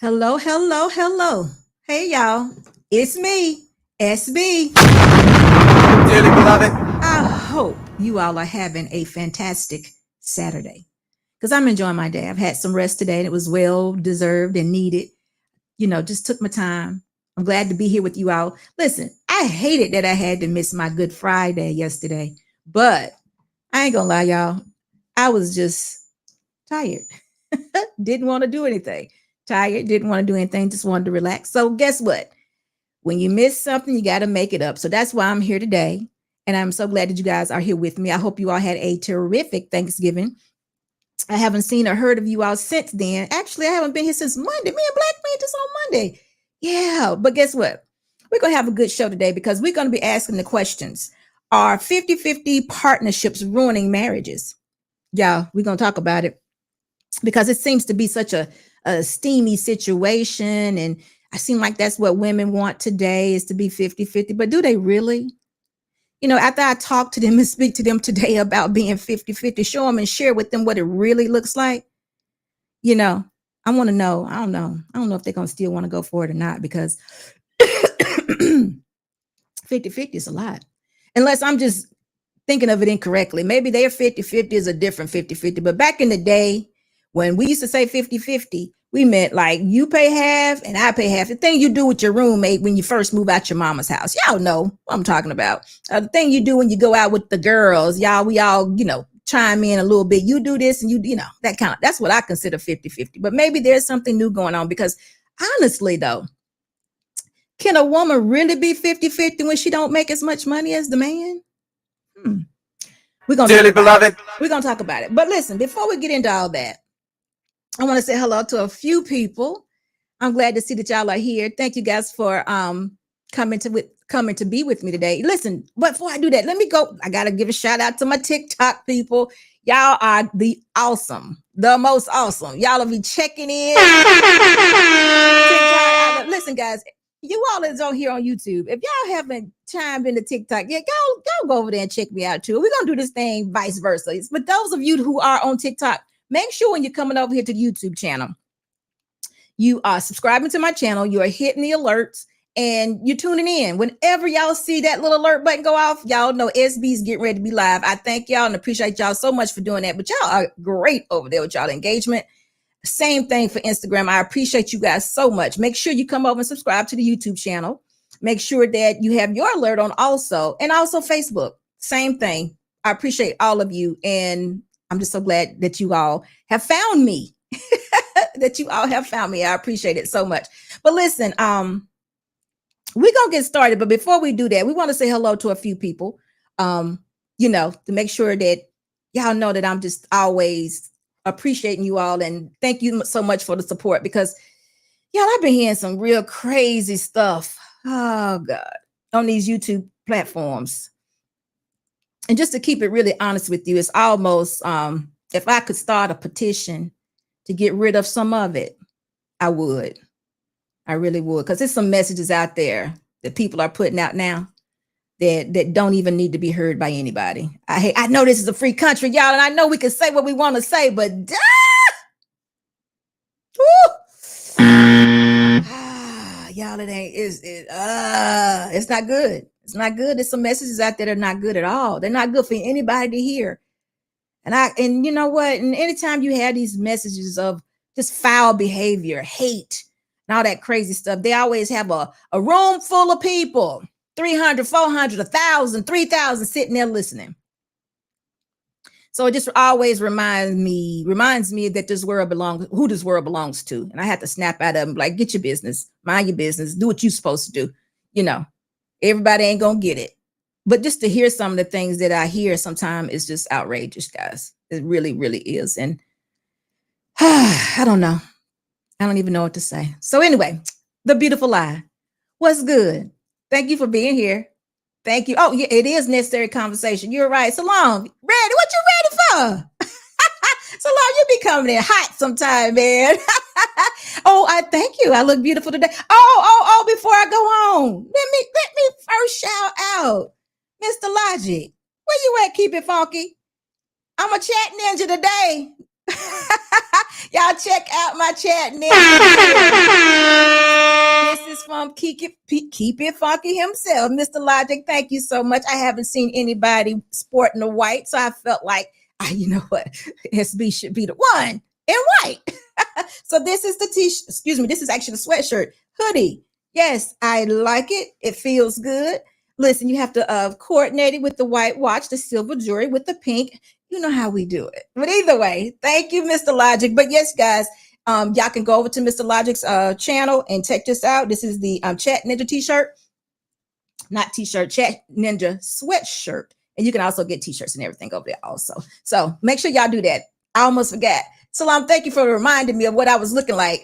Hello, hello, hello. Hey, y'all. It's me, SB. Dearly beloved. I hope you all are having a fantastic Saturday because I'm enjoying my day. I've had some rest today and it was well deserved and needed. Just took my time. I'm glad to be here with you all. Listen, I hated that I had to miss my Good Friday yesterday, but I ain't gonna lie, y'all. I was just tired. Didn't want to do anything. Tired, didn't want to do anything, just wanted to relax. So, guess what? When you miss something, you got to make it up. So, that's why I'm here today. And I'm so glad that you guys are here with me. I hope you all had a terrific Thanksgiving. I haven't seen or heard of you all since then. Actually, I haven't been here since Monday. Me and Black made this on Monday. Yeah, but guess what? We're going to have a good show today because we're going to be asking the questions. Are 50-50 partnerships ruining marriages? Yeah, we're going to talk about it because it seems to be such a steamy situation. And I seem like that's what women want today is to be 50-50. But do they really? After I talk to them and speak to them today about being 50-50, show them and share with them what it really looks like, I want to know. I don't know. I don't know if they're going to still want to go for it or not because 50-50 is a lot. Unless I'm just thinking of it incorrectly. Maybe their 50-50 is a different 50-50. But back in the day, when we used to say 50-50, we meant like you pay half and I pay half. The thing you do with your roommate when you first move out your mama's house. Y'all know what I'm talking about. The thing you do when you go out with the girls, we all, chime in a little bit. You do this and that's what I consider 50-50. But maybe there's something new going on because honestly, though, can a woman really be 50-50 when she don't make as much money as the man? We're gonna Dearly beloved. We're gonna talk about it. But listen, before we get into all that, I want to say hello to a few people. I'm glad to see that y'all are here. Thank you guys for coming to be with me today. Listen, but before I do that, let me go. I gotta give a shout out to my TikTok people. Y'all are the most awesome. Y'all will be checking in. TikTok, listen, guys. You all is on here on YouTube. If y'all haven't chimed into TikTok, yeah, go over there and check me out too. We're gonna do this thing vice versa. But those of you who are on TikTok, make sure when you're coming over here to the YouTube channel, you are subscribing to my channel, you are hitting the alerts, and you're tuning in. Whenever y'all see that little alert button go off, y'all know SB's getting ready to be live. I thank y'all and appreciate y'all so much for doing that. But y'all are great over there with y'all engagement. Same thing for Instagram. I appreciate you guys so much. Make sure you come over and subscribe to the YouTube channel. Make sure that you have your alert on also. And also Facebook. Same thing. I appreciate all of you. And I'm just so glad that you all have found me. I appreciate it so much. But listen, we're going to get started. But before we do that, we want to say hello to a few people, to make sure that y'all know that I'm just always appreciating you all. And thank you so much for the support because, I've been hearing some real crazy stuff. Oh, God, on these YouTube platforms. And just to keep it really honest with you, it's almost, if I could start a petition to get rid of some of it, I would. I really would. Because there's some messages out there that people are putting out now that don't even need to be heard by anybody. I know this is a free country, y'all, and I know we can say what we want to say, but y'all, it's not good. It's not good. There's some messages out there that are not good at all. They're not good for anybody to hear. And you know what? And anytime you have these messages of just foul behavior, hate, and all that crazy stuff, they always have a room full of people, 300, 400, 1,000, 3,000 sitting there listening. So it just always reminds me that who this world belongs to. And I had to snap out of them, like, get your business, mind your business, do what you're supposed to do. Everybody ain't going to get it. But just to hear some of the things that I hear sometimes is just outrageous, guys. It really, really is. And I don't know. I don't even know what to say. So anyway, the beautiful lie. What's good? Thank you for being here. Thank you. Oh, yeah, it is necessary conversation. You're right. Salon, ready? What you ready for? Salon, you be coming in hot sometime, man. Oh, I thank you. I look beautiful today. Oh, before I go on, let me first shout out Mr. Logic. Where you at? Keep it funky. I'm a chat ninja today. Y'all check out my chat now. This is from Keep It Funky himself, Mr. Logic. Thank you so much. I haven't seen anybody sporting the white, so I felt like, you know what, SB should be the one in white. So this is the t-shirt. Excuse me. This is actually the sweatshirt hoodie. Yes, I like it. It feels good. Listen, you have to coordinate it with the white watch, the silver jewelry with the pink. You know how we do it. But either way, thank you, Mr. Logic. But yes, guys, y'all can go over to Mr. Logic's channel and check this out. This is the Chat Ninja t-shirt. Not t-shirt, Chat Ninja sweatshirt. And you can also get t-shirts and everything over there also. So make sure y'all do that. I almost forgot. Salam, thank you for reminding me of what I was looking like.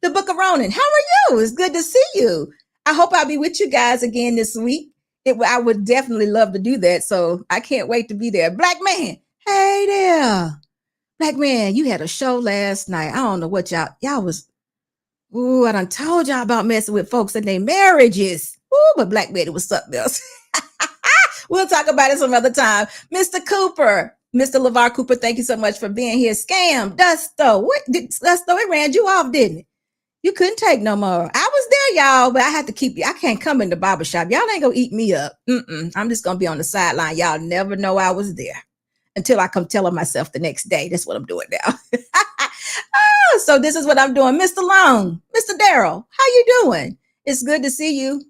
The Book of Ronan. How are you? It's good to see you. I hope I'll be with you guys again this week. I would definitely love to do that. So I can't wait to be there. Black man. Hey there. Black man, you had a show last night. I don't know what y'all was. Ooh, I done told y'all about messing with folks and their marriages. Ooh, but Black man, it was something else. We'll talk about it some other time. Mr. Cooper, Mr. LeVar Cooper, thank you so much for being here. Scam, Dusto. What did Dusto? It ran you off, didn't it? You couldn't take no more. I was there, y'all, but I had to keep you. I can't come in the barbershop. Y'all ain't gonna eat me up. I'm just gonna be on the sideline. Y'all never know I was there until I come telling myself the next day. That's what I'm doing now. So this is what I'm doing. Mr. Long, Mr. Darrell, how you doing? It's good to see you.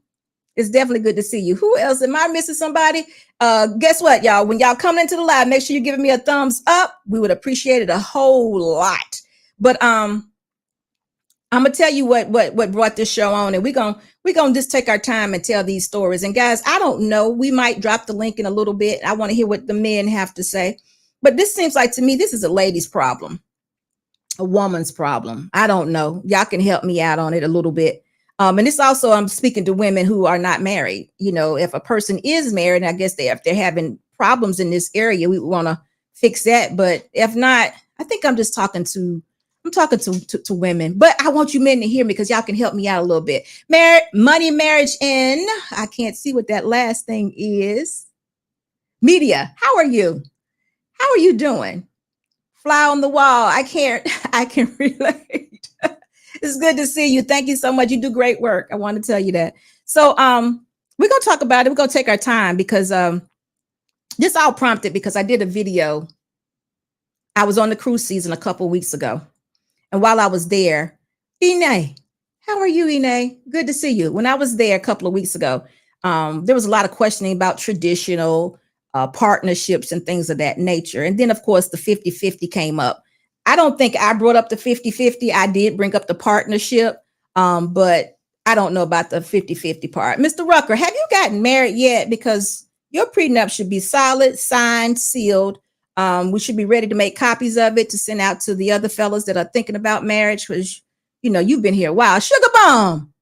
It's definitely good to see you. Who else? Am I missing somebody? Guess what, y'all? When y'all come into the live, make sure you're giving me a thumbs up. We would appreciate it a whole lot. But I'm gonna tell you what brought this show on, and we're gonna just take our time and tell these stories. And guys, I don't know. We might drop the link in a little bit. I want to hear what the men have to say. But this seems like to me, this is a lady's problem, a woman's problem. I don't know. Y'all can help me out on it a little bit. And it's also, I'm speaking to women who are not married. You know, if a person is married, I guess if they're having problems in this area, we want to fix that. But if not, I think I'm just talking to women. But I want you men to hear me because y'all can help me out a little bit. Money, marriage, and I can't see what that last thing is. Media. How are you? How are you doing? Fly on the wall. I can relate. It's good to see you. Thank you so much. You do great work. I want to tell you that. So we're going to talk about it. We're going to take our time because this all prompted because I did a video. I was on the cruise season a couple weeks ago. And while I was there, Ine, how are you, Ine? Good to see you. When I was there a couple of weeks ago, there was a lot of questioning about traditional partnerships and things of that nature. And then, of course, the 50-50 came up. I don't think I brought up the 50-50. I did bring up the partnership, but I don't know about the 50-50 part. Mr. Rucker, have you gotten married yet? Because your prenup should be solid, signed, sealed. We should be ready to make copies of it to send out to the other fellas that are thinking about marriage because, you know, you've been here a while. Sugar Bomb,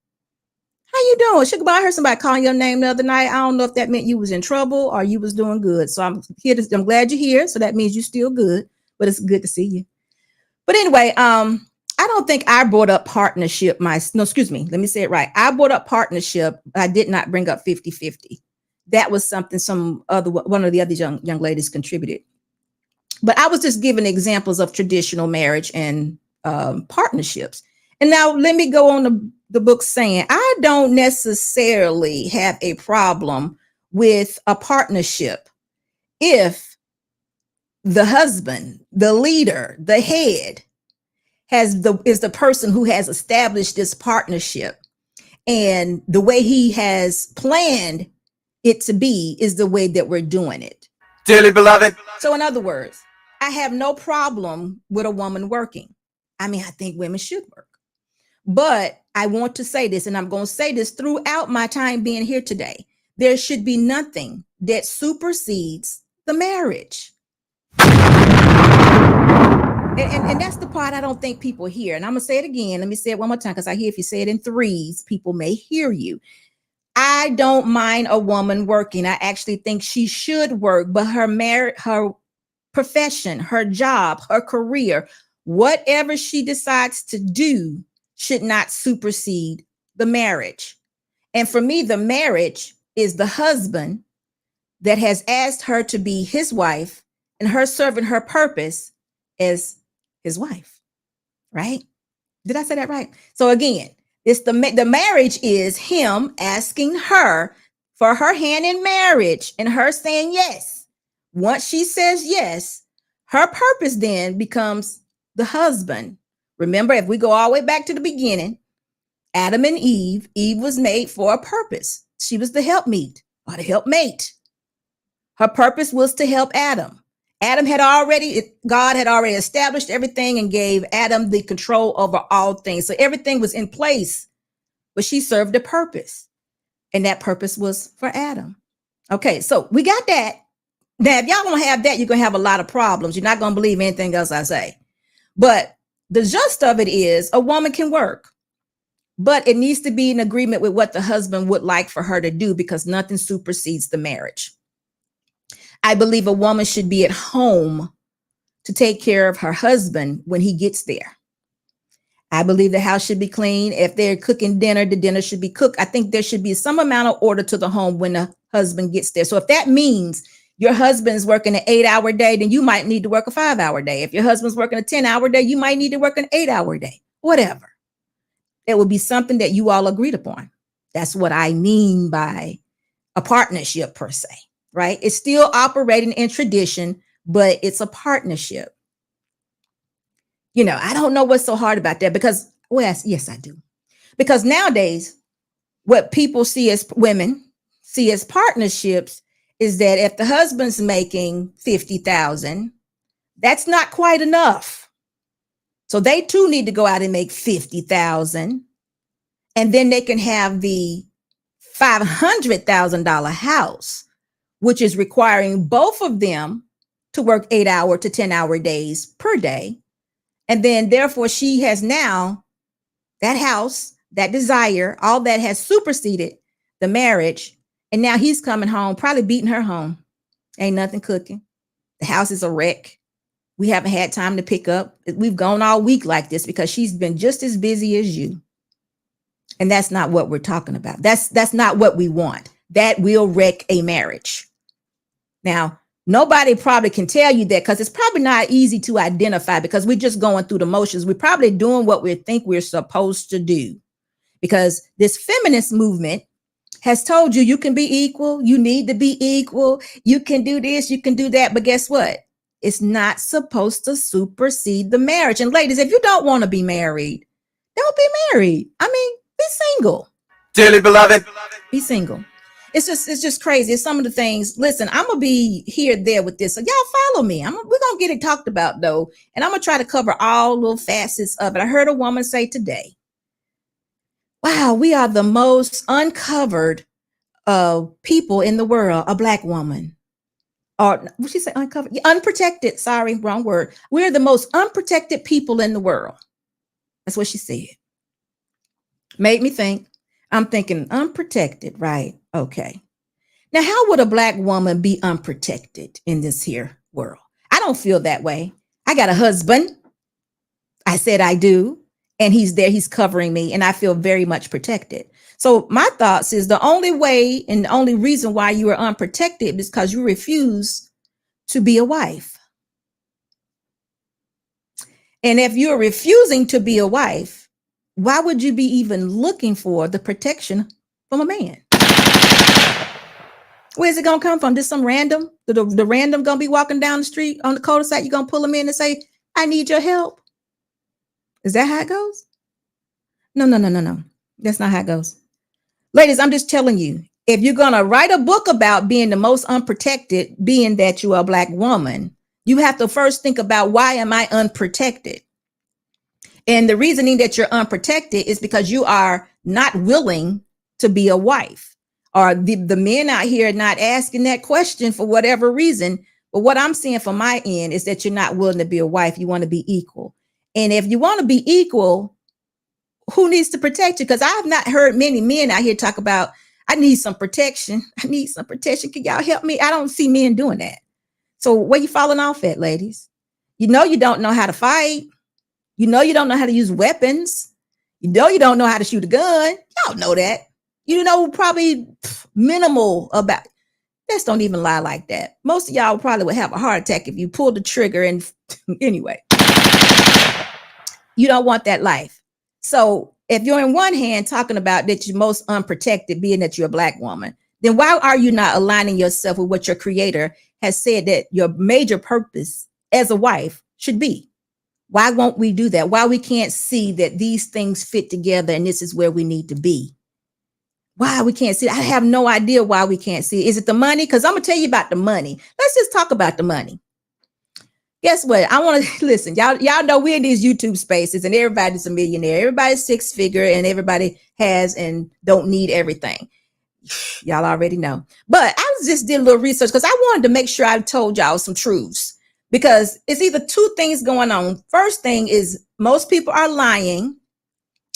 how you doing? Sugar Bomb, I heard somebody calling your name the other night. I don't know if that meant you was in trouble or you was doing good. So I'm glad you're here. So that means you're still good, but it's good to see you. But anyway, I don't think I brought up partnership. Let me say it right. I brought up partnership. I did not bring up 50-50. That was something one of the other young ladies contributed. But I was just giving examples of traditional marriage and partnerships. And now let me go on the book saying, I don't necessarily have a problem with a partnership if the husband, the leader, the head is the person who has established this partnership, and the way he has planned it to be is the way that we're doing it. Dearly beloved. So in other words, I have no problem with a woman working. I mean, I think women should work. But I want to say this, and I'm going to say this throughout my time being here today. There should be nothing that supersedes the marriage. And that's the part I don't think people hear. And I'm going to say it again. Let me say it one more time because I hear if you say it in threes, people may hear you. I don't mind a woman working. I actually think she should work, but her profession, her job, her career, whatever she decides to do should not supersede the marriage. And for me, the marriage is the husband that has asked her to be his wife and her serving her purpose as his wife, right? Did I say that right? So again, it's the marriage is him asking her for her hand in marriage and her saying yes. Once she says yes, her purpose then becomes the husband. Remember, if we go all the way back to the beginning, Adam and Eve was made for a purpose. She was the helpmeet or the helpmate. Her purpose was to help Adam. God had already established everything and gave Adam the control over all things. So everything was in place, but she served a purpose. And that purpose was for Adam. Okay, so we got that. Now, if y'all don't have that, you're going to have a lot of problems. You're not going to believe anything else I say. But the gist of it is a woman can work, but it needs to be in agreement with what the husband would like for her to do, because nothing supersedes the marriage. I believe a woman should be at home to take care of her husband when he gets there. I believe the house should be clean. If they're cooking dinner, the dinner should be cooked. I think there should be some amount of order to the home when the husband gets there. So if that means your husband's working an 8-hour day, then you might need to work a 5-hour day. If your husband's working a 10-hour day, you might need to work an 8-hour day, whatever. It will be something that you all agreed upon. That's what I mean by a partnership per se, right? It's still operating in tradition, but it's a partnership. You know, I don't know what's so hard about that because, well, yes, I do. Because nowadays, what people see as women see as partnerships is that if the husband's making $50,000, that's not quite enough. So they too need to go out and make $50,000, and then they can have the $500,000 house, which is requiring both of them to work 8-hour to 10-hour days per day. And then therefore she has now that house, that desire, all that has superseded the marriage. And now he's coming home, probably beating her home. Ain't nothing cooking. The house is a wreck. We haven't had time to pick up. We've gone all week like this because she's been just as busy as you. And that's not what we're talking about. That's not what we want. That will wreck a marriage. Now, nobody probably can tell you that because it's probably not easy to identify because we're just going through the motions. We're probably doing what we think we're supposed to do because this feminist movement has told you can be equal. You need to be equal. You can do this. You can do that. But guess what? It's not supposed to supersede the marriage. And ladies, if you don't want to be married, don't be married. I mean, be single. Dearly beloved. Be single. It's just crazy. It's some of the things. Listen, I'm going to be here there with this. So y'all follow me. We're going to get it talked about though. And I'm going to try to cover all little facets of it. I heard a woman say today, wow, we are the most uncovered people in the world. A Black woman. Or what she say? Uncovered? Unprotected. Sorry, wrong word. We're the most unprotected people in the world. That's what she said. Made me think. I'm thinking unprotected, right? Okay. Now, how would a Black woman be unprotected in this here world? I don't feel that way. I got a husband. I said I do. And he's there. He's covering me. And I feel very much protected. So my thoughts is the only way and the only reason why you are unprotected is because you refuse to be a wife. And if you're refusing to be a wife, why would you be even looking for the protection from a man? Where's it going to come from? Just some random, the random going to be walking down the street on the cul-de-sac. You're going to pull them in and say, I need your help. Is that how it goes? No. That's not how it goes. Ladies, I'm just telling you, if you're going to write a book about being the most unprotected, being that you are a Black woman, you have to first think about why am I unprotected? And the reasoning that you're unprotected is because you are not willing to be a wife, or the men out here not asking that question for whatever reason. But what I'm seeing from my end is that you're not willing to be a wife. You want to be equal. And if you want to be equal, who needs to protect you? Because I have not heard many men out here talk about, I need some protection. I need some protection. Can y'all help me? I don't see men doing that. So where you falling off at, ladies? You know you don't know how to fight. You know you don't know how to use weapons. You know you don't know how to shoot a gun. Y'all know that. You know probably minimal about. Let's don't even lie like that. Most of y'all probably would have a heart attack if you pulled the trigger. And anyway, You don't want that life. So if you're in one hand talking about that you're most unprotected, being that you're a Black woman, then why are you not aligning yourself with what your creator has said that your major purpose as a wife should be? Why won't we do that? Why we can't see that these things fit together and this is where we need to be? Why we can't see? I have no idea why we can't see. Is it the money? Because I'm gonna tell you about the money. Let's just talk about the money. Guess what? I want to listen. Y'all know we're in these YouTube spaces and everybody's a millionaire. Everybody's six figure and everybody has and don't need everything. Y'all already know. But I just did a little research because I wanted to make sure I told y'all some truths, because it's either two things going on. First thing is most people are lying.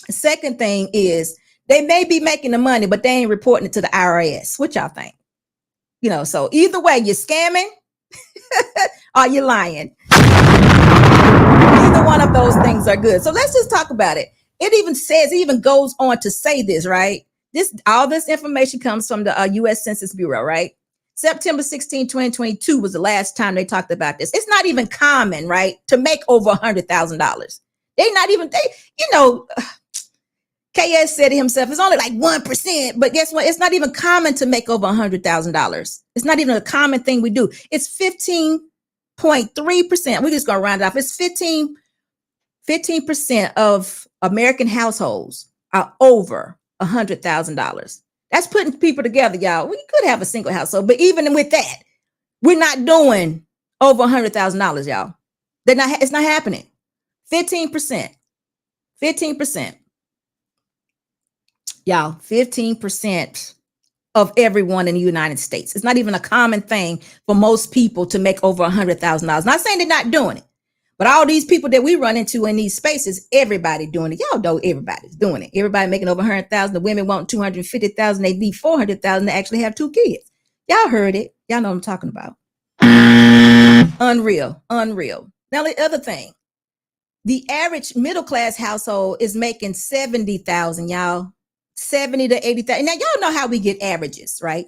Second thing is they may be making the money, but they ain't reporting it to the IRS. What y'all think? So either way, you're scamming or you're lying. Neither one of those things are good. So let's just talk about it. It even goes on to say this, right? All this information comes from the U.S. Census Bureau, right? September 16, 2022 was the last time they talked about this. It's not even common, right, to make over $100,000. KS said to himself, it's only like 1%, but guess what? It's not even common to make over $100,000. It's not even a common thing we do. It's 15.3%. We're just going to round it off. It's 15% of American households are over $100,000. That's putting people together, y'all. We could have a single household, but even with that, we're not doing over $100,000, y'all. It's not happening. 15%. Y'all, 15% of everyone in the United States. It's not even a common thing for most people to make over $100,000. Not saying they're not doing it, but all these people that we run into in these spaces, everybody doing it. Y'all know everybody's doing it. Everybody making over 100,000. The women want 250,000. They need 400,000 to actually have 2 kids. Y'all heard it. Y'all know what I'm talking about. Unreal. Now the other thing, the average middle class household is making 70,000, y'all. 70 to 80,000. Now y'all know how we get averages, right?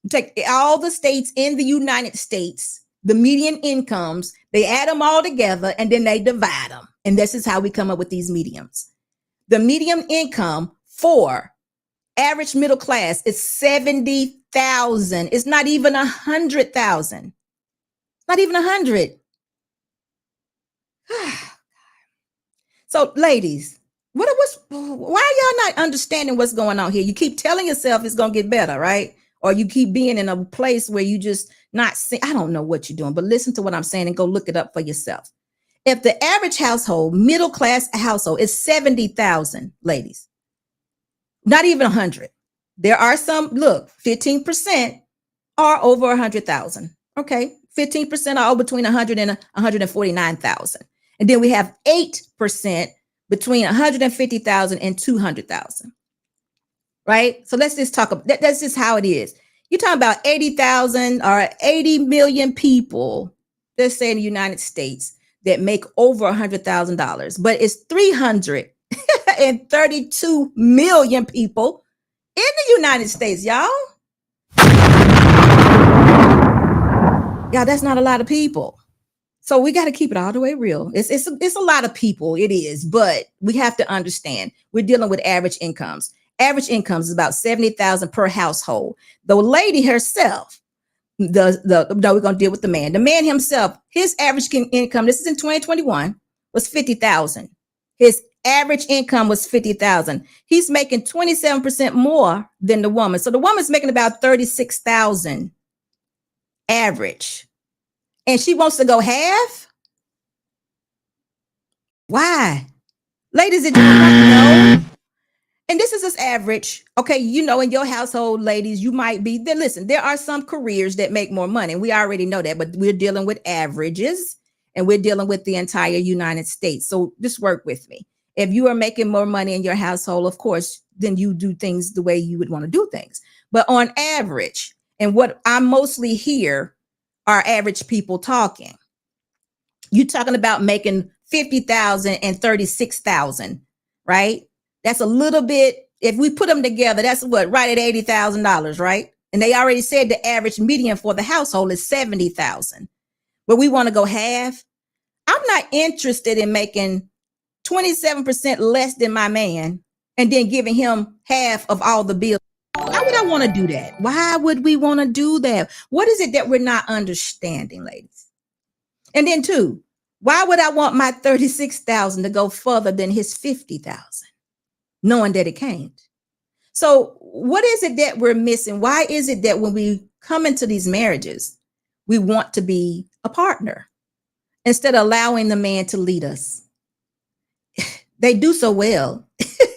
Take all the states in the United States, the median incomes, they add them all together and then they divide them. And this is how we come up with these medians. The median income for average middle class is 70,000. It's not even 100,000. Not even 100. So ladies, why are y'all not understanding what's going on here? You keep telling yourself it's going to get better, right? Or you keep being in a place where you just not see. I don't know what you're doing, but listen to what I'm saying and go look it up for yourself. If the average household, middle class household is 70,000, ladies, not even 100. There are some, look, 15% are over 100,000. Okay. 15% are between 100 and 149,000. And then we have 8% between 150,000 and 200,000. Right? So let's just talk about that. That's just how it is. You're talking about 80,000 or 80 million people, let's say in the United States, that make over $100,000, but it's 332 million people in the United States, y'all. Y'all, that's not a lot of people. So we got to keep it all the way real. It's a lot of people. It is, but we have to understand we're dealing with average incomes. Average incomes is about 70,000 per household. The lady herself, we're going to deal with the man. The man himself, his average income, this is in 2021, was 50,000. His average income was 50,000. He's making 27% more than the woman. So the woman's making about 36,000 average. And she wants to go half? Why? Ladies, did you know? And this is just average. Okay, in your household, ladies, you might be there. Listen, there are some careers that make more money. We already know that, but we're dealing with averages and we're dealing with the entire United States. So just work with me. If you are making more money in your household, of course, then you do things the way you would want to do things. But on average, and what I mostly hear are average people talking. You're talking about making 50,000 and 36,000, right? That's a little bit, if we put them together, that's what, right at $80,000, right? And they already said the average median for the household is 70,000. But we want to go half. I'm not interested in making 27% less than my man and then giving him half of all the bills. Why would I want to do that? Why would we want to do that? What is it that we're not understanding, ladies? And then two, why would I want my 36,000 to go further than his 50,000, knowing that it can't? So what is it that we're missing? Why is it that when we come into these marriages, we want to be a partner instead of allowing the man to lead us? They do so well.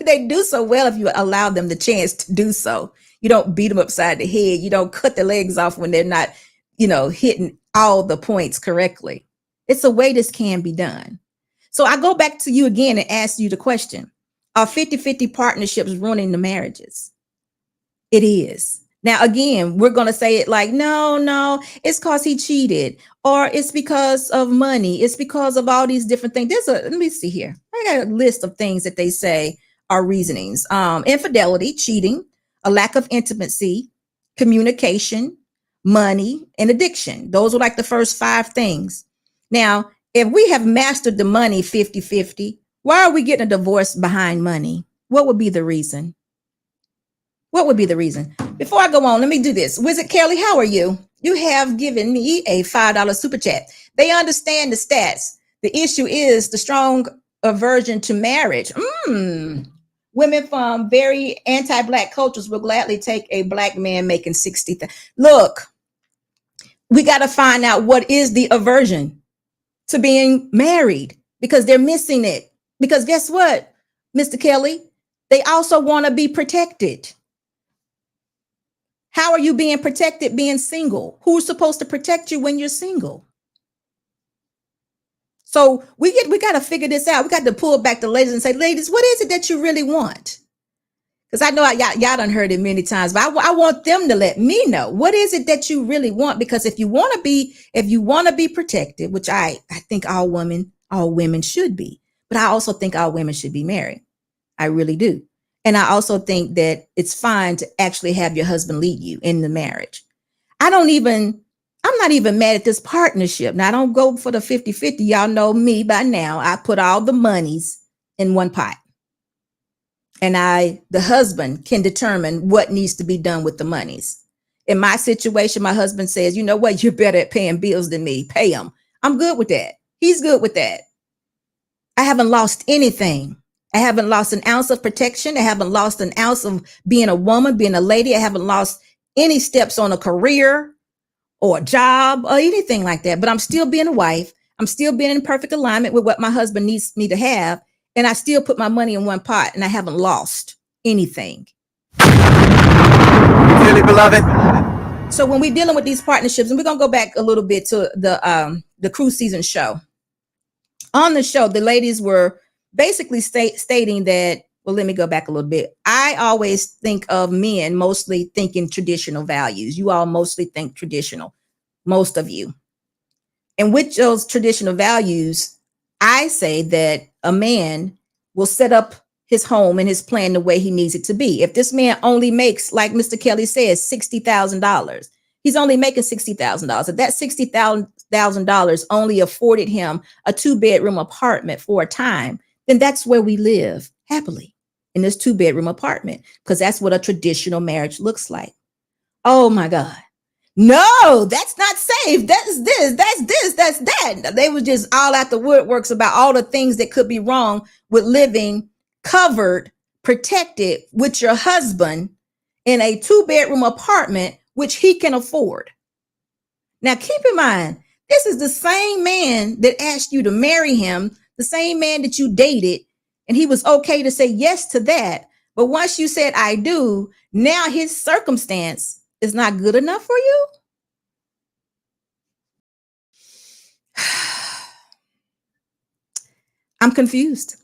They do so well if you allow them the chance to do so. You don't beat them upside the head. You don't cut their legs off when they're not, hitting all the points correctly. It's a way this can be done. So I go back to you again and ask you the question. Are 50-50 partnerships ruining the marriages? It is. Now, again, we're going to say it like, no, it's because he cheated, or it's because of money. It's because of all these different things. Let me see here. I got a list of things that they say are reasonings. Infidelity, cheating, a lack of intimacy, communication, money, and addiction. Those are like the first 5 things. Now, if we have mastered the money 50-50, why are we getting a divorce behind money? What would be the reason? What would be the reason? Before I go on, let me do this. Wizard Kelly, how are you? You have given me a $5 super chat. They understand the stats. The issue is the strong aversion to marriage. Women from very anti-Black cultures will gladly take a Black man making 60,000. Look, we got to find out what is the aversion to being married, because they're missing it. Because guess what, Mr. Kelly? They also want to be protected. How are you being protected being single? Who's supposed to protect you when you're single? So we got to figure this out. We got to pull back the ladies and say, ladies, what is it that you really want? Because I know y'all done heard it many times, but I want them to let me know, what is it that you really want? Because if you want to be protected, which I think all women should be, but I also think all women should be married. I really do. And I also think that it's fine to actually have your husband lead you in the marriage. I'm not even mad at this partnership. Now, I don't go for the 50-50. Y'all know me by now. I put all the monies in one pot. And the husband can determine what needs to be done with the monies. In my situation, my husband says, you know what? You're better at paying bills than me. Pay him. I'm good with that. He's good with that. I haven't lost anything. I haven't lost an ounce of protection. I haven't lost an ounce of being a woman, being a lady. I haven't lost any steps on a career or a job or anything like that. But I'm still being a wife. I'm still being in perfect alignment with what my husband needs me to have. And I still put my money in one pot, and I haven't lost anything. Dearly beloved. So when we're dealing with these partnerships, and we're going to go back a little bit to the Krew season show. On the show, the ladies were basically stating that, well, let me go back a little bit. I always think of men mostly thinking traditional values. You all mostly think traditional, most of you. And with those traditional values, I say that a man will set up his home and his plan the way he needs it to be. If this man only makes, like Mr. Kelly says, $60,000, he's only making $60,000. If that $60,000 only afforded him a 2-bedroom apartment for a time, then that's where we live happily, in this 2-bedroom apartment, because that's what a traditional marriage looks like. Oh my God. No, that's not safe. That's this, that's that. They were just all out the woodworks about all the things that could be wrong with living covered, protected with your husband in a 2-bedroom apartment, which he can afford. Now, keep in mind, this is the same man that asked you to marry him, the same man that you dated, and he was okay to say yes to that. But once you said, I do, now his circumstance is not good enough for you? I'm confused.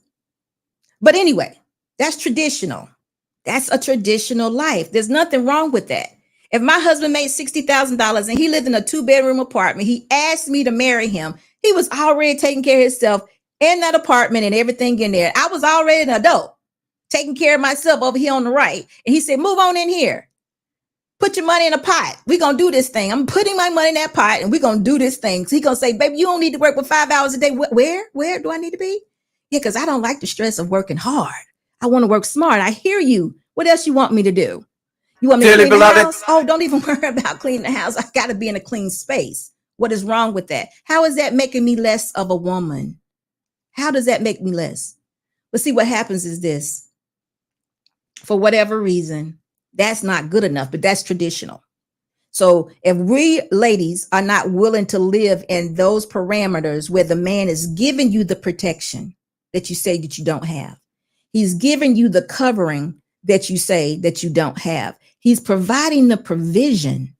But anyway, that's traditional. That's a traditional life. There's nothing wrong with that. If my husband made $60,000 and he lived in a 2-bedroom apartment, he asked me to marry him. He was already taking care of himself in that apartment and everything in there. I was already an adult, taking care of myself over here on the right. And he said, move on in here. Put your money in a pot. We're going to do this thing. I'm putting my money in that pot and we're going to do this thing. So he's going to say, baby, you don't need to work for 5 hours a day. Where do I need to be? Yeah, because I don't like the stress of working hard. I want to work smart. I hear you. What else you want me to do? You want me to Dearly clean the beloved, house? Oh, don't even worry about cleaning the house. I got to be in a clean space. What is wrong with that? How is that making me less of a woman? How does that make me less? But see, what happens is this: for whatever reason, that's not good enough, but that's traditional. So if we ladies are not willing to live in those parameters where the man is giving you the protection that you say that you don't have, he's giving you the covering that you say that you don't have, he's providing the provision.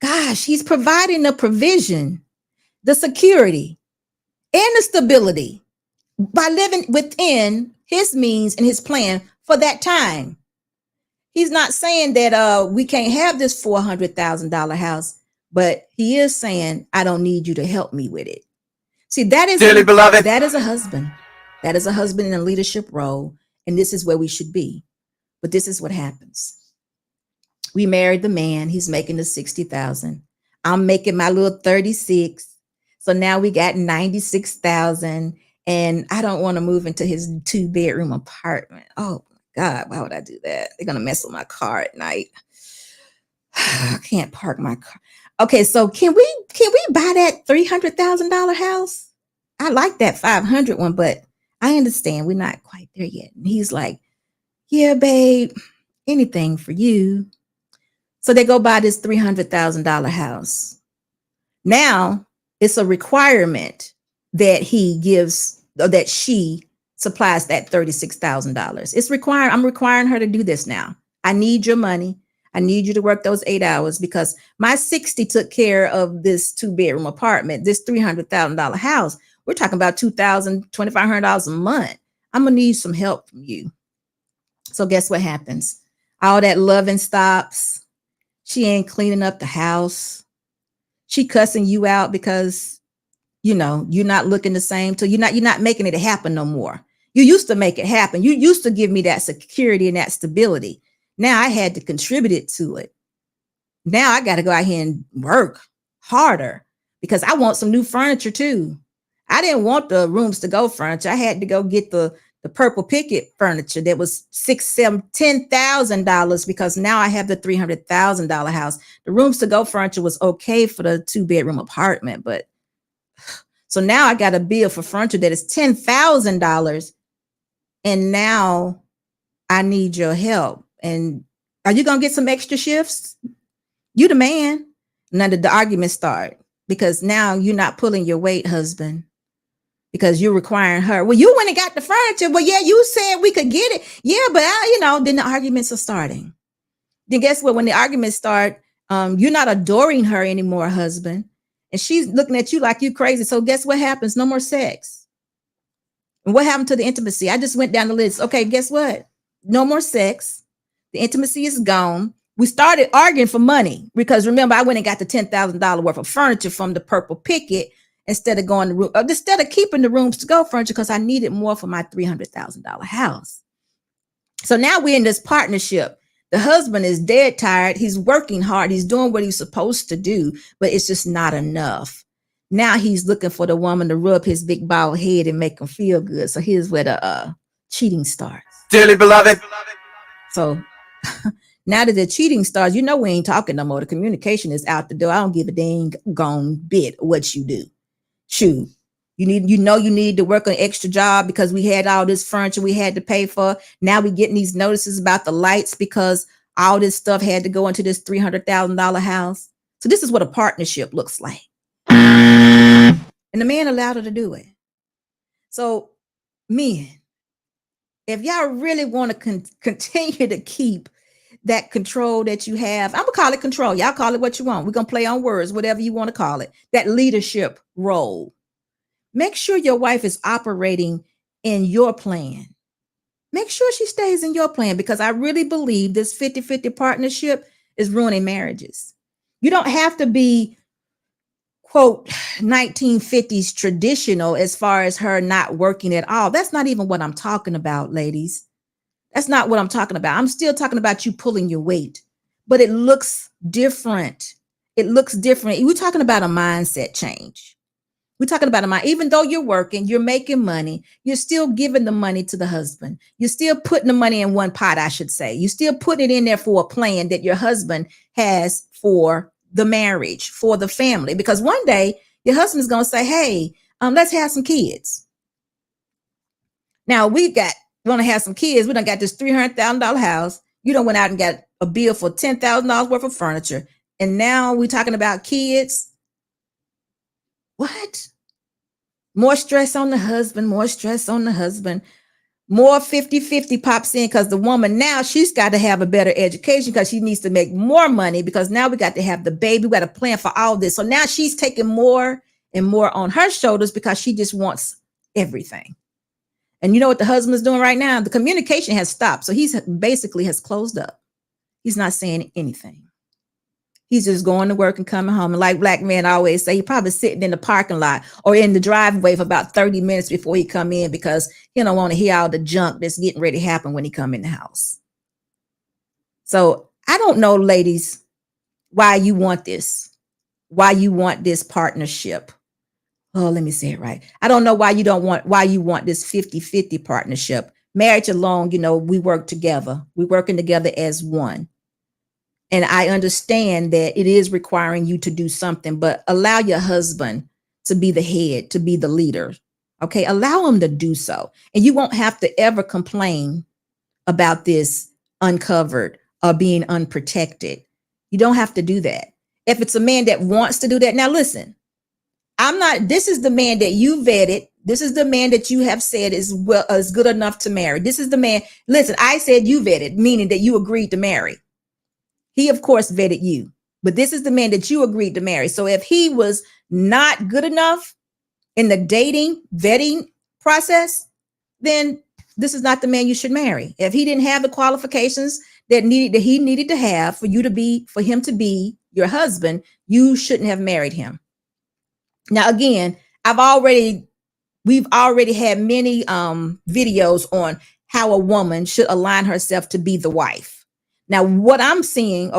Gosh, he's providing the provision, the security, and the stability by living within his means and his plan for that time. He's not saying that we can't have this $400,000 house, but he is saying, I don't need you to help me with it. See, dearly beloved, that is a husband. That is a husband in a leadership role. And this is where we should be. But this is what happens. We married the man. He's making the 60,000. I'm making my little 36. So now we got 96,000. And I don't want to move into his 2-bedroom apartment. Oh my God, why would I do that? They're going to mess with my car at night. I can't park my car. Okay, so can we buy that $300,000 house? I like that 500 one, but I understand we're not quite there yet. And he's like, yeah, babe, anything for you. So they go buy this $300,000 house. Now it's a requirement that he gives, or that she supplies that $36,000. It's required. I'm requiring her to do this now. I need your money. I need you to work those 8 hours because my 60 took care of this 2-bedroom apartment, this $300,000 house. We're talking about $2,000, $2,500 a month. I'm going to need some help from you. So guess what happens? All that loving stops. She ain't cleaning up the house. She cussing you out because, you're not looking the same. So you're not making it happen no more. You used to make it happen. You used to give me that security and that stability. Now I had to contribute to it. Now I got to go out here and work harder because I want some new furniture too. I didn't want the rooms to go furniture. I had to go get the purple picket furniture that was $6,000, $7,000, $10,000 because now I have the $300,000 house. The rooms to go furniture was okay for the 2-bedroom apartment, but so now I got a bill for furniture that is $10,000, and now I need your help. And are you gonna get some extra shifts? You the man. Now the arguments start because now you're not pulling your weight, husband. Because you're requiring her. Well, you went and got the furniture. Well, yeah, you said we could get it. Yeah, but then the arguments are starting. Then guess what? When the arguments start, you're not adoring her anymore, husband. And she's looking at you like you crazy. So guess what happens? No more sex. And what happened to the intimacy? I just went down the list. Okay, guess what? No more sex. The intimacy is gone. We started arguing for money because remember, I went and got the $10,000 worth of furniture from the purple picket instead of keeping the rooms to go furniture because I needed more for my $300,000 house. So now we're in this partnership. The husband is dead tired. He's working hard. He's doing what he's supposed to do, but it's just not enough. Now he's looking for the woman to rub his big bald head and make him feel good. So here's where the cheating starts. dearly beloved, So now that the cheating starts, we ain't talking no more. The communication is out the door. I don't give a dang gone bit what you do. Shoot, you need to work an extra job because we had all this furniture we had to pay for. Now we getting these notices about the lights because all this stuff had to go into this $300,000 house. So this is what a partnership looks like. And the man allowed her to do it. So men, if y'all really want to continue to keep that control that you have, I'm gonna call it control. Y'all call it what you want. We're gonna play on words, whatever you want to call it. That leadership role. Make sure your wife is operating in your plan. Make sure she stays in your plan because I really believe this 50-50 partnership is ruining marriages. You don't have to be, quote, 1950s traditional as far as her not working at all. That's not even what I'm talking about, ladies. That's not what I'm talking about. I'm still talking about you pulling your weight, but it looks different. It looks different. We're talking about a mindset change. We're talking about a mind. Even though you're working, you're making money, you're still giving the money to the husband. You're still putting the money in one pot, I should say. You still putting it in there for a plan that your husband has for the marriage, for the family. Because one day your husband's going to say, hey, let's have some kids. Now we want to have some kids. We done got this $300,000 house. You done went out and got a bill for $10,000 worth of furniture. And now we're talking about kids. What? More stress on the husband, more stress on the husband. More 50-50 pops in because the woman now, she's got to have a better education because she needs to make more money because now we got to have the baby. We got to plan for all this. So now she's taking more and more on her shoulders because she just wants everything. And you know what the husband's doing right now? The communication has stopped. So he's basically has closed up. He's not saying anything. He's just going to work and coming home. And like black men always say, he's probably sitting in the parking lot or in the driveway for about 30 minutes before he come in because he don't want to hear all the junk that's getting ready to happen when he come in the house. So I don't know, ladies, why you want this, partnership. Oh, let me say it right. I don't know why you want this 50-50 partnership. Marriage alone, we work together. We're working together as one. And I understand that it is requiring you to do something, but allow your husband to be the head, to be the leader. Okay. Allow him to do so. And you won't have to ever complain about this uncovered or being unprotected. You don't have to do that. If it's a man that wants to do that. Now, listen, this is the man that you vetted. This is the man that you have said is good enough to marry. This is the man. Listen, I said you vetted, meaning that you agreed to marry. He, of course, vetted you, but this is the man that you agreed to marry. So if he was not good enough in the vetting process, then this is not the man you should marry. If he didn't have the qualifications that he needed to have for him to be your husband, you shouldn't have married him. Now, again, we've already had many videos on how a woman should align herself to be the wife. Now, what I'm seeing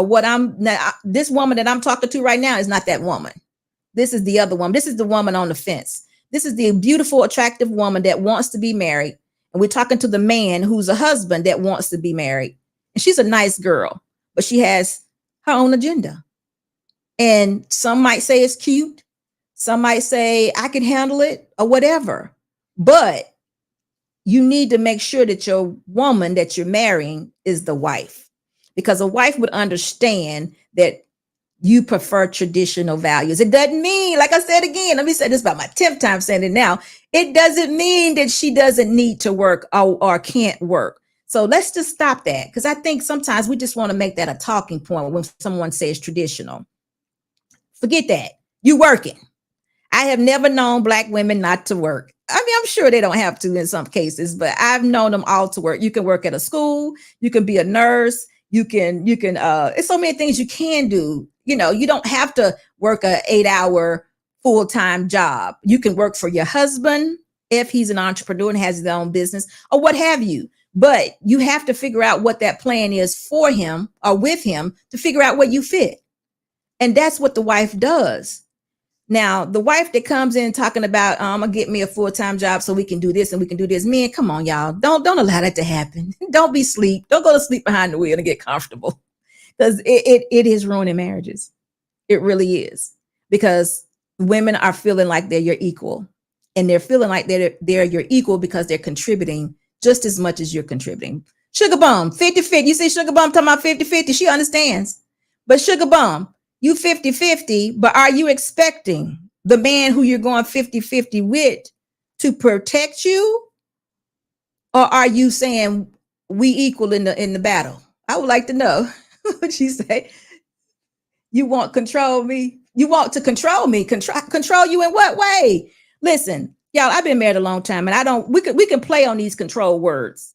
this woman that I'm talking to right now is not that woman. This is the other woman. This is the woman on the fence. This is the beautiful, attractive woman that wants to be married. And we're talking to the man who's a husband that wants to be married. And she's a nice girl, but she has her own agenda. And some might say it's cute. Some might say I can handle it or whatever. But you need to make sure that your woman that you're marrying is the wife. Because a wife would understand that you prefer traditional values. It doesn't mean, like I said again, let me say this about my 10th time saying it now. It doesn't mean that she doesn't need to work or can't work. So let's just stop that. Because I think sometimes we just want to make that a talking point when someone says traditional. Forget that. You working. I have never known Black women not to work. I mean, I'm sure they don't have to in some cases, but I've known them all to work. You can work at a school. You can be a nurse. You can, it's so many things you can do. You don't have to work a 8-hour full-time job. You can work for your husband if he's an entrepreneur and has his own business or what have you. But you have to figure out what that plan is for him or with him to figure out where you fit. And that's what the wife does. Now, the wife that comes in talking about, I'm going to get me a full-time job so we can do this and we can do this. Men, come on, y'all. Don't allow that to happen. Don't be sleep. Don't go to sleep behind the wheel and get comfortable because it is ruining marriages. It really is, because women are feeling like they're your equal, and they're feeling like they're your equal because they're contributing just as much as you're contributing. Sugar bum, 50-50. You see Sugar bum talking about 50-50. She understands. But Sugar bum, you 50-50, but are you expecting the man who you're going 50-50 with to protect you? Or are you saying we equal in the battle? I would like to know what you say. You want control me? You want to control me? Control you in what way? Listen, y'all, I've been married a long time, and we can play on these control words.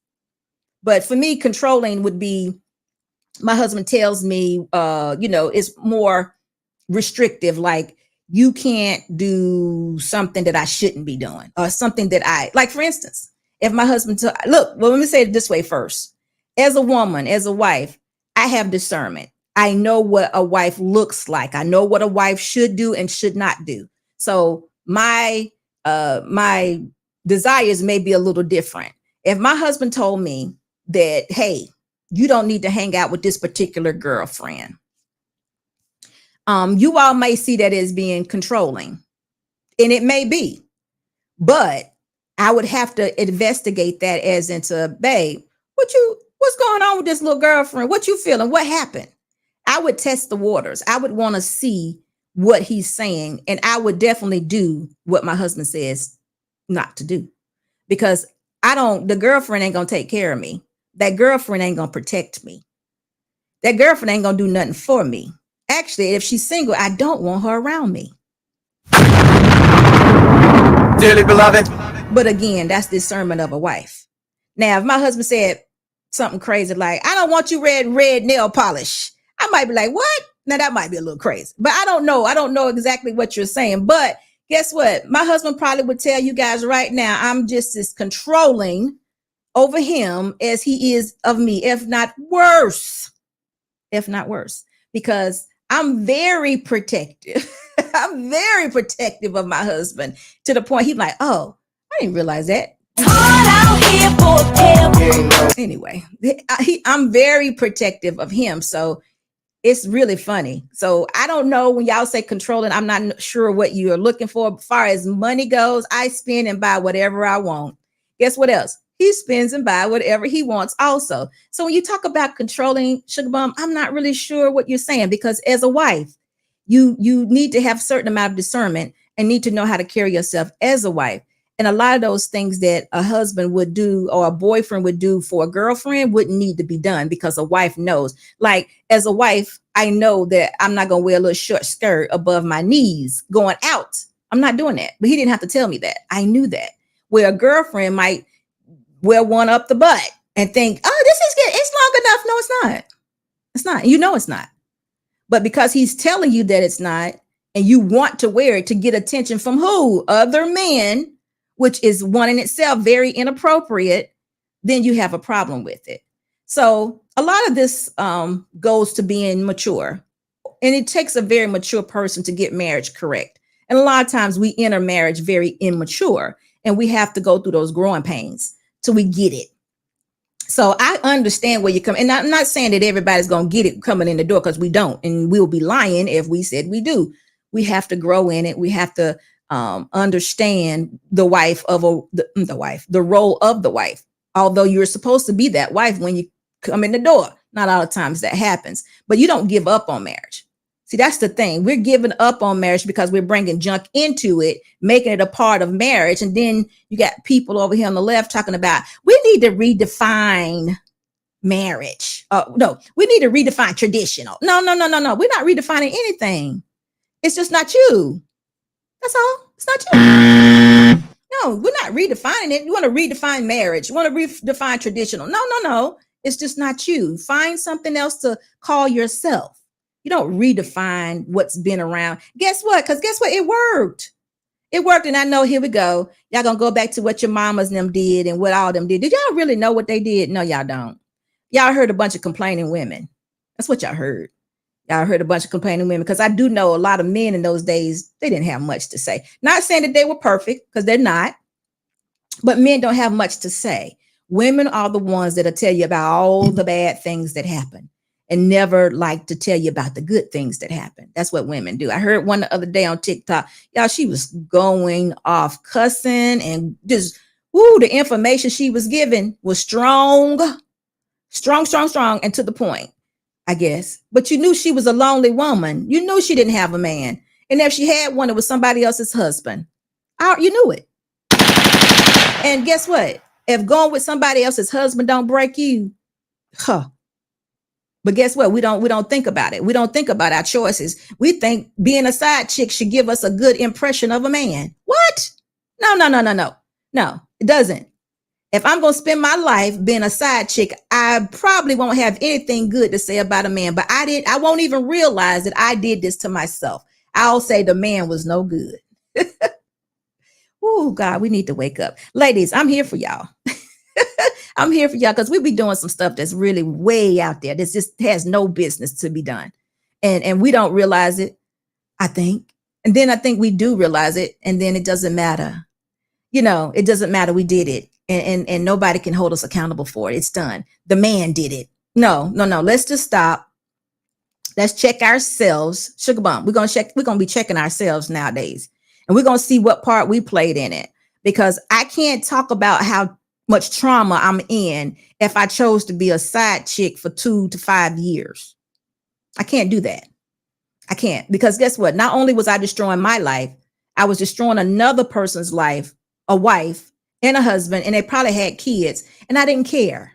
But for me, controlling would be, my husband tells me, it's more restrictive. Like, you can't do something that I shouldn't be doing, or something that like, for instance, if my husband let me say it this way first. As a woman, as a wife, I have discernment. I know what a wife looks like. I know what a wife should do and should not do. So my my desires may be a little different. If my husband told me that, hey, you don't need to hang out with this particular girlfriend, you all may see that as being controlling, and it may be, but I would have to investigate that as into, babe, what's going on with this little girlfriend? What you feeling? What happened? I would test the waters. I would want to see what he's saying, and I would definitely do what my husband says not to do, because the girlfriend ain't gonna take care of me. That girlfriend ain't gonna protect me. That girlfriend ain't gonna do nothing for me. Actually, if she's single, I don't want her around me. Dearly beloved. But again, that's discernment of a wife. Now, if my husband said something crazy like, I don't want you red nail polish, I might be like, what? Now that might be a little crazy, but I don't know. I don't know exactly what you're saying. But guess what? My husband probably would tell you guys right now, I'm just as controlling over him as he is of me, if not worse, because I'm very protective. I'm very protective of my husband, to the point he's like, oh, I didn't realize that. Anyway, I'm very protective of him. So it's really funny. So I don't know, when y'all say controlling, I'm not sure what you are looking for. As far as money goes, I spend and buy whatever I want. Guess what else? He spends and buy whatever he wants also. So when you talk about controlling, Sugar Bum, I'm not really sure what you're saying, because as a wife, you need to have a certain amount of discernment and need to know how to carry yourself as a wife. And a lot of those things that a husband would do or a boyfriend would do for a girlfriend wouldn't need to be done, because a wife knows. Like, as a wife, I know that I'm not going to wear a little short skirt above my knees going out. I'm not doing that. But he didn't have to tell me that. I knew that. Where a girlfriend might wear one up the butt and think, oh, this is good. It's long enough. No, it's not. It's not. You know it's not. But because he's telling you that it's not, and you want to wear it to get attention from who? Other men, which is one in itself very inappropriate, then you have a problem with it. So a lot of this goes to being mature. And it takes a very mature person to get marriage correct. And a lot of times we enter marriage very immature, and we have to go through those growing pains till we get it. So I understand where you come. And I'm not saying that everybody's going to get it coming in the door, because we don't. And we'll be lying if we said we do. We have to grow in it. We have to understand the role of the wife. Although you're supposed to be that wife when you come in the door. Not all the times that happens, but you don't give up on marriage. See, that's the thing. We're giving up on marriage because we're bringing junk into it, making it a part of marriage. And then you got people over here on the left talking about, we need to redefine marriage. No, we need to redefine traditional. No. We're not redefining anything. It's just not you. That's all. It's not you. No, we're not redefining it. You want to redefine marriage. You want to redefine traditional. No. It's just not you. Find something else to call yourself. You don't redefine what's been around. Guess what? Because guess what? It worked. It worked. And I know, here we go. Y'all going to go back to what your mamas and them did and what all them did. Did y'all really know what they did? No, y'all don't. Y'all heard a bunch of complaining women. That's what y'all heard. Y'all heard a bunch of complaining women, because I do know a lot of men in those days, they didn't have much to say. Not saying that they were perfect, because they're not, but men don't have much to say. Women are the ones that'll tell you about all the bad things that happen and never like to tell you about the good things that happen. That's what women do. I heard one the other day on TikTok, y'all, she was going off cussing and just, the information she was giving was strong, and to the point, I guess. But you knew she was a lonely woman. You knew she didn't have a man. And if she had one, it was somebody else's husband. You knew it. And guess what? If going with somebody else's husband don't break you, But guess what? We don't think about it. We don't think about our choices. We think being a side chick should give us a good impression of a man. What? No, it doesn't. If I'm going to spend my life being a side chick, I probably won't have anything good to say about a man, but I won't even realize that I did this to myself. I'll say the man was no good. Oh, God, we need to wake up. Ladies, I'm here for y'all. I'm here for y'all because we be doing some stuff that's really way out there. This just has no business to be done. And we don't realize it, I think. And then I think we do realize it, and then it doesn't matter. It doesn't matter. We did it, and nobody can hold us accountable for it. It's done. The man did it. No, no, no. Let's just stop. Let's check ourselves. Sugar bump. We're gonna be checking ourselves nowadays. And we're gonna see what part we played in it. Because I can't talk about how much trauma I'm in if I chose to be a side chick for 2 to 5 years. I can't do that. I can't. Because guess what? Not only was I destroying my life, I was destroying another person's life, a wife and a husband, and they probably had kids, and I didn't care.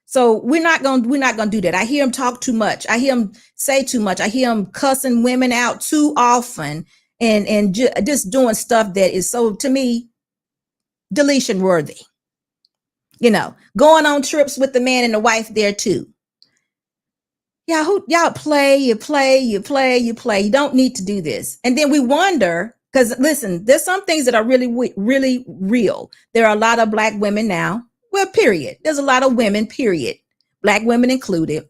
So we're not gonna do that. I hear him talk too much. I hear him say too much. I hear him cussing women out too often, and just doing stuff that is, so to me, deletion worthy. Going on trips with the man and the wife there too. Y'all play. You don't need to do this. And then we wonder, because listen, there's some things that are really, really real. There are a lot of Black women now. Well, period. There's a lot of women, period, Black women included,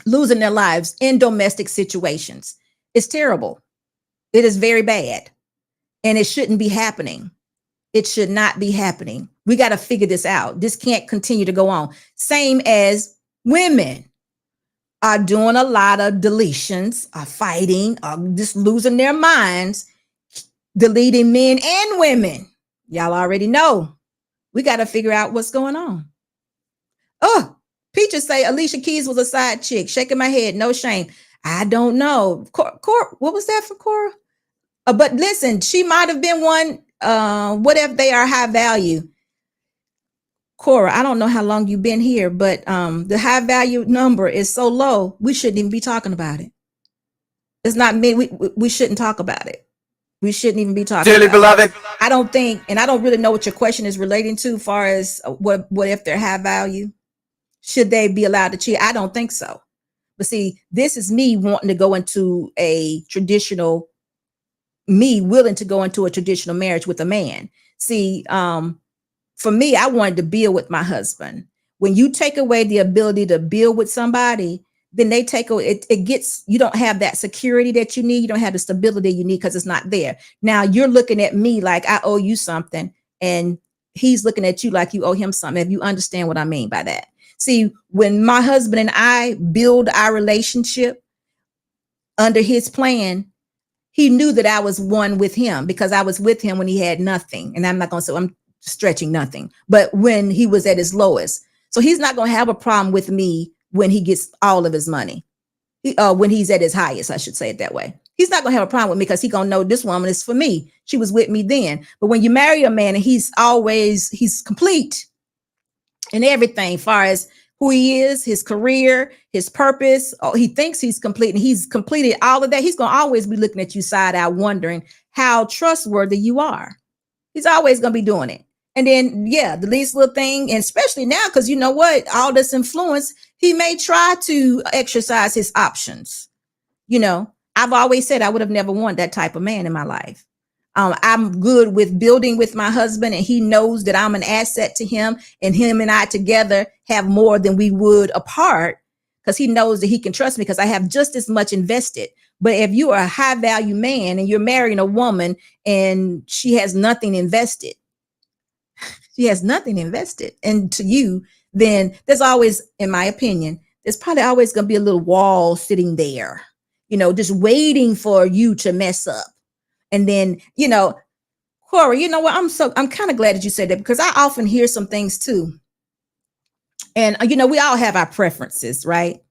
losing their lives in domestic situations. It's terrible. It is very bad. And it shouldn't be happening. It should not be happening. We got to figure this out. This can't continue to go on. Same as women are doing a lot of deletions, are fighting, are just losing their minds, deleting men and women. Y'all already know. We got to figure out what's going on. Oh, Peaches say Alicia Keys was a side chick. Shaking my head. No shame. I don't know. What was that for Cora? But listen, she might have been one. What if they are high value? Cora, I don't know how long you've been here, but the high value number is so low, we shouldn't even be talking about it. It's not me. We shouldn't talk about it. We shouldn't even be talking Dearly about beloved. it. I don't think, and I don't really know what your question is relating to, as far as what if they're high value? Should they be allowed to cheat? I don't think so. But see, this is me wanting to go into willing to go into a traditional marriage with a man. See, for me, I wanted to build with my husband. When you take away the ability to build with somebody, then they take away, you don't have that security that you need. You don't have the stability you need because it's not there. Now you're looking at me like I owe you something, and he's looking at you like you owe him something. If you understand what I mean by that. See, when my husband and I build our relationship under his plan, he knew that I was one with him because I was with him when he had nothing. And I'm not going to say I'm stretching nothing, but when he was at his lowest. So he's not going to have a problem with me when he gets all of his money. When he's at his highest, I should say it that way. He's not going to have a problem with me because he's going to know this woman is for me. She was with me then. But when you marry a man and he's complete in everything, as far as who he is, his career, his purpose, he thinks he's complete and he's completed all of that. He's going to always be looking at you side out, wondering how trustworthy you are. He's always going to be doing it. And then, yeah, the least little thing, and especially now, because you know what, all this influence, he may try to exercise his options. I've always said I would have never wanted that type of man in my life. I'm good with building with my husband, and he knows that I'm an asset to him, and him and I together have more than we would apart, because he knows that he can trust me because I have just as much invested. But if you are a high value man and you're marrying a woman and she has nothing invested, into you, then there's always, in my opinion, there's probably always going to be a little wall sitting there, just waiting for you to mess up. And then, Corey, you know what? I'm kind of glad that you said that, because I often hear some things too. And, we all have our preferences, right?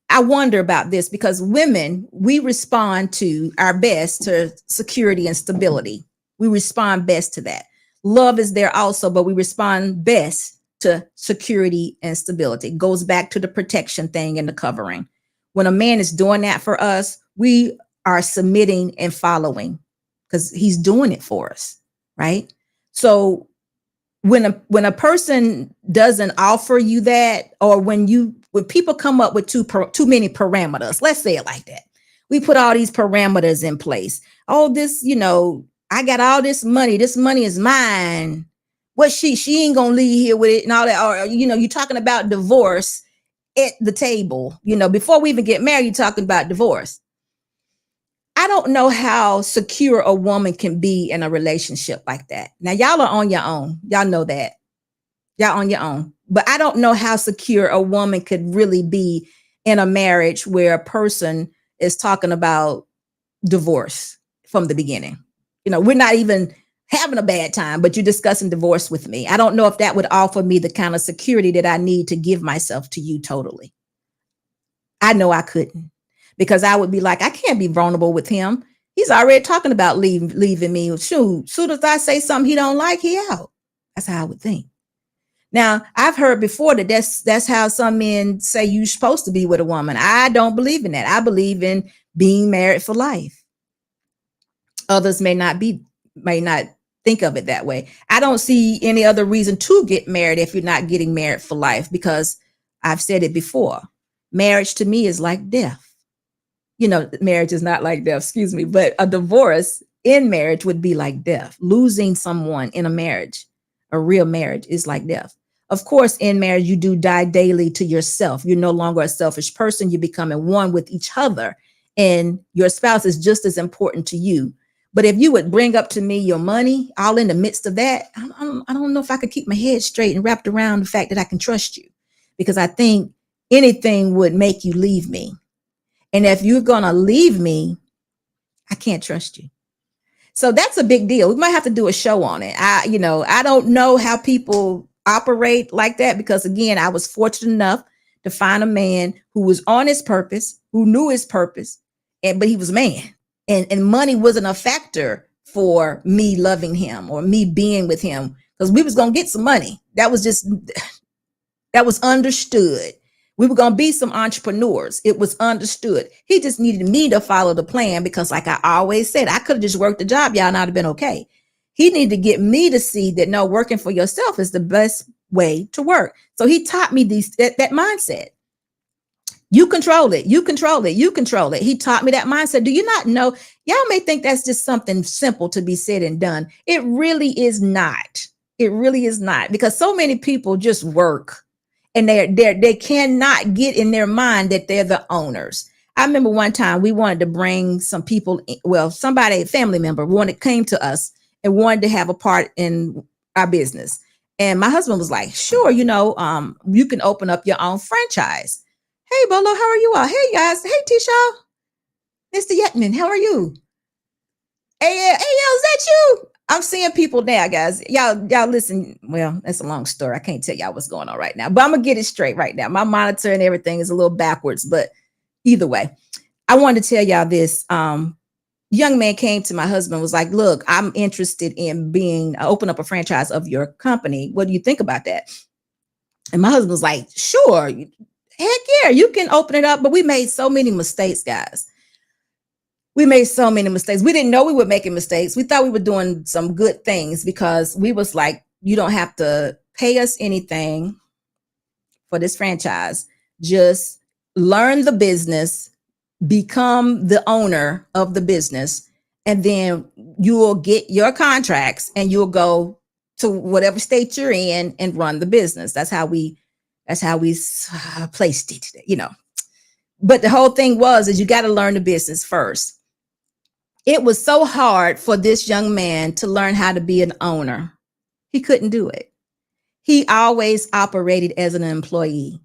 I wonder about this because women, we respond to our best to security and stability. We respond best to that. Love is there also, but we respond best to security and stability. It goes back to the protection thing and the covering. When a man is doing that for us, we are submitting and following because he's doing it for us, right? So when a person doesn't offer you that, or when people come up with too many parameters, let's say it like that. We put all these parameters in place. Oh, this, I got all this money. This money is mine. What she ain't gonna leave here with it and all that. Or, you're talking about divorce at the table. Before we even get married, you're talking about divorce. I don't know how secure a woman can be in a relationship like that. Now, y'all are on your own. Y'all know that. Y'all on your own. But I don't know how secure a woman could really be in a marriage where a person is talking about divorce from the beginning. We're not even having a bad time, but you're discussing divorce with me. I don't know if that would offer me the kind of security that I need to give myself to you totally. I know I couldn't, because I would be like, I can't be vulnerable with him. He's already talking about leaving me. Shoot, soon as I say something he don't like, he out. That's how I would think. Now, I've heard before that that's how some men say you're supposed to be with a woman. I don't believe in that. I believe in being married for life. Others may not think of it that way. I don't see any other reason to get married if you're not getting married for life, because I've said it before. Marriage to me is like death. Marriage is not like death, excuse me, but a divorce in marriage would be like death. Losing someone in a marriage, a real marriage, is like death. Of course, in marriage, you do die daily to yourself. You're no longer a selfish person. You're becoming one with each other, and your spouse is just as important to you. But if you would bring up to me your money, all in the midst of that, I don't know if I could keep my head straight and wrapped around the fact that I can trust you, because I think anything would make you leave me. And if you're going to leave me, I can't trust you. So that's a big deal. We might have to do a show on it. I don't know how people operate like that, because again, I was fortunate enough to find a man who was on his purpose, who knew his purpose, but he was a man. And money wasn't a factor for me loving him or me being with him, because we was going to get some money. That was understood. We were going to be some entrepreneurs. It was understood. He just needed me to follow the plan, because like I always said, I could have just worked the job, y'all, and I'd have been okay. He needed to get me to see that no, working for yourself is the best way to work. So he taught me that mindset. You control it. You control it. You control it. He taught me that mindset. Do you not know? Y'all may think that's just something simple to be said and done. It really is not. It really is not, because so many people just work, and they cannot get in their mind that they're the owners. I remember one time we wanted to bring some people, a family member came to us and wanted to have a part in our business. And my husband was like, sure, you can open up your own franchise. Hey, Bolo, how are you all? Hey, guys. Hey, Tisha. Mr. Yetman, how are you? Hey, is that you? I'm seeing people now, guys. Y'all listen. Well, that's a long story. I can't tell y'all what's going on right now, but I'm going to get it straight right now. My monitor and everything is a little backwards, but either way, I wanted to tell y'all this. Young man came to my husband, was like, look, I'm interested in open up a franchise of your company. What do you think about that? And my husband was like, sure. Heck yeah, you can open it up. But we made so many mistakes, guys. We made so many mistakes. We didn't know we were making mistakes. We thought we were doing some good things, because we was like, you don't have to pay us anything for this franchise. Just learn the business, become the owner of the business, and then you will get your contracts and you'll go to whatever state you're in and run the business. That's how we placed it, But the whole thing is you got to learn the business first. It was so hard for this young man to learn how to be an owner. He couldn't do it. He always operated as an employee.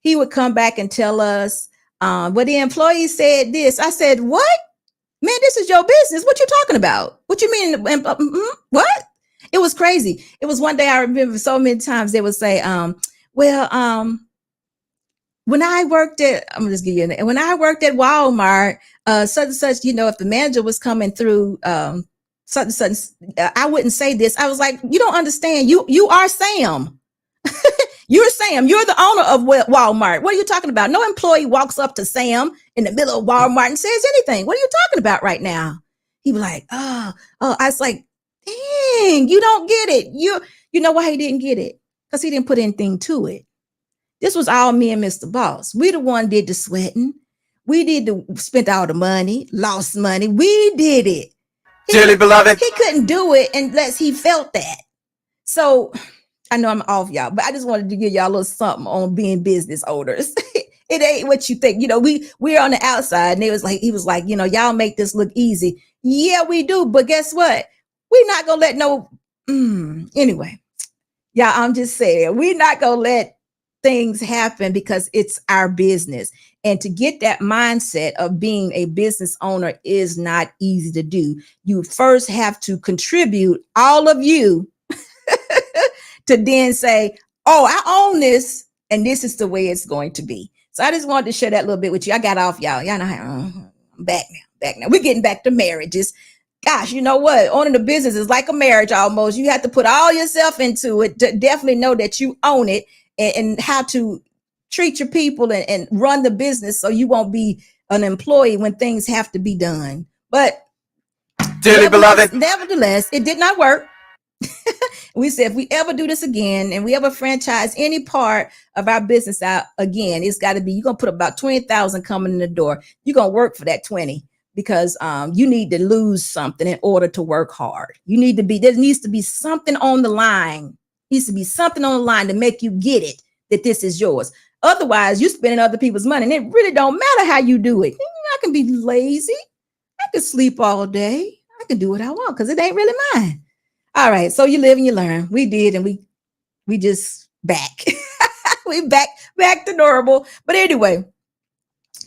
He would come back and tell us, well, the employee said this. I said, what? Man, this is your business. What you talking about? What you mean? What? It was crazy. It was one day, I remember so many times they would say, when I worked at, I'm just give you an, when I worked at Walmart, such and such, if the manager was coming through, such and such, I wouldn't say this. I was like, you don't understand. You are Sam. You're Sam. You're the owner of Walmart. What are you talking about? No employee walks up to Sam in the middle of Walmart and says anything. What are you talking about right now? He was like, oh. I was like, dang, you don't get it. You know why he didn't get it? Because he didn't put anything to it. This was all me and Mr. Boss. We the one did the sweating. We spent all the money, lost money. We did it. Dearly beloved. He couldn't do it unless he felt that. So I know I'm off, y'all, but I just wanted to give y'all a little something on being business owners. It ain't what you think. We're on the outside, and he was like, y'all make this look easy. Yeah, we do, but guess what? We're not gonna let no. Anyway, yeah, I'm just saying, we're not gonna let things happen because it's our business. And to get that mindset of being a business owner is not easy to do. You first have to contribute all of you to then say, oh, I own this, and this is the way it's going to be. So I just wanted to share that little bit with you. I got off, y'all. Y'all know how I'm back now. Back now. We're getting back to marriages. Gosh, you know what? Owning a business is like a marriage almost. You have to put all yourself into it to definitely know that you own it, and how to treat your people, and run the business so you won't be an employee when things have to be done. But Dearly beloved, nevertheless, it did not work. We said, if we ever do this again and we ever franchise any part of our business out again, it's got to be, you're going to put about 20,000 coming in the door. You're going to work for that 20, because you need to lose something in order to work hard. There needs to be something on the line. Needs to be something on the line to make you get it, that this is yours. Otherwise, you're spending other people's money, and it really don't matter how you do it. I can be lazy. I can sleep all day. I can do what I want because it ain't really mine. All right, so you live and you learn. We did, and we just back. We back to normal. But anyway,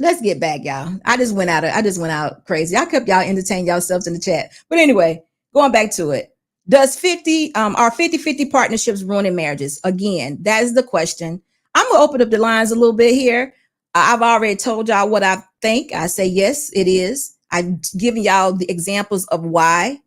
let's get back, y'all. I just went out crazy. I kept y'all entertaining yourselves in the chat. But anyway, going back to it. Does 50-50 partnerships ruining marriages? Again, that is the question. I'm gonna open up the lines a little bit here. I've already told y'all what I think. I say yes, it is. I've given y'all the examples of why.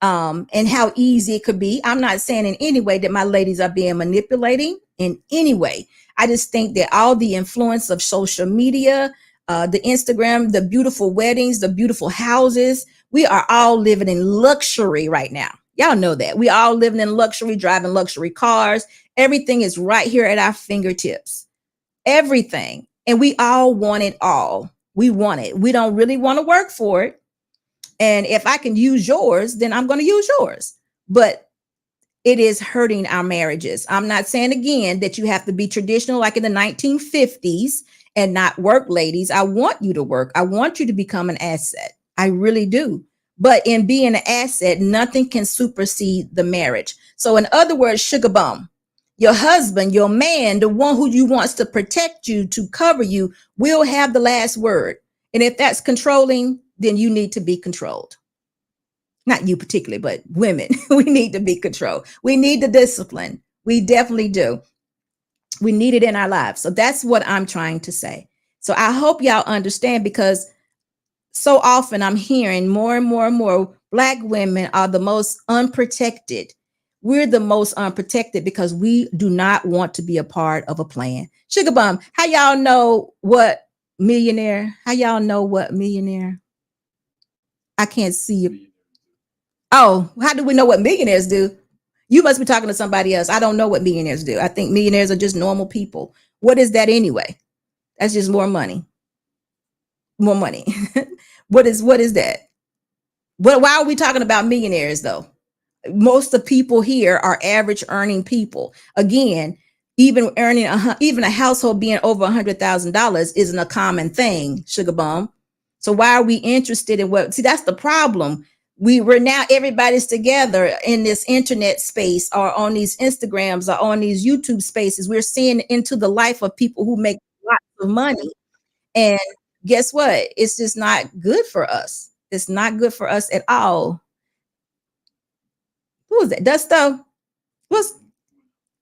And how easy it could be. I'm not saying in any way that my ladies are being manipulating in any way. I just think that all the influence of social media, the Instagram, the beautiful weddings, the beautiful houses, we are all living in luxury right now. Y'all know that. We all living in luxury, driving luxury cars. Everything is right here at our fingertips. Everything. And we all want it all. We want it. We don't really want to work for it. And if I can use yours, then I'm going to use yours. But it is hurting our marriages. I'm not saying again that you have to be traditional like in the 1950s and not work, ladies. I want you to work. I want you to become an asset. I really do. But in being an asset, nothing can supersede the marriage. So in other words, sugar bum, your husband, your man, the one who you wants to protect you, to cover you, will have the last word. And if that's controlling, then you need to be controlled. Not you particularly, but women. We need to be controlled. We need the discipline. We definitely do. We need it in our lives. So that's what I'm trying to say. So I hope y'all understand, because so often I'm hearing more and more and more Black women are the most unprotected. We're the most unprotected because we do not want to be a part of a plan. Sugar bum, how y'all know what millionaire? How y'all know what millionaire? I can't see you. Oh, how do we know what millionaires do? You must be talking to somebody else. I don't know what millionaires do. I think millionaires are just normal people. What is that anyway? That's just more money. More money. What is that? Why are we talking about millionaires though? Most of the people here are average earning people. Again, even earning even a household being over $100,000 isn't a common thing, sugar bum. So why are we interested in what? See, that's the problem. We're now, everybody's together in this internet space, or on these Instagrams, or on these YouTube spaces. We're seeing into the life of people who make lots of money. And guess what? It's just not good for us. It's not good for us at all. Who was that? Dusto? What's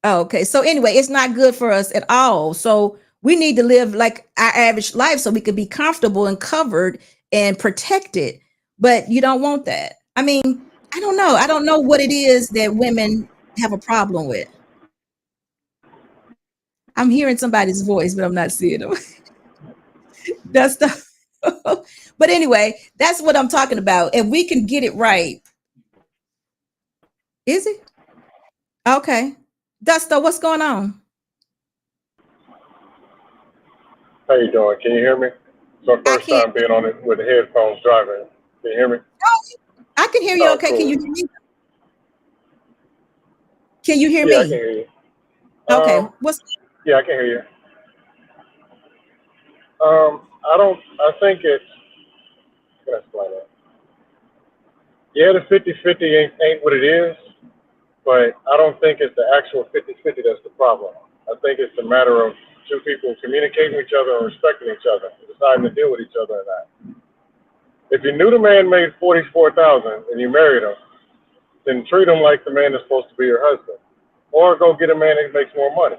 okay? So anyway, it's not good for us at all. So we need to live like our average life so we can be comfortable and covered and protected. But you don't want that. I mean, I don't know. I don't know what it is that women have a problem with. I'm hearing somebody's voice, but I'm not seeing them. That's the. But anyway, that's what I'm talking about. If we can get it right, is it okay? Dusto, what's going on? How you doing? Can you hear me? So I first can't. time being on it with the headphones driving. Can you hear me? I can hear you. Oh, Okay, can cool. you hear me? Can you hear Yeah, I can me? hear you. Okay, what's Yeah, I can hear you. I think it's, how can I explain that? Yeah, the 50-50 ain't what it is, but I don't think it's the actual 50-50 that's the problem. I think it's a matter of two people communicating with each other and respecting each other, and deciding to deal with each other or not. If you knew the man made 44,000 and you married him, then treat him like the man that's supposed to be your husband, or go get a man that makes more money.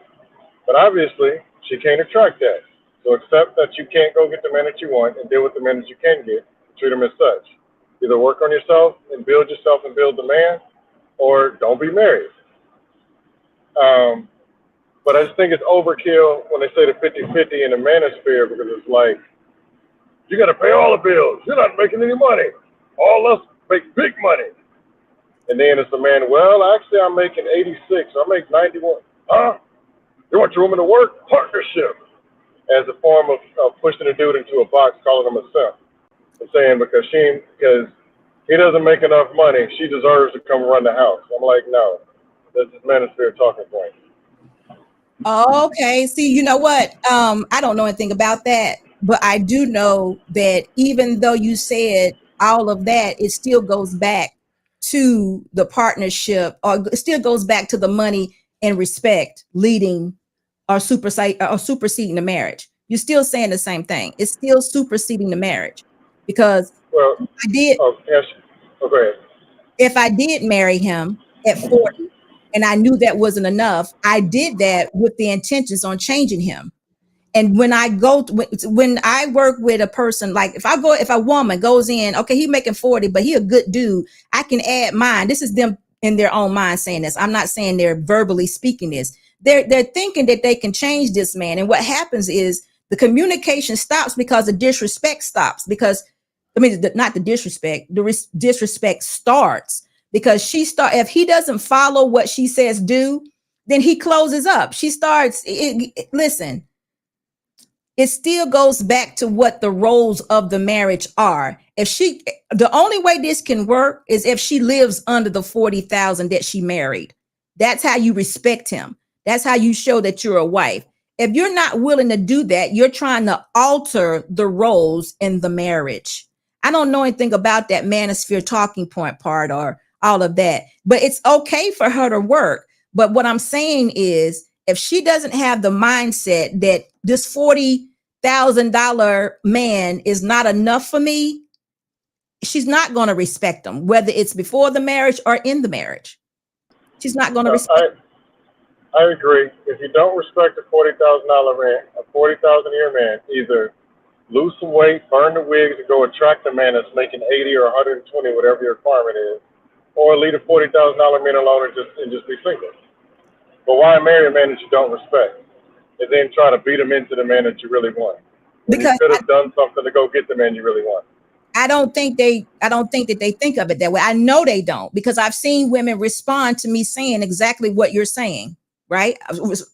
But obviously, she can't attract that. So accept that you can't go get the man that you want and deal with the man that you can get. Treat him as such. Either work on yourself and build the man, or don't be married. But I just think it's overkill when they say the 50-50 in the manosphere, because it's like, you got to pay all the bills. You're not making any money. All us make big money. And then it's the man, well, actually, I'm making 86. I make 91. Huh? You want your woman to work? Partnership. As a form of pushing a dude into a box, calling him a simp. And saying because he doesn't make enough money, she deserves to come run the house. I'm like, no. That's just manosphere talking point. Okay. See, you know what? I don't know anything about that, but I do know that even though you said all of that, it still goes back to the partnership, or it still goes back to the money and respect leading or superseding the marriage. You're still saying the same thing. It's still superseding the marriage, because Well, yes. Go ahead. if I did marry him at 40 and I knew that wasn't enough, I did that with the intentions on changing him. And when I work with a person, like if a woman goes in, okay, he making 40, but he a good dude, I can add mine. This is them in their own mind saying this. I'm not saying they're verbally speaking this. They're thinking that they can change this man. And what happens is the communication stops because the disrespect stops. Because, not the disrespect, disrespect starts because if he doesn't follow what she says do, then he closes up. She starts, listen, it still goes back to what the roles of the marriage are. The only way this can work is if she lives under the 40,000 that she married. That's how you respect him. That's how you show that you're a wife. If you're not willing to do that, you're trying to alter the roles in the marriage. I don't know anything about that manosphere talking point part or all of that, but it's okay for her to work. But what I'm saying is, if she doesn't have the mindset that this $40,000 man is not enough for me, she's not going to respect him, whether it's before the marriage or in the marriage. She's not going to respect him. I agree. If you don't respect a $40,000 man, a 40,000 a year man, either lose some weight, burn the wigs, and go attract a man that's making 80 or 120, whatever your requirement is, or leave a $40,000 man alone and just be single. But why marry a man that you don't respect, and then try to beat him into the man that you really want? Because you could have done something to go get the man you really want. I don't think that they think of it that way. I know they don't, because I've seen women respond to me saying exactly what you're saying, right?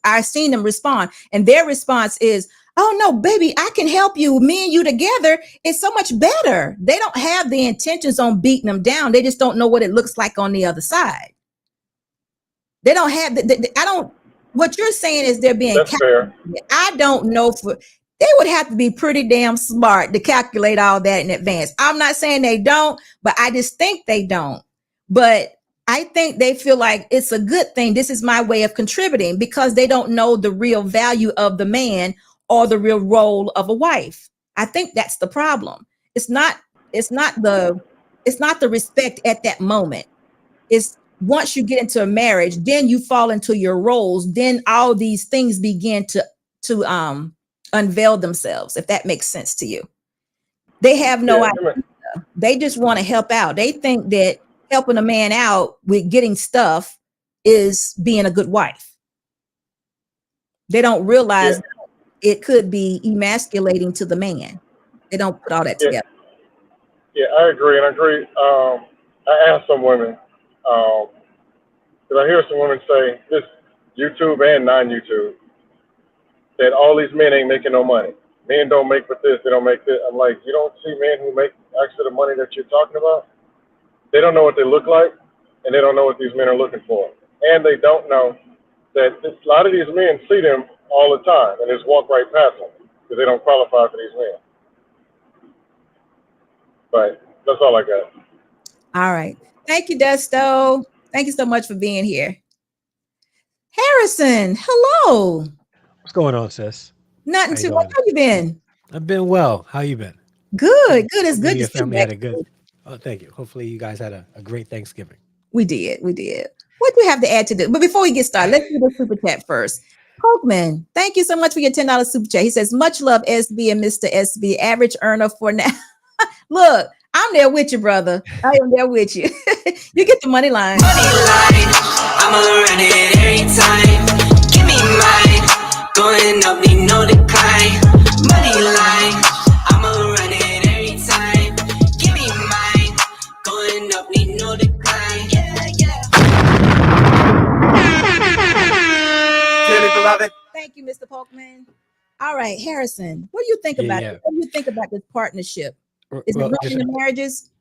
I've seen them respond, and their response is, oh no, baby, I can help you. Me and you together, it's so much better. They don't have the intentions on beating them down. They just don't know what it looks like on the other side. They don't have what you're saying is they're being fair. I don't know they would have to be pretty damn smart to calculate all that in advance. I'm not saying they don't, but I just think they don't. But I think they feel like it's a good thing. This is my way of contributing, because they don't know the real value of the man or the real role of a wife. I think that's the problem. It's not the respect at that moment. It's once you get into a marriage, then you fall into your roles. Then all these things begin to unveil themselves, if that makes sense to you. They have no idea. They just want to help out. They think that helping a man out with getting stuff is being a good wife. They don't realize it could be emasculating to the man. They don't put all that together. Yeah, I agree. I asked some women, because I hear some women say, this YouTube and non-YouTube, that all these men ain't making no money. Men don't make but this, they don't make this. I'm like, you don't see men who make actually the money that you're talking about? They don't know what they look like, and they don't know what these men are looking for. And they don't know that a lot of these men see them all the time and just walk right past them. because they don't qualify for these men. But that's all I got. All right. Thank you, Desto. Thank you so much for being here. Harrison, hello. What's going on, sis? Nothing How you too much. doing? How you been? I've been well. How you been? Good. Good. It's Hopefully good to your see you family back. had a good. Oh, thank you. Hopefully you guys had a great Thanksgiving. We did. We did. What do we have to add to this? But before we get started, let's do the super chat first. Pokeman, thank you so much for your $10 super chat. He says, much love, SB and Mr. SB, average earner for now. Look, I'm there with you, brother. I am there with you. You get the money line. Money line, I'ma run it every time. Give me mine, going up, need no decline. Money line, I'ma run it every time. Give me mine, going up, need no decline. Yeah, yeah. Dearly beloved. Thank you, Mr. Pokeman. All right, Harrison, what do you think about it? What do you think about this partnership? Is it Well, ruining the marriages?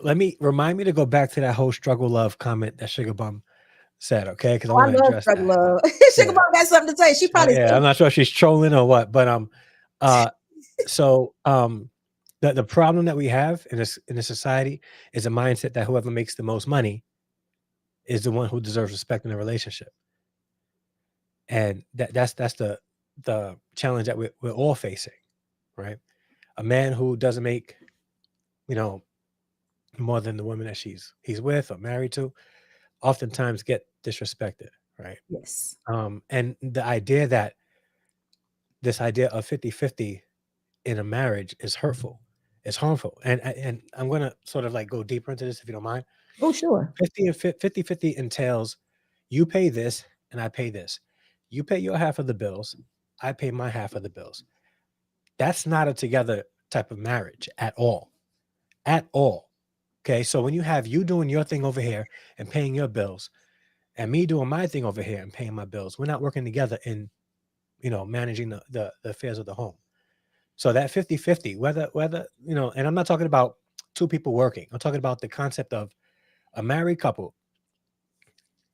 let me remind me to go back to that whole struggle love comment that Sugar Bum said, okay? Because I Oh, I want to love address struggle that. love. Sugar Mom got something to say. She probably Yeah, I'm not sure if she's trolling or what, but the problem that we have in this society is a mindset that whoever makes the most money is the one who deserves respect in a relationship, and that's the challenge that we're all facing, right? A man who doesn't make, more than the woman that he's with or married to, oftentimes get disrespected, right? yes. And the idea that this idea of 50-50 in a marriage is hurtful, it's harmful. And I'm going to sort of like go deeper into this, if you don't mind. Oh, sure. 50-50 entails you pay this and I pay this. You pay your half of the bills, I pay my half of the bills. That's not a together type of marriage at all. At all. Okay. So when you have you doing your thing over here and paying your bills, and me doing my thing over here and paying my bills, we're not working together in, managing the affairs of the home. So that 50-50, whether, and I'm not talking about two people working. I'm talking about the concept of a married couple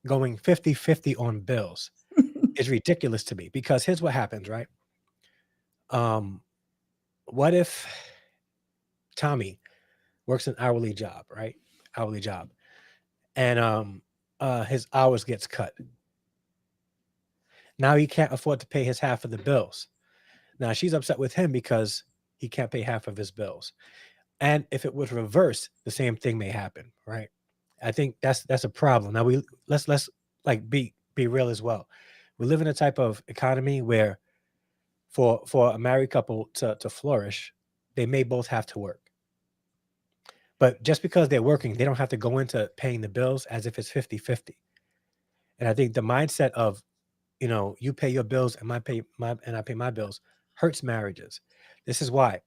going 50-50 on bills is ridiculous to me, because here's what happens, right? What if Tommy works an hourly job, right? Hourly job. And his hours gets cut. Now he can't afford to pay his half of the bills. Now she's upset with him because he can't pay half of his bills. And if it was reversed, the same thing may happen, right? I think that's a problem. Now let's like be real as well. We live in a type of economy where for a married couple to flourish, they may both have to work. But just because they're working, they don't have to go into paying the bills as if it's 50-50. And I think the mindset of, you pay your bills and I pay my bills hurts marriages. This is why,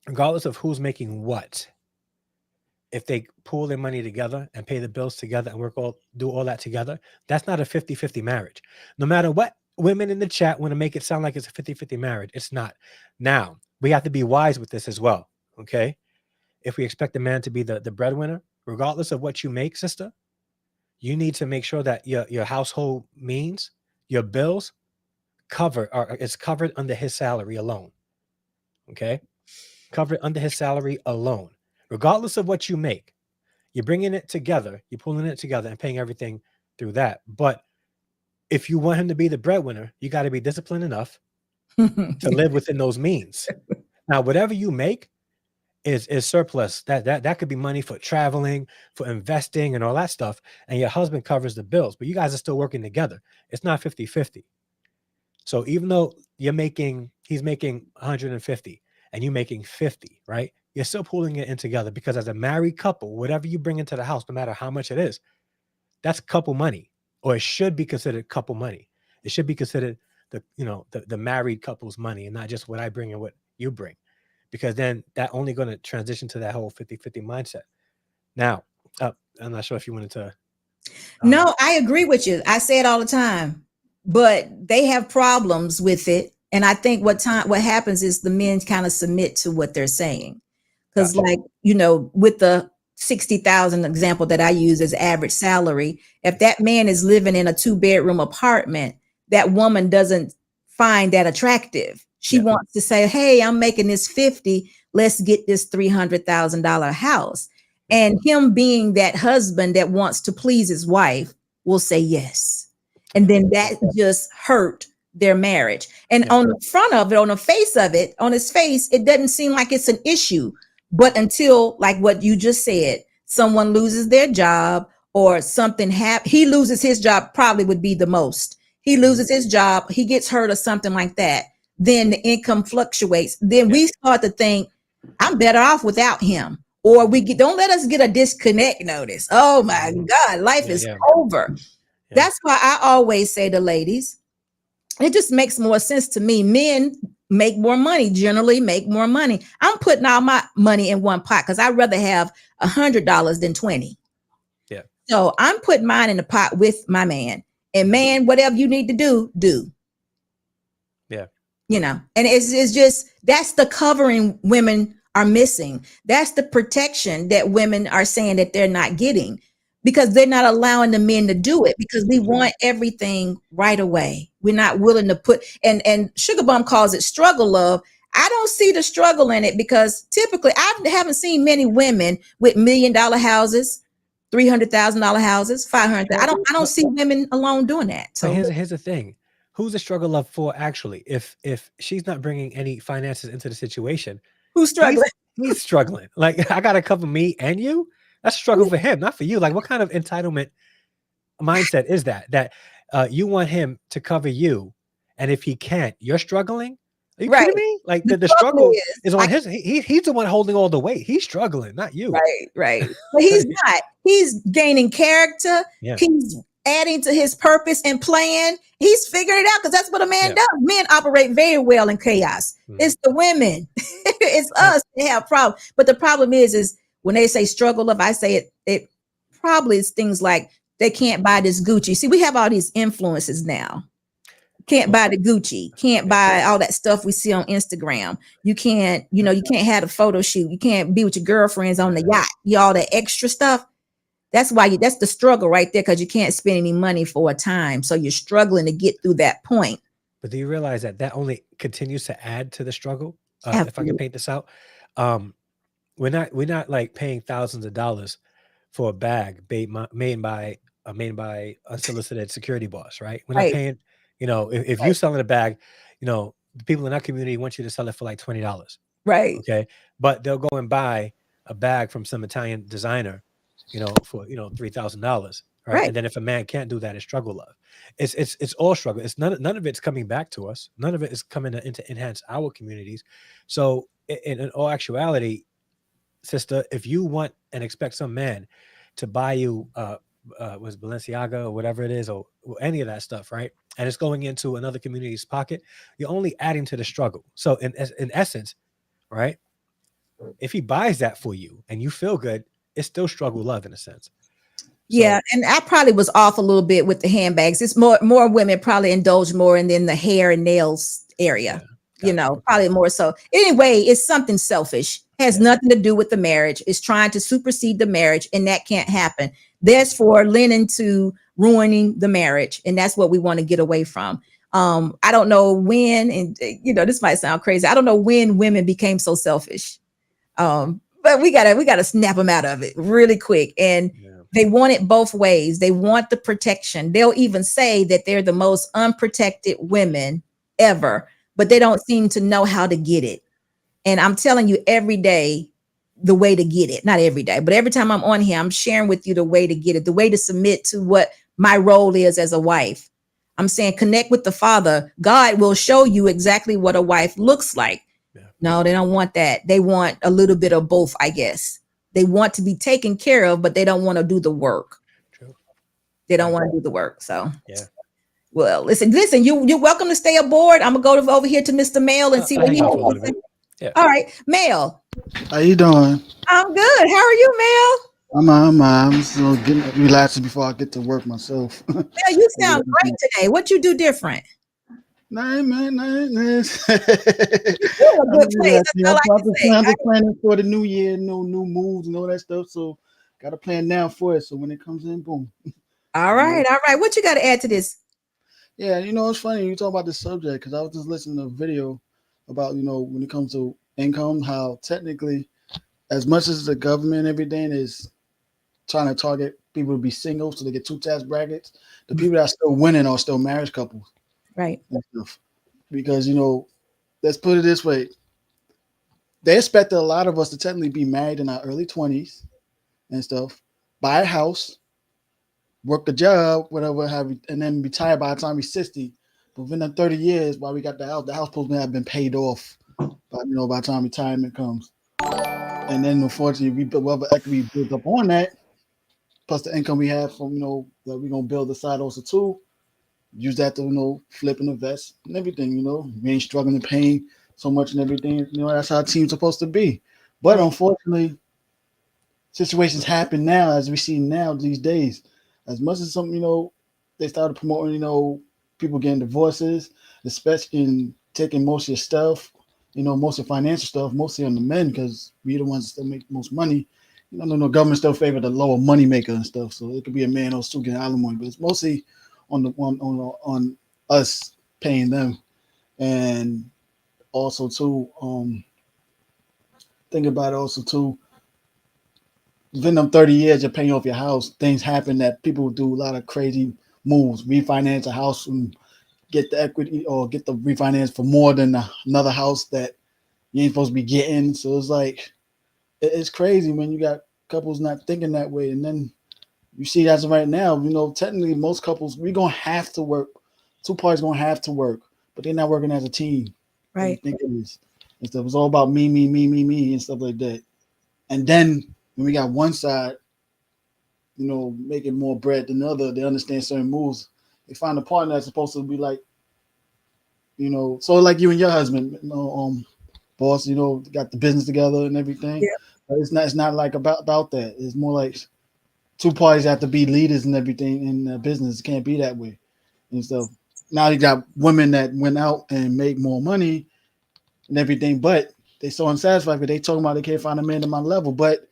regardless of who's making what, if they pool their money together and pay the bills together and do all that together, that's not a 50-50 marriage. No matter what women in the chat want to make it sound like it's a 50-50 marriage, it's not. Now, we have to be wise with this as well, okay? If we expect a man to be the breadwinner, regardless of what you make, sister, you need to make sure that your household means, your bills is covered under his salary alone, okay? Covered under his salary alone. Regardless of what you make, you're bringing it together, you're pulling it together and paying everything through that. But if you want him to be the breadwinner, you got to be disciplined enough to live within those means. Now, whatever you make is surplus. That could be money for traveling, for investing and all that stuff. And your husband covers the bills, but you guys are still working together. It's not 50-50. So even though he's making 150 and you making 50, right? You're still pulling it in together, because as a married couple, whatever you bring into the house, no matter how much it is, that's couple money, or it should be considered couple money. It should be considered the married couple's money, and not just what I bring and what you bring, because then that only going to transition to that whole 50-50 mindset. Now, I'm not sure if you wanted to. No, I agree with you. I say it all the time, but they have problems with it. And I think what happens is the men kind of submit to what they're saying. Because Gotcha. with the 60,000 example that I use as average salary, if that man is living in a 2-bedroom apartment, that woman doesn't find that attractive. She wants to say, hey, I'm making this 50. Let's get this $300,000 house. And him being that husband that wants to please his wife will say yes. And then that just hurt their marriage. And on the front of it, on the face of it, on his face, it doesn't seem like it's an issue. But until, like what you just said, someone loses their job or something happens, he loses his job, probably would be the most. He loses his job, he gets hurt or something like that. Then the income fluctuates. Then we start to think, I'm better off without him. Or don't let us get a disconnect notice. Oh my God, life is over. That's why I always say to ladies, it just makes more sense to me. Men make more money, generally make more money. I'm putting all my money in one pot because I'd rather have $100 than 20. Yeah. So I'm putting mine in the pot with my man. And man, whatever you need to do, do. Yeah. You know, and it's just, that's the covering women are missing. That's the protection that women are saying that they're not getting, because they're not allowing the men to do it, because we want everything right away. We're not willing to put, and Sugar Bum calls it struggle love. I don't see the struggle in it, because typically I haven't seen many women with $1 million houses, $300,000 houses, $500,000. I don't see women alone doing that. So here's the thing. Who's the struggle love for, actually? If she's not bringing any finances into the situation, who's struggling? He's struggling. Like, I gotta cover me and you. That's a struggle for him, not for you. Like, what kind of entitlement mindset is that? That you want him to cover you, and if he can't, you're struggling? Are you kidding me? Like, the struggle is on his. He's the one holding all the weight. He's struggling, not you. Right. But he's not. He's gaining character. Yeah. He's adding to his purpose and plan. He's figuring it out, because that's what a man does. Men operate very well in chaos. It's the women. It's us that have problems. But the problem is when they say struggle love, I say it probably is things like they can't buy this Gucci. See, we have all these influences now. Can't buy the Gucci, can't buy all that stuff we see on Instagram. You can't have a photo shoot. You can't be with your girlfriends on the yacht. All that extra stuff. That's why that's the struggle right there, because you can't spend any money for a time. So you're struggling to get through that point. But do you realize that only continues to add to the struggle? If I can paint this out, we're not like paying thousands of dollars for a bag made by unsolicited security boss, right? We're not paying. If you're selling a bag, the people in our community want you to sell it for like $20. Right. Okay. But they'll go and buy a bag from some Italian designer, for $3,000. Right. And then if a man can't do that, it's struggle love. It's all struggle. It's none of it's coming back to us. None of it is coming to enhance our communities. So in all actuality, sister, if you want and expect some man to buy you was Balenciaga or whatever it is, or any of that stuff, right? And it's going into another community's pocket, you're only adding to the struggle. So in essence, right, if he buys that for you and you feel good, it's still struggle love in a sense. Yeah, and I probably was off a little bit with the handbags. It's more women probably indulge more in the hair and nails area. Probably more so. Anyway, it's something selfish. Has nothing to do with the marriage. It's trying to supersede the marriage, and that can't happen. Therefore, lending to ruining the marriage, and that's what we want to get away from. I don't know when, and this might sound crazy. I don't know when women became so selfish, but we gotta snap them out of it really quick. And they want it both ways. They want the protection. They'll even say that they're the most unprotected women ever, but they don't seem to know how to get it. And I'm telling you every day the way to get it. Not every day, but every time I'm on here, I'm sharing with you the way to get it, the way to submit to what my role is as a wife. I'm saying connect with the Father. God will show you exactly what a wife looks like. Yeah. No, they don't want that. They want a little bit of both, I guess. They want to be taken care of, but they don't want to do the work. True. They don't want to do the work. So, yeah. Well, listen, you're welcome to stay aboard. I'm going to go over here to Mr. Mail and see what he has. Yeah. All right, Mail. How you doing? I'm good. How are you, Mail? I'm still getting relaxing before I get to work myself. Mail, you sound great today. What you do different? Nah, man. You're a good place. That's all I can say. I'm planning for the new year, no new moves and all that stuff. So got to plan now for it. So when it comes in, boom. All right. What you got to add to this? Yeah, it's funny you talk about this subject because I was just listening to a video about, when it comes to income, how technically, as much as the government and everything is trying to target people to be single so they get two tax brackets, the people that are still winning are still marriage couples Right. and stuff. Because, let's put it this way. They expected a lot of us to technically be married in our early 20s and stuff, buy a house, work a job, whatever, and then retire by the time we're 60. But within the 30 years, while we got the house supposed to have been paid off by the time retirement comes. And then unfortunately, we build whatever equity we built up on that, plus the income we have from, that we're gonna build the side also too. Use that to, flip and invest and everything, We ain't struggling to pay so much and everything. That's how a team's supposed to be. But Right. unfortunately, situations happen now, as we see now these days. As much as some, they started promoting, people getting divorces, especially in taking most of your stuff, most of your financial stuff, mostly on the men, because we're the ones that still make the most money. No government still favor the lower money maker and stuff. So it could be a man or two getting alimony, but it's mostly on us paying them. And also too, think about it also too, within them 30 years you're paying off your house, things happen that people do a lot of crazy moves, refinance a house and get the equity or get the refinance for more than another house that you ain't supposed to be getting. So it's like, it's crazy when you got couples not thinking that way. And then you see as of right now, technically most couples, we're going to have to work. Two parties going to have to work, but they're not working as a team. Like Right. you think it is. And stuff. It's all about me, me, me, me, me, and stuff like that. And then when we got one side, making more bread than the other, they understand certain moves. They find a partner that's supposed to be like, so like you and your husband, boss, got the business together and everything. Yeah. But it's not like about that. It's more like two parties have to be leaders and everything in the business. It can't be that way. And so now you got women that went out and make more money and everything, but they so unsatisfied because they talking about they can't find a man to my level. But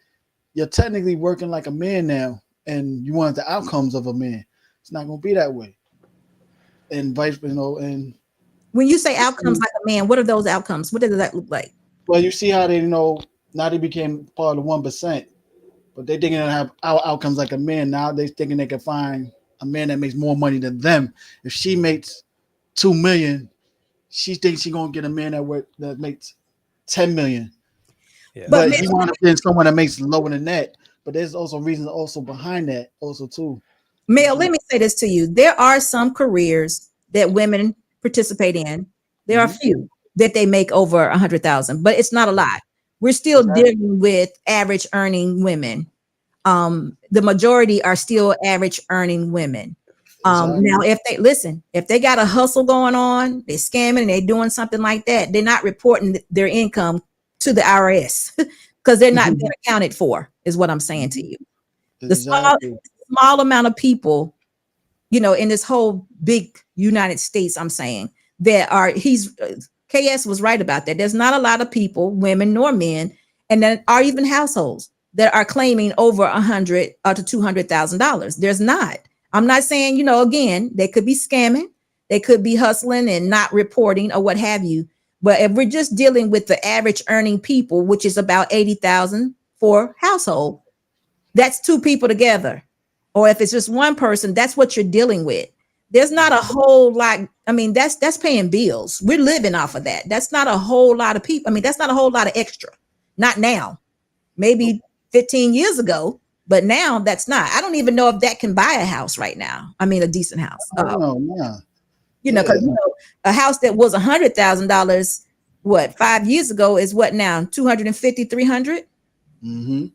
you're technically working like a man now, and you want the outcomes of a man. It's not going to be that way. And vice, and When you say outcomes like a man, what are those outcomes? What does that look like? well, you see how they, now they became part of the 1%, but they thinking they have outcomes like a man. Now they thinking they can find a man that makes more money than them. If she makes 2 million, she thinks she's gonna get a man that makes 10 million. Yeah. But But you want to get someone that makes lower than that. But there's also reasons also behind that also too. Mel, let me say this to you. There are some careers that women participate in. There are Mhm. few that they make over 100,000, but it's not a lot. We're still Exactly. dealing with average earning women. The majority are still average earning women. Now, Exactly. if they got a hustle going on, they're scamming, they're doing something like that, they're not reporting their income to the IRS because they're not being accounted for, is what I'm saying to you. The Exactly. small amount of people, in this whole big United States, I'm saying there are, KS was right about that. There's not a lot of people, women nor men, and then are even households that are claiming over $100 to $200,000. There's not. I'm not saying, again, they could be scamming, they could be hustling and not reporting or what have you. But if we're just dealing with the average earning people, which is about 80,000 for household, that's two people together. Or if it's just one person, that's what you're dealing with. There's not a whole lot. I mean, that's paying bills. We're living off of that. That's not a whole lot of people. I mean, that's not a whole lot of extra. Not now. Maybe 15 years ago, but now that's not. I don't even know if that can buy a house right now. I mean, a decent house. No, yeah. Because Yeah. a house that was $100,000, what, 5 years ago is what now? 250, 300. Mm-hmm.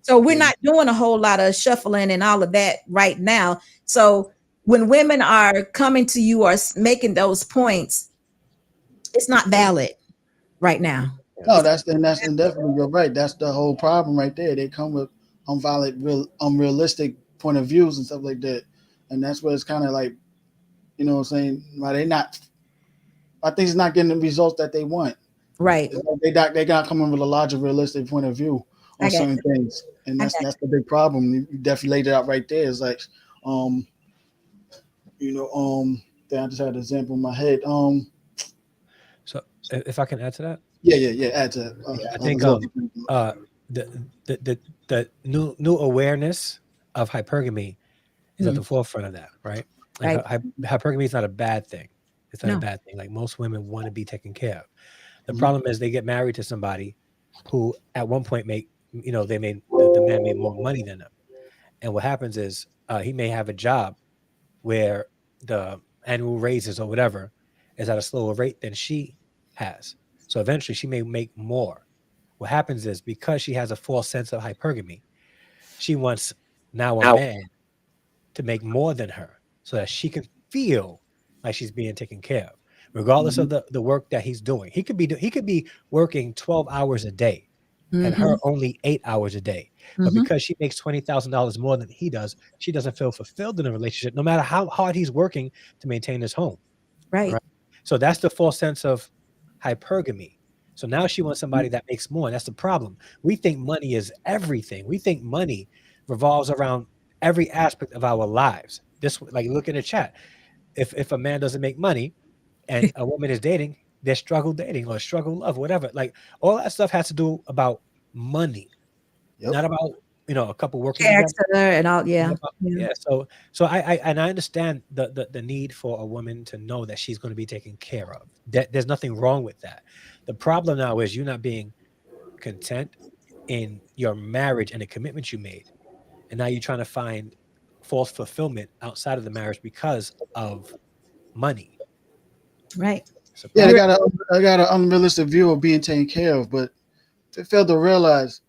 So we're not doing a whole lot of shuffling and all of that right now. So when women are coming to you or making those points, it's not valid right now. No, and definitely you're right. That's the whole problem right there. They come with unrealistic point of views and stuff like that, and that's where it's kind of like, what I'm saying, why they not. I think it's not getting the results that they want. Right. It's like they got coming with a larger realistic point of view I on got certain things, and I that's got that's the big problem. You definitely laid it out right there. It's like, um, I just had an example in my head. So if I can add to that. Yeah. Add to that. I think the new awareness of hypergamy is at the forefront of that, right? Like Right. hypergamy is not a bad thing. It's not a No. bad thing. Like most women want to be taken care of. The Mhm. problem is they get married to somebody who at one point the man made more money than them. And what happens is he may have a job where the annual raises or whatever is at a slower rate than she has. So eventually she may make more. What happens is because she has a false sense of hypergamy, she wants now a man to make more than her so that she can feel like she's being taken care of, regardless of the work that he's doing. He could be working 12 hours a day and her only 8 hours a day. But because she makes $20,000 more than he does, she doesn't feel fulfilled in a relationship, no matter how hard he's working to maintain his home. Right. So that's the false sense of hypergamy. So now she wants somebody that makes more. That's the problem. We think money is everything. We think money revolves around every aspect of our lives. This, like, look in the chat. If a man doesn't make money and a woman is dating, they're struggle dating or struggle love, whatever. Like all that stuff has to do about money, not about a couple working together. Character and all. Yeah. Yeah. So I understand the need for a woman to know that she's going to be taken care of. That there's nothing wrong with that. The problem now is you're not being content in your marriage and the commitment you made, and now you're trying to find false fulfillment outside of the marriage because of money. Right. Yeah, I got an unrealistic view of being taken care of, but they failed to realize.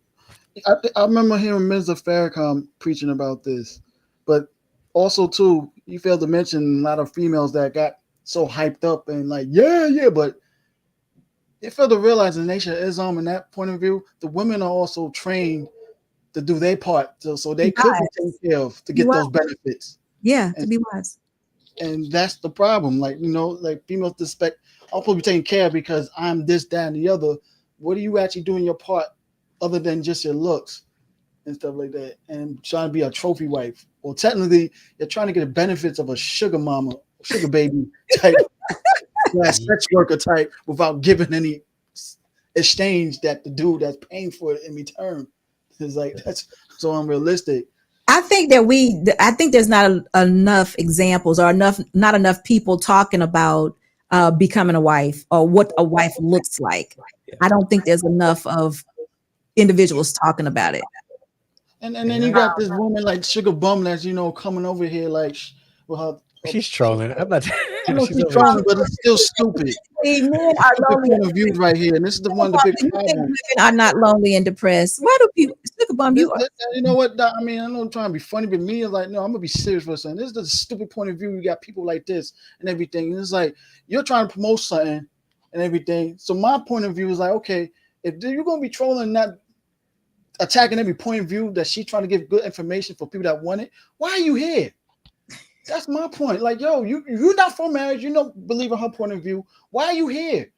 I remember hearing Mr. Farrakhan preaching about this, but also too, you failed to mention a lot of females that got so hyped up and like, yeah, but they failed to realize in the Nation of Islam, in that point of view, the women are also trained to do their part, so they could be taken care of to get those benefits. Yeah, to be wise. And that's the problem. Like, like females expect, I'm supposed to be taken care of because I'm this, that, and the other. What are you actually doing your part other than just your looks and stuff like that? And trying to be a trophy wife. Or technically, you're trying to get the benefits of a sugar mama, sugar baby type, sex worker type without giving any exchange that the dude that's paying for it in return. It's like, that's so unrealistic. I think there's not enough examples or not enough people talking about becoming a wife or what a wife looks like. I don't think there's enough of individuals talking about it. And then you got this woman like Sugar Bum that's coming over here like with her. She's trolling. I'm not. I know she's trolling, but it's still stupid. Men are lonely. Point of view right here, and this is the one of the big problems. Women are not lonely and depressed. Why do people? Sugar Bum, you know what? I mean, I know I'm trying to be funny, but me is like, no, I'm gonna be serious for a second. This is the stupid point of view. You got people like this and everything, and it's like you're trying to promote something and everything. So my point of view is like, okay, if you're gonna be trolling, not attacking every point of view that she's trying to give good information for people that want it, why are you here? That's my point. Like, yo, you're not for marriage. You don't believe in her point of view. Why are you here?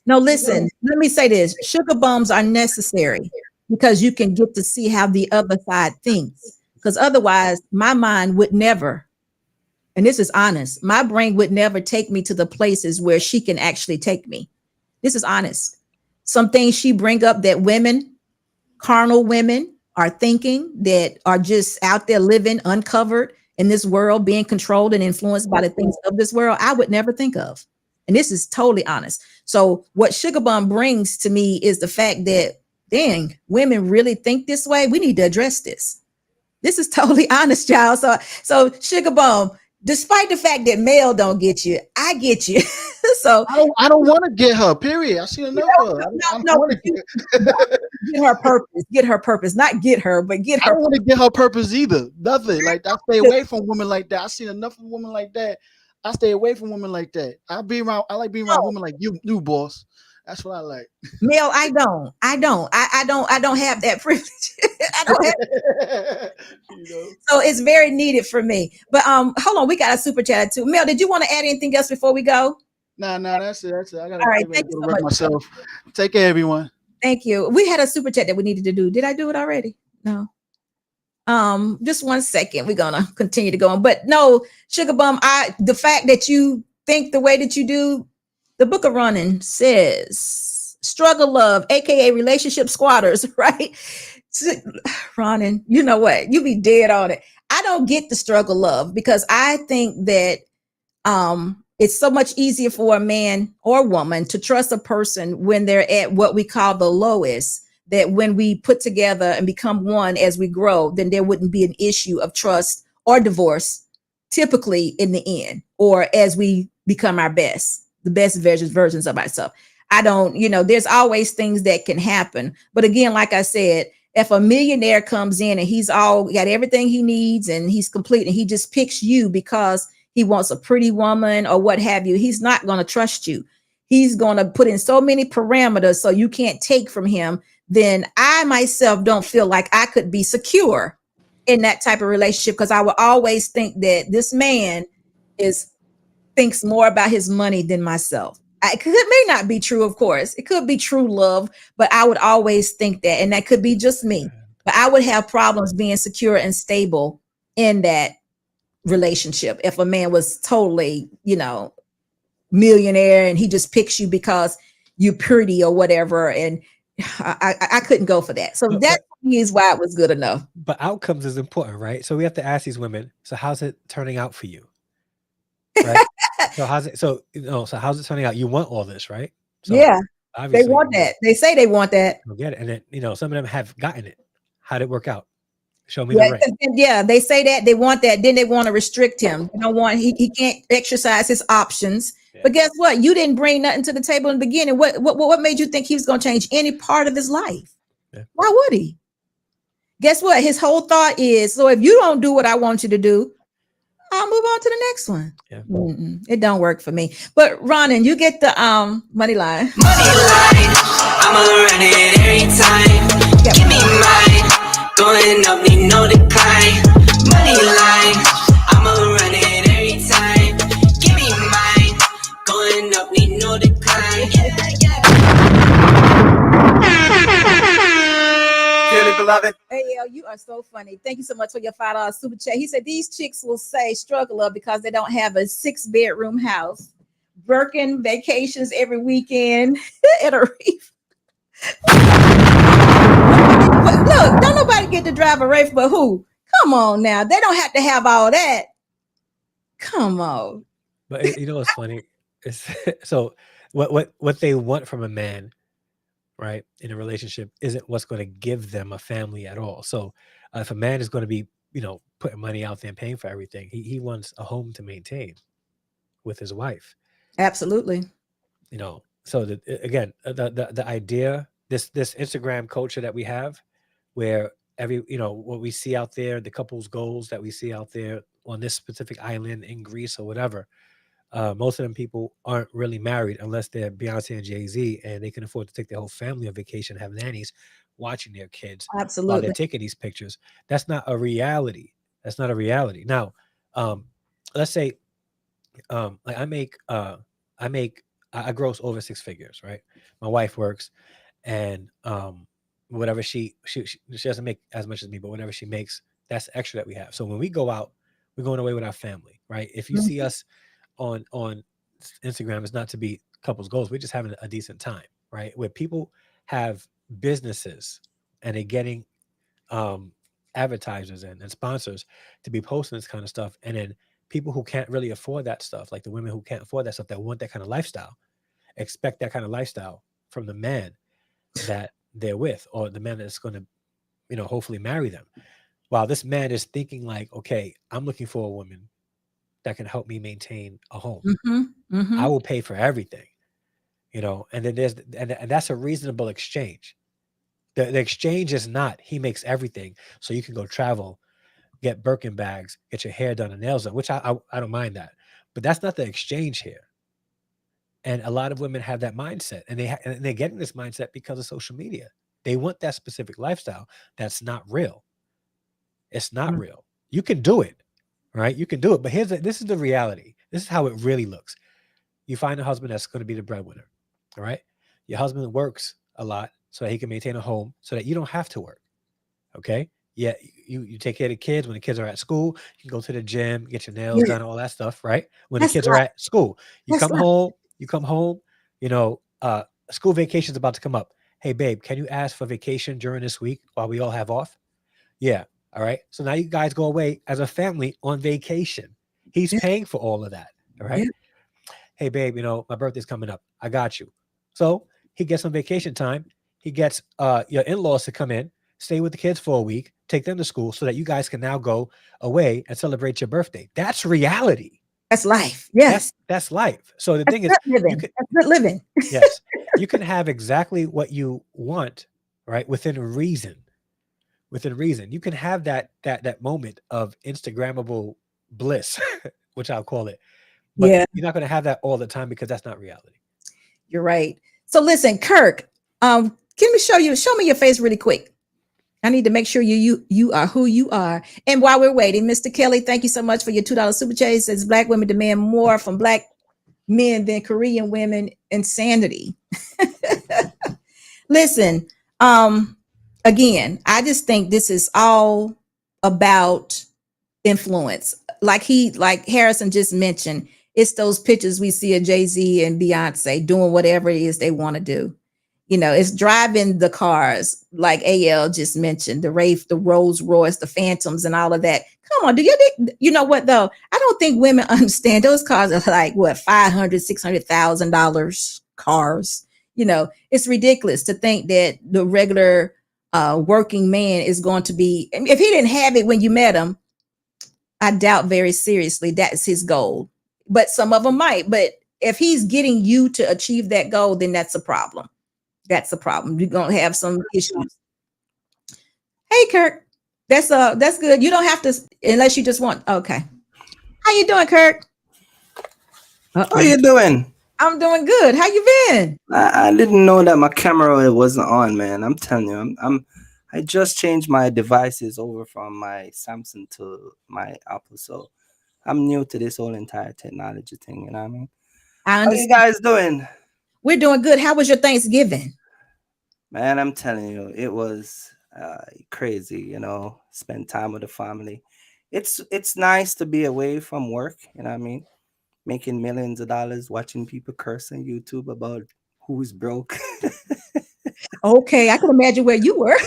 No, listen, let me say this. Sugar bums are necessary because you can get to see how the other side thinks. Because otherwise, my mind would never, and this is honest, my brain would never take me to the places where she can actually take me. This is honest. Some things she bring up that women, carnal women, are thinking, that are just out there living uncovered in this world, being controlled and influenced by the things of this world, I would never think of. And this is totally honest. So what Sugar Bum brings to me is the fact that, dang, women really think this way. We need to address this. This is totally honest, y'all. So Sugar Bum, despite the fact that male don't get you, I get you. So I don't want to get her. Period. I see enough of her. No, get her purpose. Get her purpose. Not get her, but get her. I don't want to get her purpose either. Nothing. Like, I stay away from women like that. I seen enough of women like that. I stay away from women like that. I like being around women like you, boss. That's what I like. Mel, I don't have that privilege. I don't have So it's very needed for me. But hold on, we got a super chat too. Mel, did you want to add anything else before we go? No, that's it. I gotta all right, thank you so much. Myself. Take care, everyone. Thank you. We had a super chat that we needed to do. Did I do it already? No. Just 1 second. We're gonna continue to go on. But no, Sugar Bum, the fact that you think the way that you do, The Book of Running says struggle love, aka relationship squatters, right? Running, you know what? You be dead on it. I don't get the struggle love because I think that it's so much easier for a man or woman to trust a person when they're at what we call the lowest, that when we put together and become one as we grow, then there wouldn't be an issue of trust or divorce typically in the end, or as we become our best, the best versions of ourselves. I don't, there's always things that can happen. But again, like I said, if a millionaire comes in and he's all got everything he needs and he's complete and he just picks you because he wants a pretty woman or what have you, he's not going to trust you. He's going to put in so many parameters so you can't take from him. Then I myself don't feel like I could be secure in that type of relationship, because I would always think that this man thinks more about his money than myself. It may not be true, of course. It could be true love, but I would always think that, and that could be just me. But I would have problems being secure and stable in that relationship if a man was totally, millionaire and he just picks you because you're pretty or whatever. And I couldn't go for that. So that is why it was good enough. But outcomes is important, right? So we have to ask these women, so how's it turning out for you? Right? So how's it turning out? You want all this, right? So yeah. They want that. They say they want that. You'll get it. And then, some of them have gotten it. How'd it work out? Show me the ring. Yeah, they say that they want that. Then they want to restrict him. They don't want, he can't exercise his options. Yeah. But guess what? You didn't bring nothing to the table in the beginning. What made you think he was going to change any part of his life? Yeah. Why would he? Guess what? His whole thought is, so if you don't do what I want you to do, I'll move on to the next one. Yeah. It don't work for me. But Ronan, you get the money line. Money line, I'ma run it every time. Yep. Give me mine, going up, need no decline. Money line, I'ma run it every time. Give me mine, going up, need no decline. Dearly beloved. Hey, you are so funny. Thank you so much for your $5 super chat. He said these chicks will say struggle up because they don't have a 6-bedroom house, Birkin vacations every weekend at a reef. Look, don't nobody get to drive a Wraith, but who? Come on now. They don't have to have all that. Come on. But you know what's funny? So what they want from a man, right, in a relationship isn't what's going to give them a family at all. So if a man is going to be, putting money out there and paying for everything, he wants a home to maintain with his wife. Absolutely. So the idea, this Instagram culture that we have, where what we see out there, the couple's goals that we see out there on this specific island in Greece or whatever, most of them people aren't really married unless they're Beyonce and Jay-Z, and they can afford to take their whole family on vacation, have nannies watching their kids. Absolutely. While they're taking these pictures. That's not a reality. That's not a reality. Now, let's say, I gross over 6 figures, right? My wife works, and whatever she doesn't make as much as me, but whatever she makes, that's extra that we have. So when we go out, we're going away with our family, right? If you see us on Instagram, it's not to be couples goals. We're just having a decent time, right? Where people have businesses and they're getting advertisers and sponsors to be posting this kind of stuff. And then people who can't really afford that stuff, like the women who can't afford that stuff, that want that kind of lifestyle, expect that kind of lifestyle from the man that they're with, or the man that's going to, hopefully marry them. While this man is thinking like, okay, I'm looking for a woman that can help me maintain a home. I will pay for everything, and then and that's a reasonable exchange. The exchange is not, he makes everything so you can go travel, get Birkin bags, get your hair done and nails done, which I don't mind that, but that's not the exchange here. And a lot of women have that mindset, and they're getting this mindset because of social media. They want that specific lifestyle that's not real. It's not real. You can do it, right? You can do it, but this is the reality. This is how it really looks. You find a husband that's going to be the breadwinner, all right? Your husband works a lot so that he can maintain a home, so that you don't have to work, okay? Yeah, you take care of the kids. When the kids are at school, you can go to the gym, get your nails done, all that stuff, right? When the kids are at school, you come home, school vacation's about to come up. Hey, babe, can you ask for vacation during this week while we all have off? Yeah. All right. So now you guys go away as a family on vacation. He's Yeah. paying for all of that. All right. Yeah. Hey, babe, my birthday's coming up. I got you. So he gets some vacation time. He gets your in-laws to come in, stay with the kids for a week, take them to school so that you guys can now go away and celebrate your birthday. That's reality. That's life. Yes. That's life. So the That's thing is, good you living. can, That's good living. yes, you can have exactly what you want, right? Within reason. Within reason. You can have that moment of Instagrammable bliss, which I'll call it. But Yeah, you're not going to have that all the time because that's not reality. you're right. So listen, Kirk, can we show me your face really quick. I need to make sure you are who you are. And while we're waiting, Mr. Kelly, thank you so much for your $2 super chase. Says Black women demand more from Black men than Korean women. Insanity. Listen, again, I just think this is all about influence. Like Harrison just mentioned, it's those pictures we see of Jay-Z and Beyonce doing whatever it is they want to do. It's driving the cars, like AL just mentioned, the Wraith, the Rolls Royce, the Phantoms, and all of that. Come on, you know what though? I don't think women understand those cars are like what $500,000, $600,000 cars. It's ridiculous to think that the regular working man is going to be. If he didn't have it when you met him, I doubt very seriously that's his goal. But some of them might. But if he's getting you to achieve that goal, then that's a problem. That's a problem. You're gonna have some issues. Hey, Kirk, that's good. You don't have to unless you just want. Okay, how you doing, Kirk? How you doing? I'm doing good. How you been? I didn't know that my camera wasn't on, man. I'm telling you, I just changed my devices over from my Samsung to my Apple, so I'm new to this whole entire technology thing. You know what I mean? I How you understand. guys doing? We're doing good. How was your Thanksgiving? Man, I'm telling you, it was crazy. Spend time with the family. It's nice to be away from work. You know what I mean? Making millions of dollars, watching people curse on YouTube about who's broke. Okay, I can imagine where you were.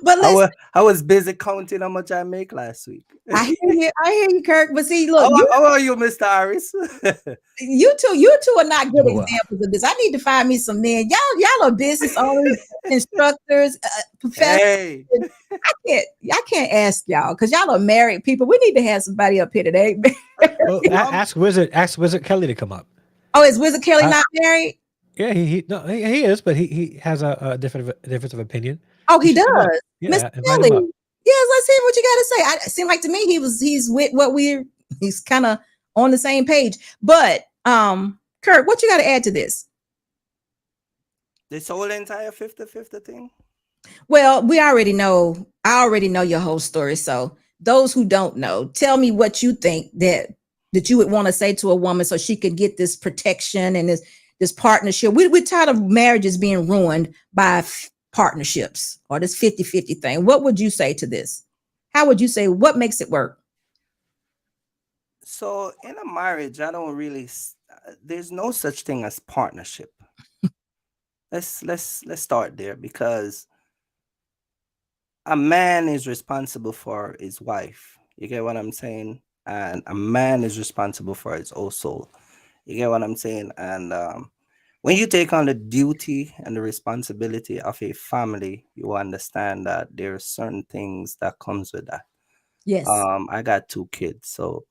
But listen, I was busy counting how much I make last week. I hear you, Kirk. But see, look, How are you, Mr. Harris? you two are not good Wow. examples of this. I need to find me some men. Y'all are business owners, instructors, professors. Hey, I can't ask y'all because y'all are married people. We need to have somebody up here today. Well, ask Wizard Kelly to come up. Oh, is Wizard Kelly I- not married? Yeah, he is, but he has a difference of opinion. Oh, he You should come up. does. Yeah, Mr. invite Kelly. him up. Yes, let's hear what you got to say. It seemed like to me he's with what he's kind of on the same page. But Kurt, what you got to add to this? this whole entire 50-50 thing? Well, I already know your whole story. So those who don't know, tell me what you think that you would want to say to a woman so she could get this protection and this partnership. We're tired of marriages being ruined by partnerships or this 50-50 thing. What would you say to this? How would you say what makes it work? So in a marriage, I don't really. There's no such thing as partnership. Let's start there, because a man is responsible for his wife. You get what I'm saying? And a man is responsible for his own soul. You get what I'm saying? And when you take on the duty and the responsibility of a family, you understand that there are certain things that comes with that. Yes. I got 2 kids, so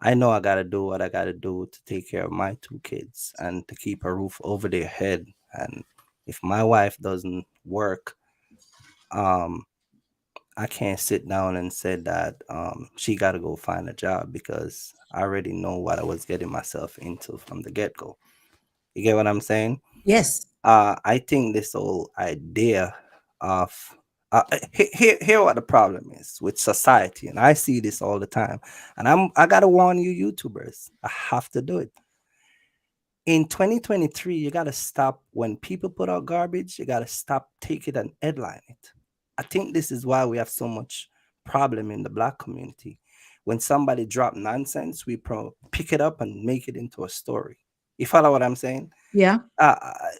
I know I gotta do what I gotta do to take care of my 2 kids and to keep a roof over their head. And if my wife doesn't work, I can't sit down and say that she gotta go find a job, because I already know what I was getting myself into from the get-go. You get what I'm saying? Yes. I think this whole idea of here what the problem is with society, and I see this all the time, and I gotta warn you, YouTubers, I have to do it. In 2023, you gotta stop when people put out garbage. You gotta stop, take it and headline it. I think this is why we have so much problem in the Black community. When somebody drop nonsense, we pick it up and make it into a story. You follow what I'm saying? Yeah.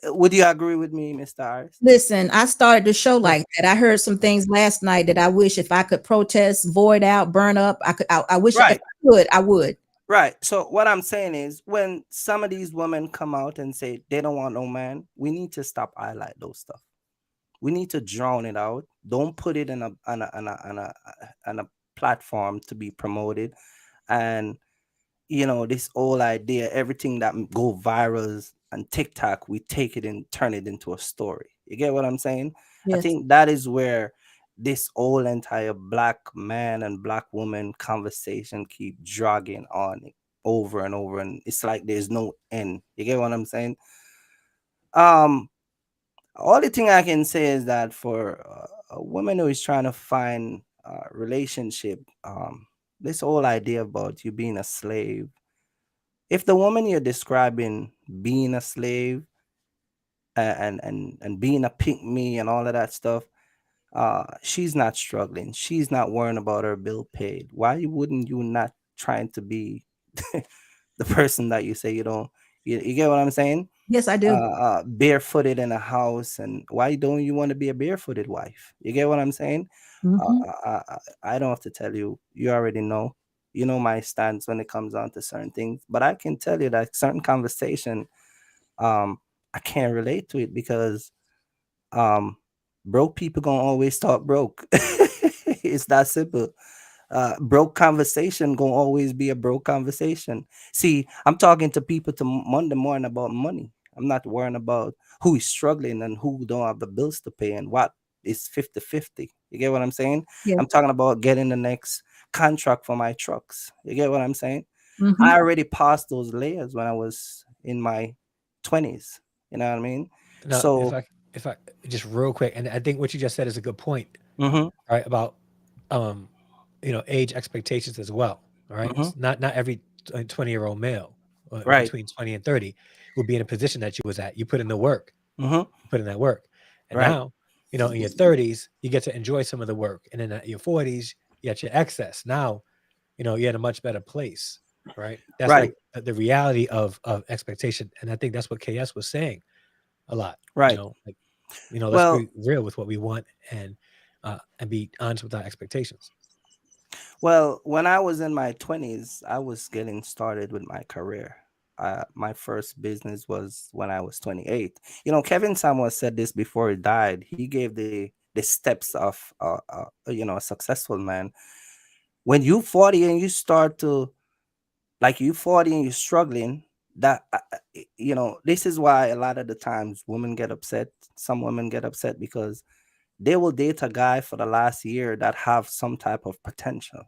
Would you agree with me, Mr. Harris? Listen, I started the show Yeah. like that. I heard some things last night that I wish if I could protest, void out, burn up, I could. I wish if Right. I could, I would. Right. So what I'm saying is, when some of these women come out and say they don't want no man, we need to stop highlight those stuff. We need to drown it out. Don't put it in a platform to be promoted. And this whole idea, everything that go viral and TikTok, we take it and turn it into a story. You get what I'm saying? I Yes. think that is where this whole entire black man and black woman conversation keep dragging on over and over, and it's like there's no end. You get what I'm saying? Um, only thing I can say is that for a woman who is trying to find a relationship, this whole idea about you being a slave, if the woman you're describing being a slave and being a pick me and all of that stuff, she's not struggling, she's not worrying about her bill paid, why wouldn't you not trying to be the person that you say you don't, you get what I'm saying? Yes, I do. Barefooted in a house, and why don't you want to be a barefooted wife? You get what I'm saying? Hmm. I don't have to tell you, you already know. You know my stance when it comes on to certain things, but I can tell you that certain conversation, I can't relate to it, because um broke people gonna always talk broke. It's that simple. Broke conversation gonna always be a broke conversation. See, I'm talking to people to Monday morning about money. I'm not worrying about who is struggling and who don't have the bills to pay and what is 50-50. You get what I'm saying? Yes. I'm talking about getting the next contract for my trucks. You get what I'm saying? Hmm. I already passed those layers when I was in my 20s. You know what I mean? Now, So, if I just real quick, and I think what you just said is a good point, mhm, right? About um, age expectations as well. All right, mhm, not every 20-year-old male right, between 20 and 30 will be in a position that you was at. You put in the work, mhm, you put in that work, and right, now in your 30s you get to enjoy some of the work, and then at your 40s you got your excess. Now you're in a much better place, right? That's right, like the reality of expectation, and I think that's what KS was saying a lot. right. Like let's Well, be real with what we want, and be honest with our expectations. Well, when I was in my 20s, I was getting started with my career. My first business was when I was 28. Kevin Samuel said this before he died. He gave the steps of a successful man. When you 40 and you start to, like, you 40 and you're struggling, that this is why a lot of the times women get upset. Some women get upset because they will date a guy for the last year that have some type of potential.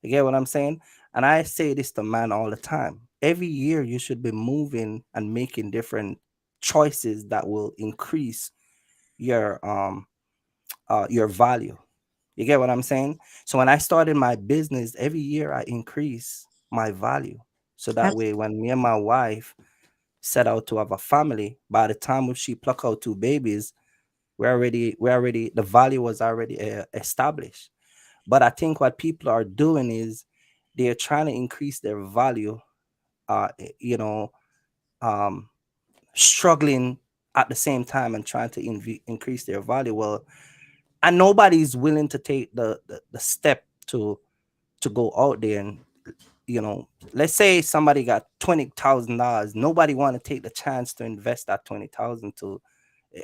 You get what I'm saying? And I say this to man all the time. Every year you should be moving and making different choices that will increase your value. You get what I'm saying? So when I started my business, every year I increase my value. So that way when me and my wife set out to have a family, by the time she pluck out two babies, we already the value was already established. But I think what people are doing is they're trying to increase their value, uh, you know, um, struggling at the same time and trying to increase their value. Well, and nobody's willing to take the step to go out there and, let's say somebody got $20,000. Nobody want to take the chance to invest that 20,000 to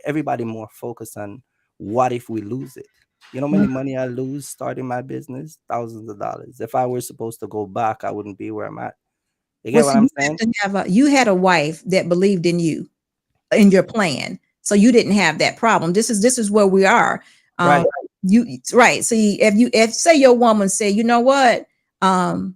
everybody more focused on what if we lose it. You know how many money I lose starting my business? Thousands of dollars. If I were supposed to go back, I wouldn't be where I'm at. You Well, get what see, I'm you saying? have to have you had a wife that believed in you, in your plan, so you didn't have that problem. This is where we are. Um, Right. you right. So if say your woman said, you know what, um,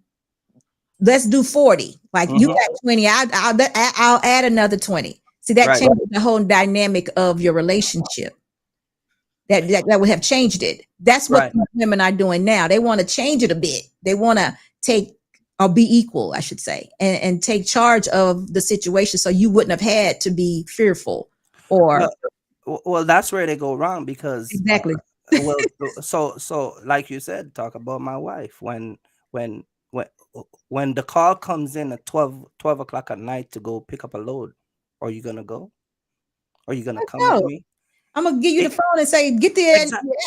let's do 40. Like you Hmm. got 20, I'll add another 20. See, that Right. changes the whole dynamic of your relationship. That would have changed it. That's what Right. women are doing now. They want to change it a bit. They want to take or be equal, I should say, and take charge of the situation. So you wouldn't have had to be fearful or Well, well, that's where they go wrong because exactly. well, so like you said, talk about my wife when when the call comes in at 12 o'clock at night to go pick up a load, are you gonna go? Are you gonna come with No, me? I'm gonna give you the It- phone and say, get the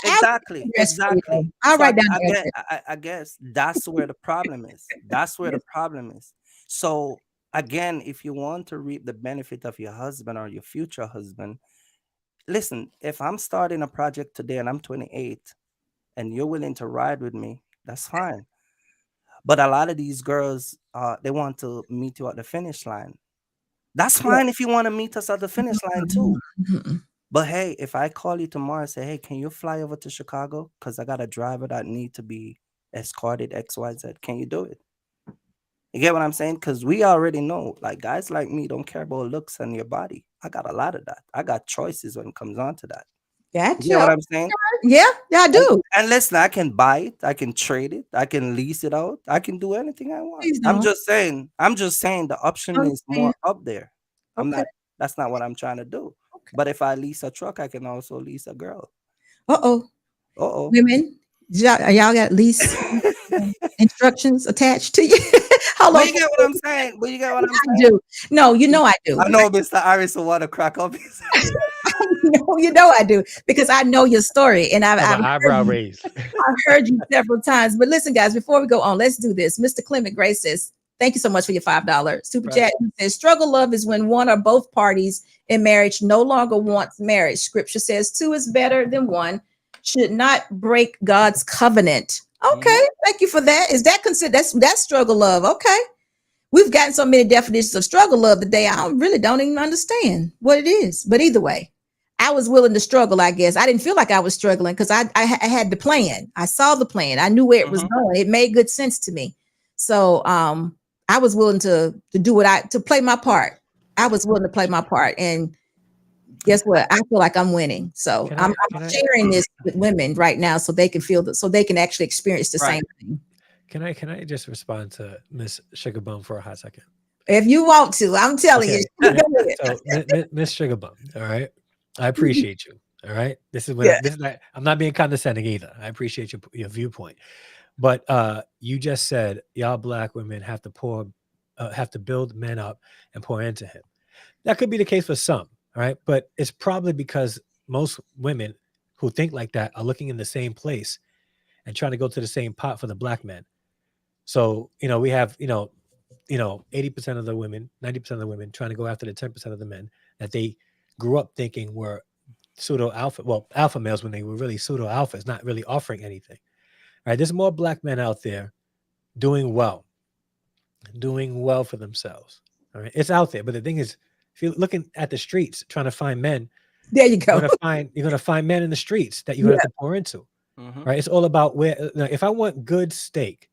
Exactly. address for you. I'll So write down the address. I guess that's where the problem is. That's where the problem is. So again, if you want to reap the benefit of your husband or your future husband, listen, if I'm starting a project today and I'm 28 and you're willing to ride with me, that's fine. But a lot of these girls, they want to meet you at the finish line. That's fine if you want to meet us at the finish line too. Mhm. But hey, if I call you tomorrow and say, hey, can you fly over to Chicago? Because I got a driver that need to be escorted XYZ. Can you do it? You get what I'm saying? Because we already know, like guys like me don't care about looks and your body. I got a lot of that. I got choices when it comes on to that. You get Gotcha. what I'm saying? Yeah, I And, do. and listen, I can buy it, I can trade it, I can lease it out, I can do anything I want. Please I'm don't. just saying the option is more up there. I'm Okay. not, that's not what I'm trying to do. But if I lease a truck, I can also lease a girl. Uh-oh. Uh-oh. Women, y'all got lease instructions attached to you? Hold But on. you get what I'm saying? But you get what I'm I saying? do. No, you know I do. I know Mr. Harris will want to crack up. No, you know I do, because I know your story, and Have I've an eyebrow raised. I've heard you several times. But listen, guys, before we go on, let's do this. Mr. Clement Gray says, thank you so much for your $5 super chat. He says, struggle love is when one or both parties in marriage no longer wants marriage. Scripture says two is better than one, should not break God's covenant. Okay, thank you for that. Is that considered that's struggle love? Okay. We've gotten so many definitions of struggle love today. I really don't even understand what it is. But either way, I was willing to struggle, I guess. I didn't feel like I was struggling because I had the plan. I saw the plan. I knew where it was going. It made good sense to me. So I was willing to do to play my part. I was willing to play my part. And guess what? I feel like I'm winning. So I'm sharing this with women right now so they can feel that, so they can actually experience the same thing. Can I just respond to Miss Sugarbum for a hot second? If you want to, I'm telling you. So Miss Sugarbum, all right. I appreciate you. All right. This is when I'm not being condescending either. I appreciate your viewpoint. But you just said y'all black women have to build men up and pour into him. That could be the case for some, all right? But it's probably because most women who think like that are looking in the same place and trying to go to the same pot for the black men. So, we have, 80% of the women, 90% of the women trying to go after the 10% of the men that they grew up thinking were pseudo alpha, alpha males when they were really pseudo alphas, not really offering anything. All right. There's more black men out there doing well for themselves. All right. It's out there. But the thing is, if you're looking at the streets trying to find men, there you go. You're gonna find men in the streets that you're gonna have to pour into. Right. It's all about where. If I want good steak,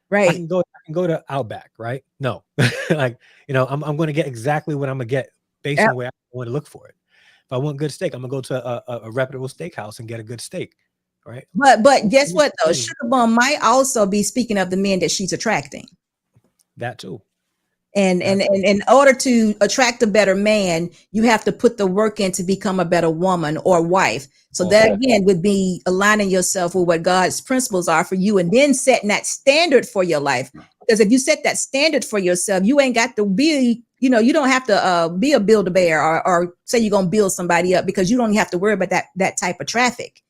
right, I can go to Outback. Right. No, like I'm going to get exactly what I'm gonna get based on where I want to look for it. If I want good steak, I'm gonna go to a reputable steakhouse and get a good steak. Right. But guess what though? Sugarbum might also be speaking of the men that she's attracting. That too. And in order to attract a better man, you have to put the work in to become a better woman or wife. So that again would be aligning yourself with what God's principles are for you, and then setting that standard for your life. Because if you set that standard for yourself, you ain't got to be, you don't have to be a build-a-bear or say you're gonna build somebody up, because you don't have to worry about that type of traffic.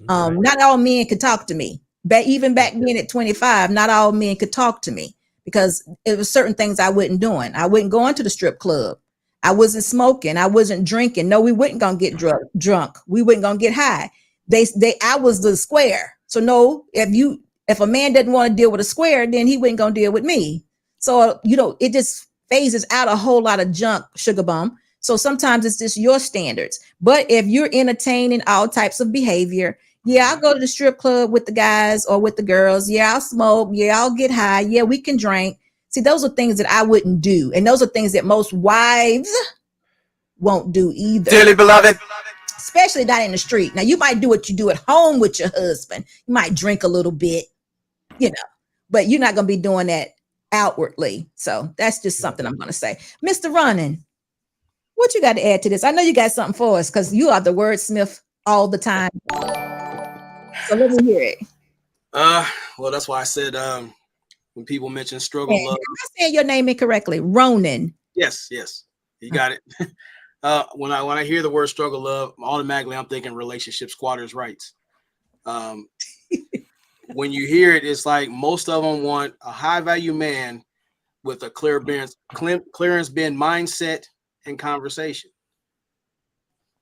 Not all men could talk to me. But even back then at 25, not all men could talk to me, because it was certain things I wasn't doing. I wasn't going to the strip club. I wasn't smoking. I wasn't drinking. No, we wasn't gonna get drunk. We wasn't gonna get high. I was the square. So no, if a man doesn't want to deal with a square, then he wasn't gonna deal with me. So it just phases out a whole lot of junk, Sugarbum. So sometimes it's just your standards. But if you're entertaining all types of behavior, yeah, I'll go to the strip club with the guys or with the girls. Yeah, I'll smoke. Yeah, I'll get high. Yeah, we can drink. See, those are things that I wouldn't do. And those are things that most wives won't do either. Dearly beloved. Especially not in the street. Now, you might do what you do at home with your husband. You might drink a little bit, but you're not going to be doing that outwardly. So that's just something I'm going to say. Mr. Running, what you got to add to this? I know you got something for us because you are the wordsmith all the time. So let me hear it. Well, that's why I said when people mention struggle Am love. I saying your name incorrectly? Ronan. Yes, you got it. When I hear the word struggle love, automatically I'm thinking relationship squatters' rights. When you hear it, it's like most of them want a high value man with a clearance bin mindset and conversation.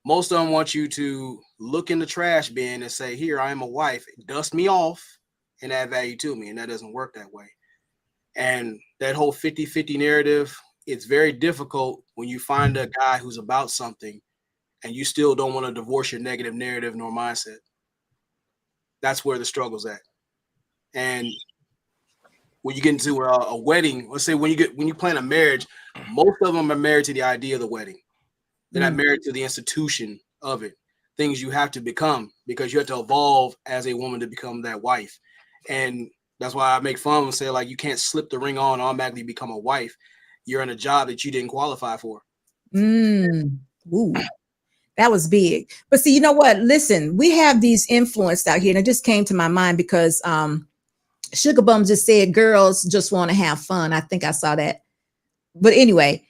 Most of them want you to look in the trash bin and say, here, I am a wife, dust me off and add value to me. And that doesn't work that way. And that whole 50-50 narrative, it's very difficult when you find a guy who's about something and you still don't want to divorce your negative narrative nor mindset. That's where the struggle's at. And when you get into a wedding, let's say when you plan a marriage, most of them are married to the idea of the wedding. They're not married to the institution of it. Things you have to become because you have to evolve as a woman to become that wife. And that's why I make fun and say, like, you can't slip the ring on and automatically become a wife. You're in a job that you didn't qualify for. Ooh, that was big. But see, you know what? Listen, we have these influenced out here, and it just came to my mind because Sugar Bum just said girls just want to have fun. I think I saw that. But anyway,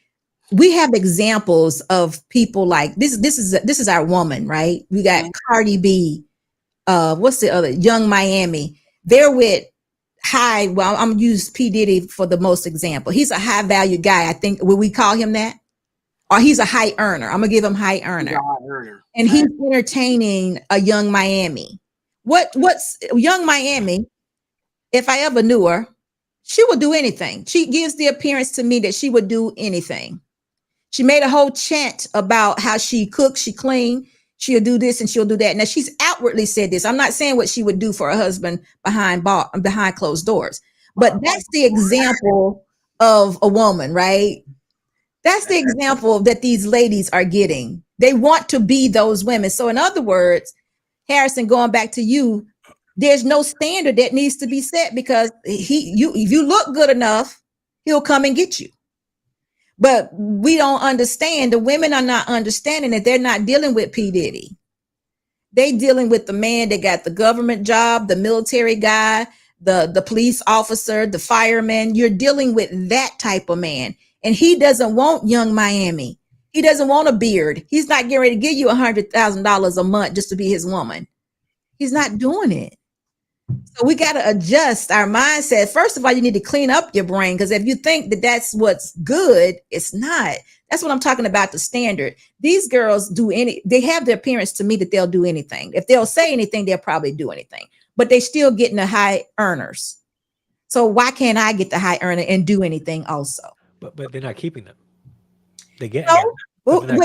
we have examples of people like this. This is our woman, right? We got Cardi B. What's the other? Young Miami. They're with high. Well, I'm gonna use P Diddy for the most example. He's a high value guy. I think would we call him that? Or he's a high earner. I'm gonna give him high earner. And he's entertaining a Young Miami. What's Young Miami? If I ever knew her, she would do anything. She gives the appearance to me that she would do anything. She made a whole chant about how she cooks, she clean, she'll do this and she'll do that. Now she's outwardly said this. I'm not saying what she would do for her husband behind closed doors, but that's the example of a woman, right? That's the example that these ladies are getting. They want to be those women. So in other words, Harrison, going back to you, there's no standard that needs to be set because if you look good enough, he'll come and get you. But we don't understand. The women are not understanding that they're not dealing with P. Diddy. They dealing with the man that got the government job, the military guy, the police officer, the fireman. You're dealing with that type of man. And he doesn't want Young Miami. He doesn't want a beard. He's not getting ready to give you $100,000 a month just to be his woman. He's not doing it. So we got to adjust our mindset. First of all, you need to clean up your brain because if you think that that's what's good, it's not. That's what I'm talking about, the standard. These girls they have the appearance to me that they'll do anything. If they'll say anything, they'll probably do anything, but they still getting the high earners. So why can't I get the high earner and do anything also? But they're not keeping them. They get well, they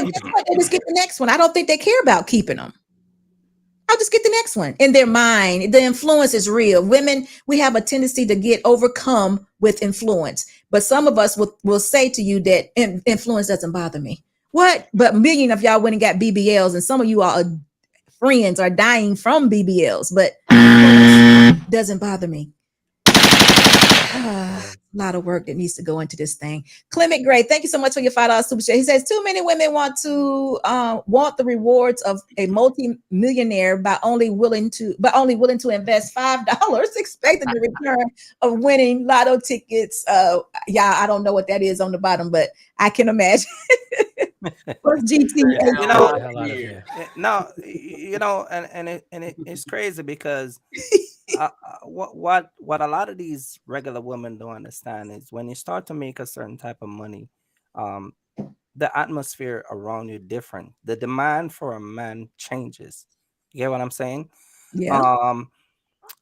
just get the next one. I don't think they care about keeping them. I'll just get the next one. In their mind, the influence is real. Women, we have a tendency to get overcome with influence. But some of us will say to you that influence doesn't bother me. What? But a million of y'all went and got BBLs, and some of you all friends are dying from BBLs, but doesn't bother me. A lot of work that needs to go into this thing. Clement Gray, thank you so much for your $5 super chat. He says too many women want the rewards of a multi-millionaire but only willing to invest $5 expecting the return of winning lotto tickets. I don't know what that is on the bottom, but I can imagine. What's GT? It's crazy because what a lot of these regular women don't understand is when you start to make a certain type of money, the atmosphere around you different. The demand for a man changes. You get what I'm saying? Yeah.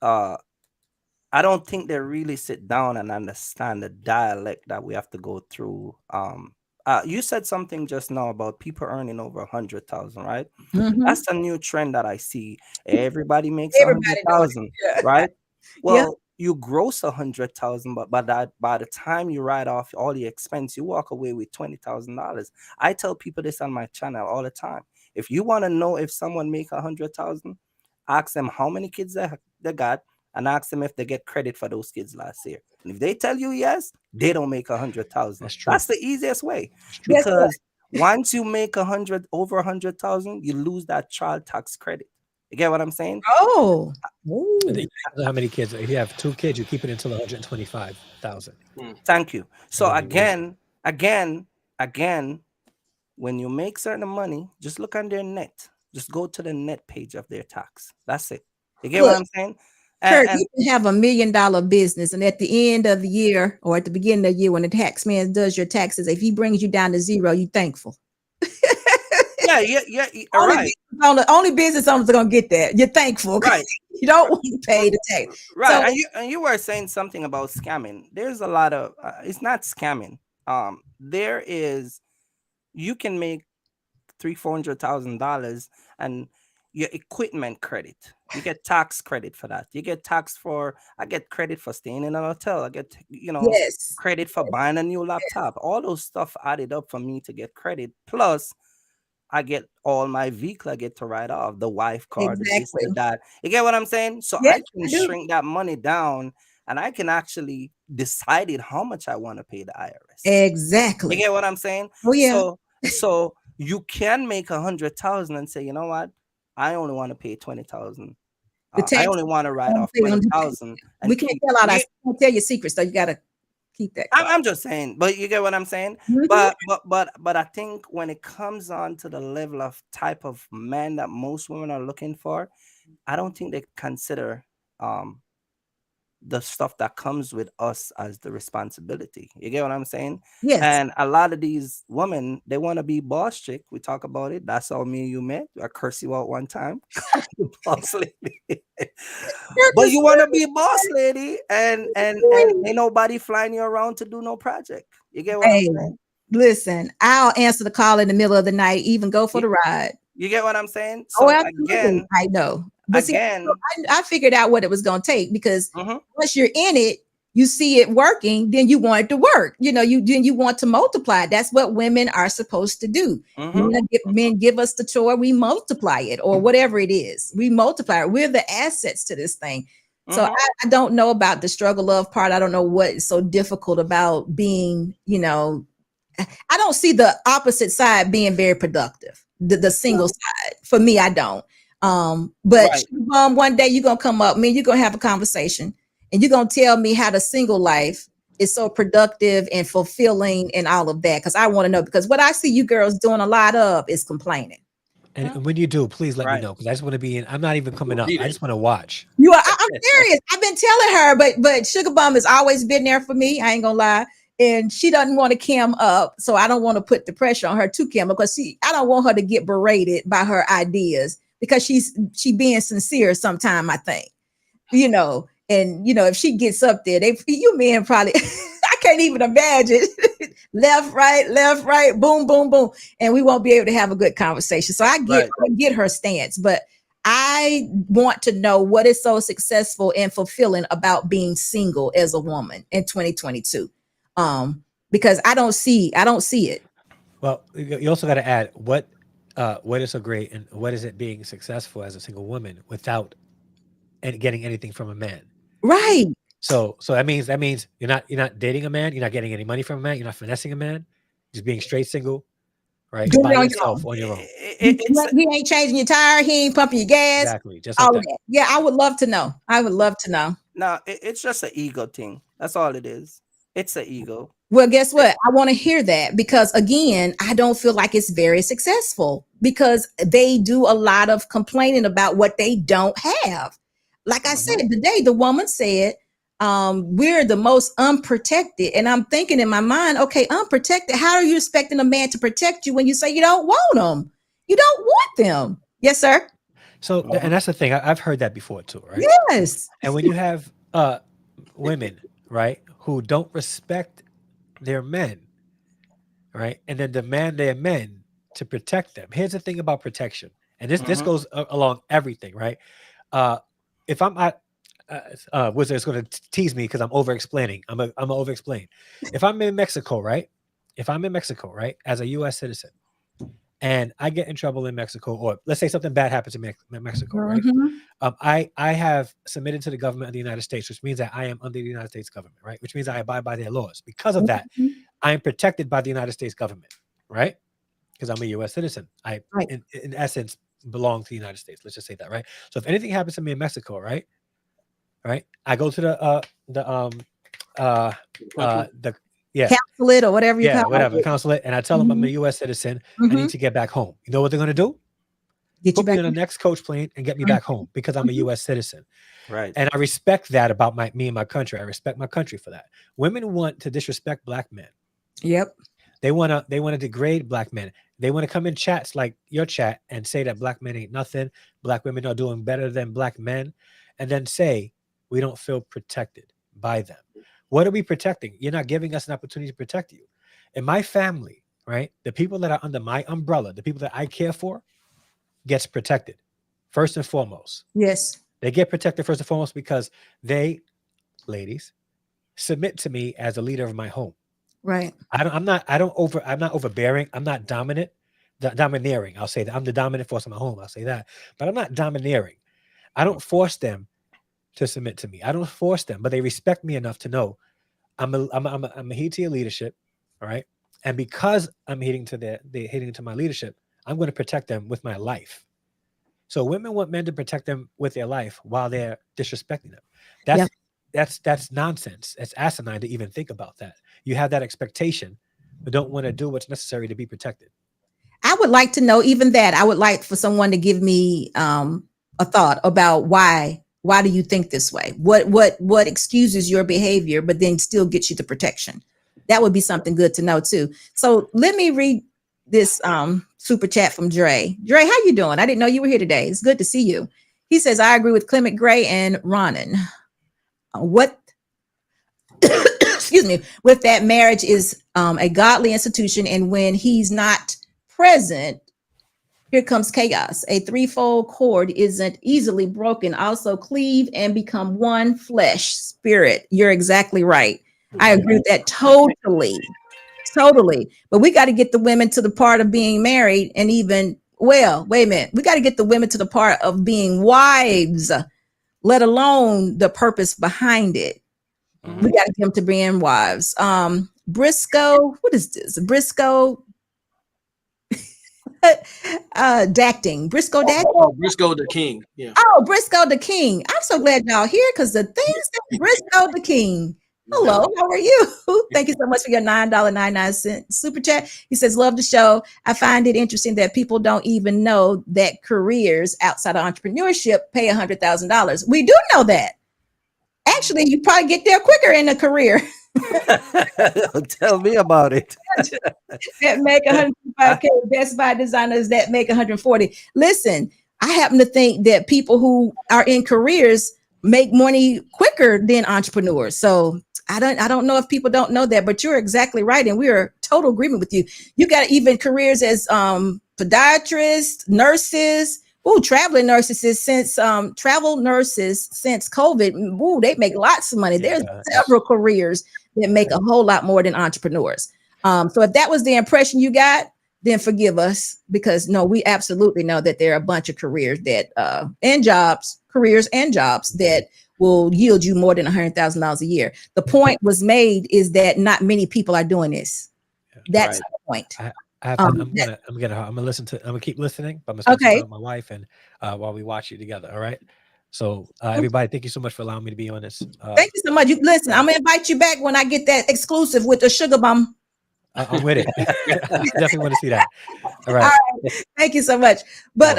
I don't think they really sit down and understand the dialect that we have to go through. You said something just now about people earning over 100,000, right? Mm-hmm. That's a new trend that I see. Everybody makes 100,000, right? Well, you gross 100,000, but by the time you write off all the expense, you walk away with $20,000. I tell people this on my channel all the time. If you want to know if someone make 100,000, ask them how many kids they got, and ask them if they get credit for those kids last year. And if they tell you yes, they don't make 100,000. That's the easiest way. Because once you make over 100,000, you lose that child tax credit. You get what I'm saying? Oh. How many kids? If you have 2 kids, you keep it until 125,000. Thank you. So then you raise again, when you make certain money, just look on their net. Just go to the net page of their tax. That's it. You get what Look, I'm saying? Kurt, And you can have $1 million business, and at the end of the year or at the beginning of the year, when the tax man does your taxes, if he brings you down to zero, you're thankful. yeah, right. Only business owners are gonna get that. You're thankful. Right. You don't want to pay the tax. Right. So And you were saying something about scamming. There's a lot of it's not scamming. There is, you can make $300,000-$400,000 and your equipment credit. You get tax credit for that. You get tax for, I get credit for staying in an hotel. I get, yes, credit for buying a new laptop. All those stuff added up for me to get credit. Plus, I get all my vehicle I get to write off, the wife card, the this, exactly. the that. You get what I'm saying? So Yes, I can I do. shrink that money down and I can actually decide it how much I want to pay the IRS. Exactly. You get what I'm saying? Oh yeah. So you can make 100,000 and say, you know what? I only want to pay 20,000. The I tax. only want to write off We 20,000 and can't keep. tell all that. Can't tell your secrets, though. You gotta keep that quiet. I'm just saying, but you get what I'm saying. Mhm. But I think when it comes on to the level of type of man that most women are looking for, I don't think they consider the stuff that comes with us as the responsibility. You get what I'm saying? Yes. And a lot of these women, they want to be boss chick. We talk about it. That's how me and you met. I cursed you out one time. Boss lady. But you want to be boss lady, and ain't nobody flying you around to do no project. You get what I'm Hey, saying? listen, I'll answer the call in the middle of the night, even go for the ride. You get what I'm saying? Oh, So absolutely. again, I know. But see, again, I figured out what it was going to take, because mhm, once you're in it, you see it working, then you want it to work. You want to multiply it. That's what women are supposed to do. mhm, Men give us the chore, we multiply it, or whatever it is. We multiply it. We're the assets to this thing. So mhm. I don't know about the struggle love part. I don't know what is so difficult about being, I don't see the opposite side being very productive. The single side, for me, I don't. But Right. one day you're gonna come up, me, you're gonna have a conversation, and you're gonna tell me how the single life is so productive and fulfilling and all of that. Because I want to know, because what I see you girls doing a lot of is complaining. And when you do, please let me Right. know, because I just want to be in. I'm not even coming up. Read I it. just want to watch. I'm serious. I've been telling her, but Sugar Bum has always been there for me. I ain't gonna lie. And she doesn't want to cam up, so I don't want to put the pressure on her to cam, because I don't want her to get berated by her ideas, because she being sincere sometime, I think. And if she gets up there, you men probably I can't even imagine. left, right, boom, boom, boom. And we won't be able to have a good conversation. So I get her stance, but I want to know what is so successful and fulfilling about being single as a woman in 2022. Because I don't see it. Well, you also got to add what is so great, and what is it being successful as a single woman without getting anything from a man. Right. So that means you're not dating a man, you're not getting any money from a man, you're not finessing a man, just being straight single, right? Do it By on your yourself own. on your own. He ain't changing your tire. He ain't pumping your gas. Exactly. Just like All that. of that. Yeah, I would love to know. No, it's just an ego thing. That's all it is. It's an ego. Well, guess what? I want to hear that, because again, I don't feel like it's very successful, because they do a lot of complaining about what they don't have. Like I said today, the woman said, we're the most unprotected. And I'm thinking in my mind, okay, unprotected. How are you expecting a man to protect you when you say you don't want them? You don't want them. Yes, sir. So, and that's the thing. I've heard that before too, right? Yes. And when you have women, right, who don't respect their men, right, and then demand their men to protect them. Here's the thing about protection, and this goes along everything, right? If I'm at Wizard's going to tease me because I'm over explaining. I'm over explain. If I'm in Mexico, right? As a U.S. citizen, and I get in trouble in Mexico, or let's say something bad happens in Mexico, right? I have submitted to the government of the United States, which means that I am under the United States government, right? Which means I abide by their laws. Because of that, I am protected by the United States government, right? Because I'm a U.S. citizen. In essence, belong to the United States. Let's just say that, right? So if anything happens to me in Mexico, right, I go to the yeah, Consulate or whatever you yeah, call whatever it. consulate, and I tell them I'm a Mhm. U.S. citizen. I need Mhm. to get back home. You know what they're gonna do? Get you Put me back. on the next coach plane and get me back home because I'm a Mhm. U.S. citizen. Right. And I respect that about me and my country. I respect my country for that. Women want to disrespect black men. Yep. They wanna degrade black men. They want to come in chats like your chat and say that black men ain't nothing, black women are doing better than black men, and then say we don't feel protected by them. What are we protecting? You're not giving us an opportunity to protect you. In my family, right? The people that are under my umbrella, the people that I care for, gets protected first and foremost. Yes. They get protected first and foremost because they, ladies, submit to me as a leader of my home. Right. I'm not overbearing. I'm not dominant, domineering. I'll say that I'm the dominant force in my home. I'll say that, but I'm not domineering. I don't force them to submit to me. I don't force them, but they respect me enough to know I'm adhering to your leadership. All right. And because I'm adhering to my leadership, I'm going to protect them with my life. So women want men to protect them with their life while they're disrespecting them. Yep. That's nonsense. It's asinine to even think about that. You have that expectation, but don't want to do what's necessary to be protected. I would like to know even that. I would like for someone to give me a thought about why. Why do you think this way? What excuses your behavior, but then still gets you the protection? That would be something good to know too. So let me read this super chat from Dre. Dre, how you doing? I didn't know you were here today. It's good to see you. He says, I agree with Clement Gray and Ronan. What excuse me, with that, marriage is a godly institution, and when he's not present, here comes chaos. A threefold cord isn't easily broken. Also cleave and become one flesh spirit. You're exactly right. I agree with that totally. Totally. But we got to get the women to the part of being married, and even, well, wait a minute. We got to get the women to the part of being wives, let alone the purpose behind it. We got to get them to being wives. Briscoe, what is this? Briscoe Dacting. Briscoe Dacting. Oh, Briscoe the King. Yeah. Oh, Briscoe the King. I'm so glad y'all here because the things that Briscoe the King. Hello, how are you? Thank you so much for your $9.99 super chat. He says, love the show. I find it interesting that people don't even know that careers outside of entrepreneurship pay $100,000. We do know that. Actually, you probably get there quicker in a career. Tell me about it. That make 105K, Best Buy designers that make 140. Listen, I happen to think that people who are in careers make money quicker than entrepreneurs. So I don't know if people don't know that, but you're exactly right. And we are total agreement with you. You got even careers as podiatrists, nurses, travel nurses since COVID. They make lots of money. There's several careers that make a whole lot more than entrepreneurs. So if that was the impression you got, then forgive us, because no, we absolutely know that there are a bunch of careers that careers and jobs that will yield you more than $100,000 a year. The point was made is that not many people are doing this. That's the point. I'm gonna keep listening, but I'm gonna spend some time with my wife and while we watch it together. All right. So everybody, thank you so much for allowing me to be on this. Thank you so much. Listen, I'm gonna invite you back when I get that exclusive with the sugar bum. I'm with it. Definitely want to see that. All right. Thank you so much. But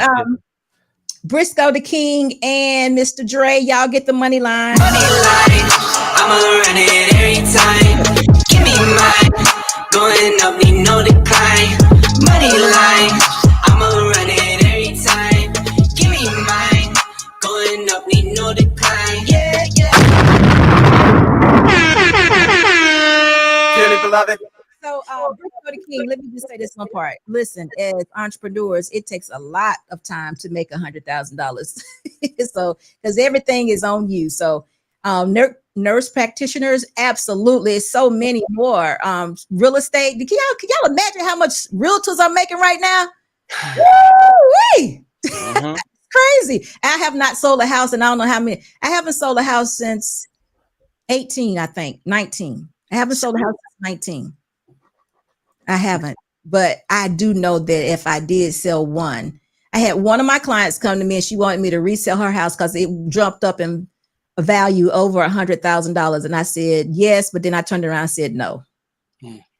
Briscoe the King and Mr. Dre, y'all get the money line. Money line, I'ma run it every time. Give me mine, going up, need no decline. Money line, I'ma run it every time. Give me mine, going up, need no decline. Yeah, yeah. Dearly beloved. So, Briscoe the King, let me just say this one part. Listen, as entrepreneurs, it takes a lot of time to make $100,000. So, because everything is on you. So, nurse practitioners, absolutely, so many more. Real estate. Can y'all imagine how much realtors are making right now? Woo-wee! It's crazy. I have not sold a house, and I don't know how many. I haven't sold a house since 18, I think, 19. I haven't sold a house since 19. I haven't, but I do know that if I did sell one, I had one of my clients come to me and she wanted me to resell her house because it jumped up in value over $100,000. And I said, yes, but then I turned around and said, no,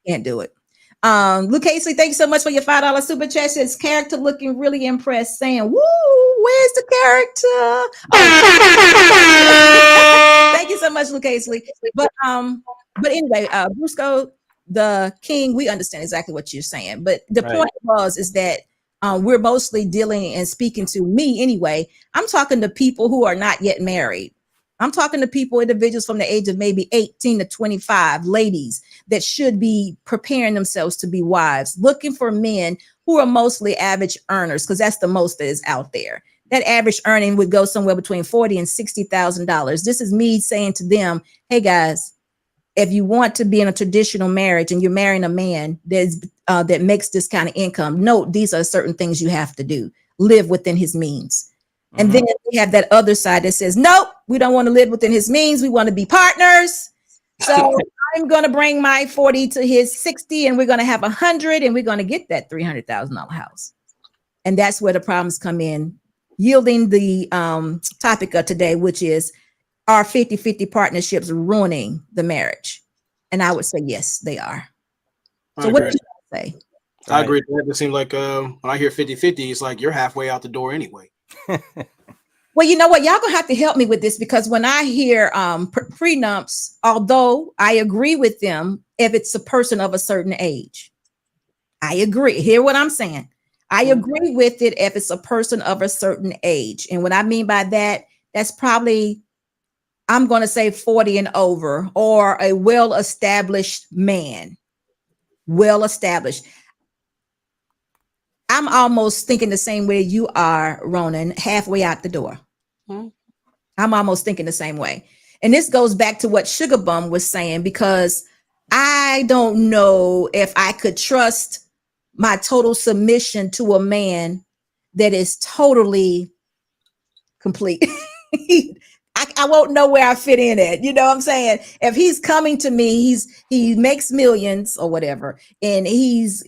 can't do it. Luke Casey, thank you so much for your $5 super chat. Says character looking really impressed, saying, woo, where's the character? Oh. Thank you so much, Luke Casey. But anyway, Brusco, the king, we understand exactly what you're saying. But the point is that we're mostly dealing and speaking to me anyway. I'm talking to people who are not yet married. I'm talking to people, individuals from the age of maybe 18 to 25, ladies that should be preparing themselves to be wives, looking for men who are mostly average earners, because that's the most that is out there. That average earning would go somewhere between $40,000 and $60,000. This is me saying to them, hey guys, if you want to be in a traditional marriage and you're marrying a man that makes this kind of income, note these are certain things you have to do. Live within his means. And then we have that other side that says, nope, we don't want to live within his means. We want to be partners. So I'm going to bring my 40 to his 60 and we're going to have 100 and we're going to get that $300,000 house. And that's where the problems come in, yielding the topic of today, which is, are 50-50 partnerships ruining the marriage? And I would say, yes, they are. So what do you say? I agree. It seems like when I hear 50-50, it's like you're halfway out the door anyway. Well, you know what? Y'all gonna have to help me with this, because when I hear prenups, although I agree with them if it's a person of a certain age, I agree. Hear what I'm saying? I agree with it if it's a person of a certain age. And what I mean by that, that's probably, I'm going to say 40 and over, or a well-established man. Well-established. I'm almost thinking the same way you are, Ronan, halfway out the door. I'm almost thinking the same way. And this goes back to what Sugar Bum was saying, because I don't know if I could trust my total submission to a man that is totally complete. I won't know where I fit in at. You know what I'm saying? If he's coming to me, he makes millions or whatever, and he's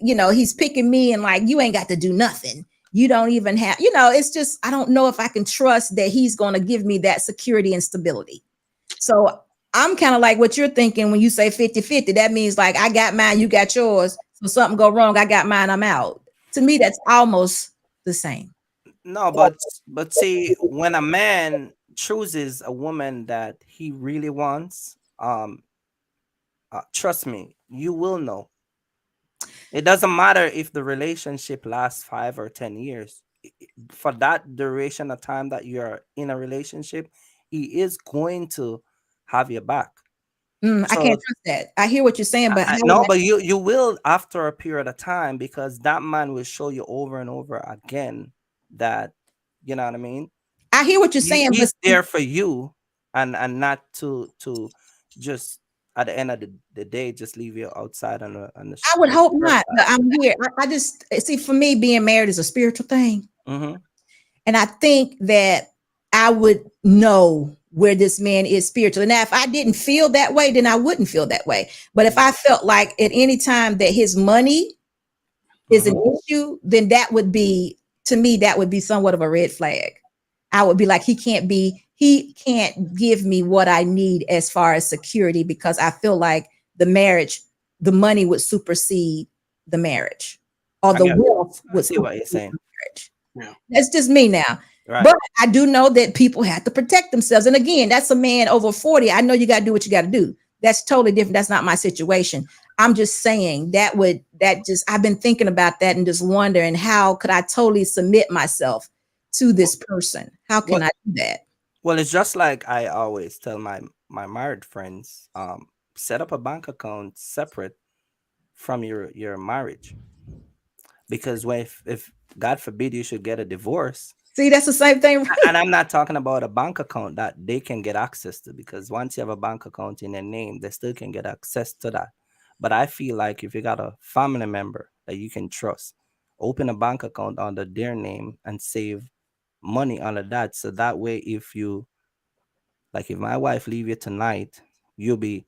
picking me and like, you ain't got to do nothing. You don't even have, it's just, I don't know if I can trust that he's going to give me that security and stability. So I'm kind of like what you're thinking when you say 50-50. That means like, I got mine, you got yours. So something go wrong, I got mine, I'm out. To me, that's almost the same. No, but see, when a man chooses a woman that he really wants, trust me, you will know. It doesn't matter if the relationship lasts 5 or 10 years. For that duration of time that you're in a relationship, he is going to have your back. I can't trust that. I hear what you're saying, but but you will after a period of time, because that man will show you over and over again that, you know what I mean? I hear what you're saying, he's there for you, and not to just at the end of the day just leave you outside on the I would hope not. But I'm here. I just see, for me, being married is a spiritual thing. And I think that I would know where this man is spiritually. Now, if I didn't feel that way, then I wouldn't feel that way. But if I felt like at any time that his money is an issue, then that would be, to me, that would be somewhat of a red flag. I would be like, he can't give me what I need as far as security, because I feel like the marriage, the money would supersede the marriage, or the wealth would see what you're saying. Yeah. That's just me now. Right. But I do know that people have to protect themselves. And again, that's a man over 40. I know you got to do what you got to do. That's totally different. That's not my situation. I'm just saying I've been thinking about that and just wondering, how could I totally submit myself to this person? How can I do that? Well, it's just like I always tell my married friends, set up a bank account separate from your marriage, because if God forbid you should get a divorce. See, that's the same thing. And I'm not talking about a bank account that they can get access to, because once you have a bank account in their name, they still can get access to that. But I feel like if you got a family member that you can trust, open a bank account under their name and save money under that. So that way, if my wife leave you tonight, you